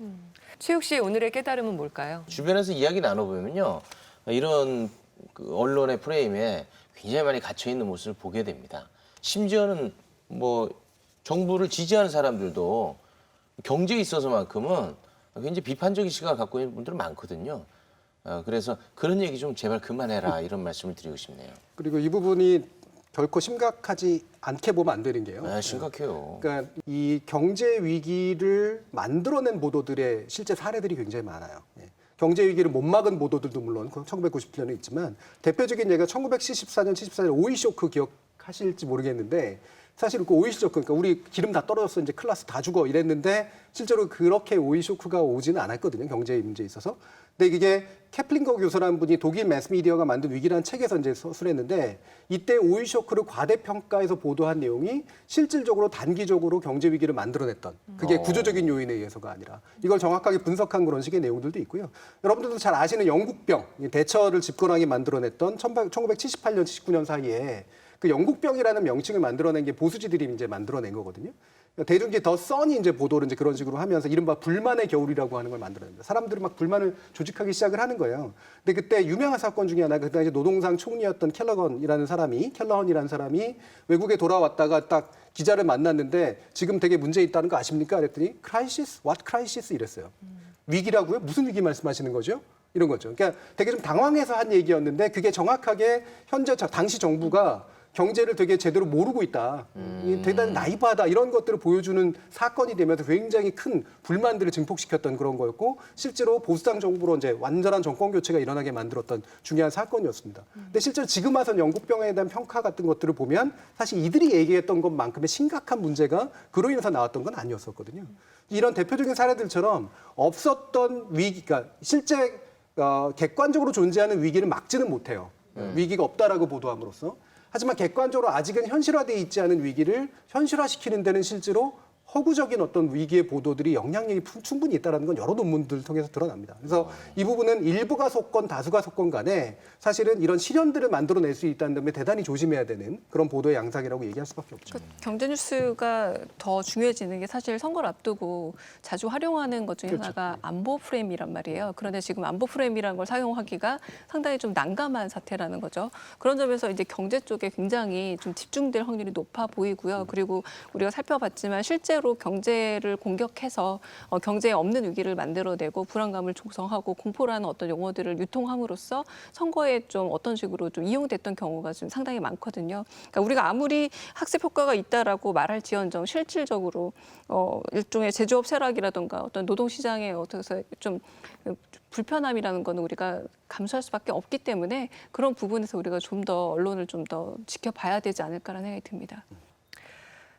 최욱 씨 오늘의 깨달음은 뭘까요? 주변에서 이야기 나눠보면요. 이런 그 언론의 프레임에 굉장히 많이 갇혀 있는 모습을 보게 됩니다. 심지어는 뭐 정부를 지지하는 사람들도 경제에 있어서만큼은 굉장히 비판적인 시각을 갖고 있는 분들은 많거든요. 그래서 그런 얘기 좀 제발 그만해라 이런 말씀을 드리고 싶네요. 그리고 이 부분이 결코 심각하지 않게 보면 안 되는 게요. 아, 심각해요. 그러니까 이 경제 위기를 만들어낸 보도들의 실제 사례들이 굉장히 많아요. 예. 경제 위기를 못 막은 보도들도 물론 1997년에 있지만 대표적인 예가 1974년, 74년 오일 쇼크 기억하실지 모르겠는데 사실 그 오일 쇼크, 그러니까 우리 기름 다 떨어졌어, 이제 클라스 다 죽어 이랬는데 실제로 그렇게 오일 쇼크가 오지는 않았거든요. 경제 문제에 있어서. 근데 이게 케플링거 교수라는 분이 독일 매스미디어가 만든 위기라는 책에서 이제 서술했는데 이때 오일 쇼크를 과대평가해서 보도한 내용이 실질적으로 단기적으로 경제 위기를 만들어냈던 그게 구조적인 요인에 의해서가 아니라 이걸 정확하게 분석한 그런 식의 내용들도 있고요. 여러분들도 잘 아시는 영국병, 대처를 집권하게 만들어냈던 1978년, 79년 사이에 그 영국병이라는 명칭을 만들어낸 게 보수지들이 이제 만들어낸 거거든요. 대중기 더 선이 이제 보도를 이제 그런 식으로 하면서 이른바 불만의 겨울이라고 하는 걸 만들어냅니다. 사람들은 막 불만을 조직하기 시작을 하는 거예요. 근데 그때 유명한 사건 중에 하나가 그때 이제 노동상 총리였던 켈러헌이라는 사람이 외국에 돌아왔다가 딱 기자를 만났는데 지금 되게 문제 있다는 거 아십니까? 그랬더니 crisis? What crisis? 이랬어요. 위기라고요? 무슨 위기 말씀하시는 거죠? 이런 거죠. 그러니까 되게 좀 당황해서 한 얘기였는데 그게 정확하게 현재 당시 정부가 경제를 되게 제대로 모르고 있다. 대단히 나이브하다. 이런 것들을 보여주는 사건이 되면서 굉장히 큰 불만들을 증폭시켰던 그런 거였고 실제로 보수당 정부로 이제 완전한 정권 교체가 일어나게 만들었던 중요한 사건이었습니다. 근데 실제로 지금 와선 영국병에 대한 평가 같은 것들을 보면 사실 이들이 얘기했던 것만큼의 심각한 문제가 그로 인해서 나왔던 건 아니었었거든요. 이런 대표적인 사례들처럼 없었던 위기가 실제 객관적으로 존재하는 위기를 막지는 못해요. 위기가 없다라고 보도함으로써. 하지만 객관적으로 아직은 현실화되어 있지 않은 위기를 현실화시키는 데는 실제로 허구적인 어떤 위기의 보도들이 영향력이 충분히 있다는 건 여러 논문들을 통해서 드러납니다. 그래서 이 부분은 일부가 속건 다수가 속건 간에 사실은 이런 실현들을 만들어낼 수 있다는 점에 대단히 조심해야 되는 그런 보도의 양상이라고 얘기할 수밖에 없죠. 경제 뉴스가 더 중요해지는 게 사실 선거를 앞두고 자주 활용하는 것 중에 하나가 안보 프레임이란 말이에요. 그런데 지금 안보 프레임이라는 걸 사용하기가 상당히 좀 난감한 사태라는 거죠. 그런 점에서 이제 경제 쪽에 굉장히 좀 집중될 확률이 높아 보이고요. 그리고 우리가 살펴봤지만 실제로 경제를 공격해서 경제에 없는 위기를 만들어내고 불안감을 조성하고 공포라는 어떤 용어들을 유통함으로써 선거에 좀 어떤 식으로 좀 이용됐던 경우가 좀 상당히 많거든요. 그러니까 우리가 아무리 학습 효과가 있다라고 말할지언정 실질적으로 일종의 제조업 쇠락이라든가 어떤 노동시장에 어떻게 좀 불편함이라는 거는 우리가 감수할 수밖에 없기 때문에 그런 부분에서 우리가 좀 더 언론을 좀 더 지켜봐야 되지 않을까라는 생각이 듭니다.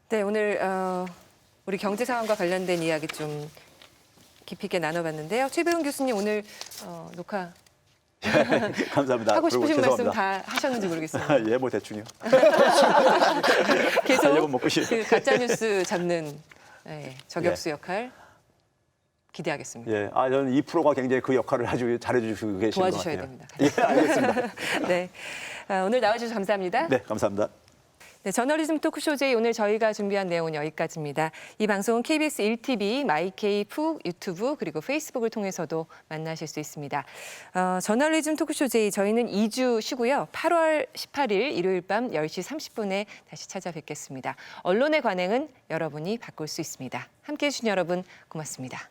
네, 오늘 우리 경제 상황과 관련된 이야기 좀 깊이 있게 나눠봤는데요. 최배웅 교수님 오늘 녹화 감사합니다. 하고 싶으신 그리고 말씀 죄송합니다. 다 하셨는지 모르겠습니다. 예, 뭐 대충요. 계속 하려고 먹고 싶. 그 가짜 뉴스 잡는 저격수 역할 기대하겠습니다. 예, 저는 이 프로가 굉장히 그 역할을 아주 잘해주시고 계신 것 도와주셔야 같아요. 됩니다. 예, 알겠습니다. 네, 오늘 나와주셔서 감사합니다. 네, 감사합니다. 네, 저널리즘 토크쇼제이 오늘 저희가 준비한 내용은 여기까지입니다. 이 방송은 KBS 1TV, 마이케이, 푹, 유튜브 그리고 페이스북을 통해서도 만나실 수 있습니다. 저널리즘 토크쇼제이 저희는 2주 쉬고요. 8월 18일 일요일 밤 10시 30분에 다시 찾아뵙겠습니다. 언론의 관행은 여러분이 바꿀 수 있습니다. 함께해 주신 여러분 고맙습니다.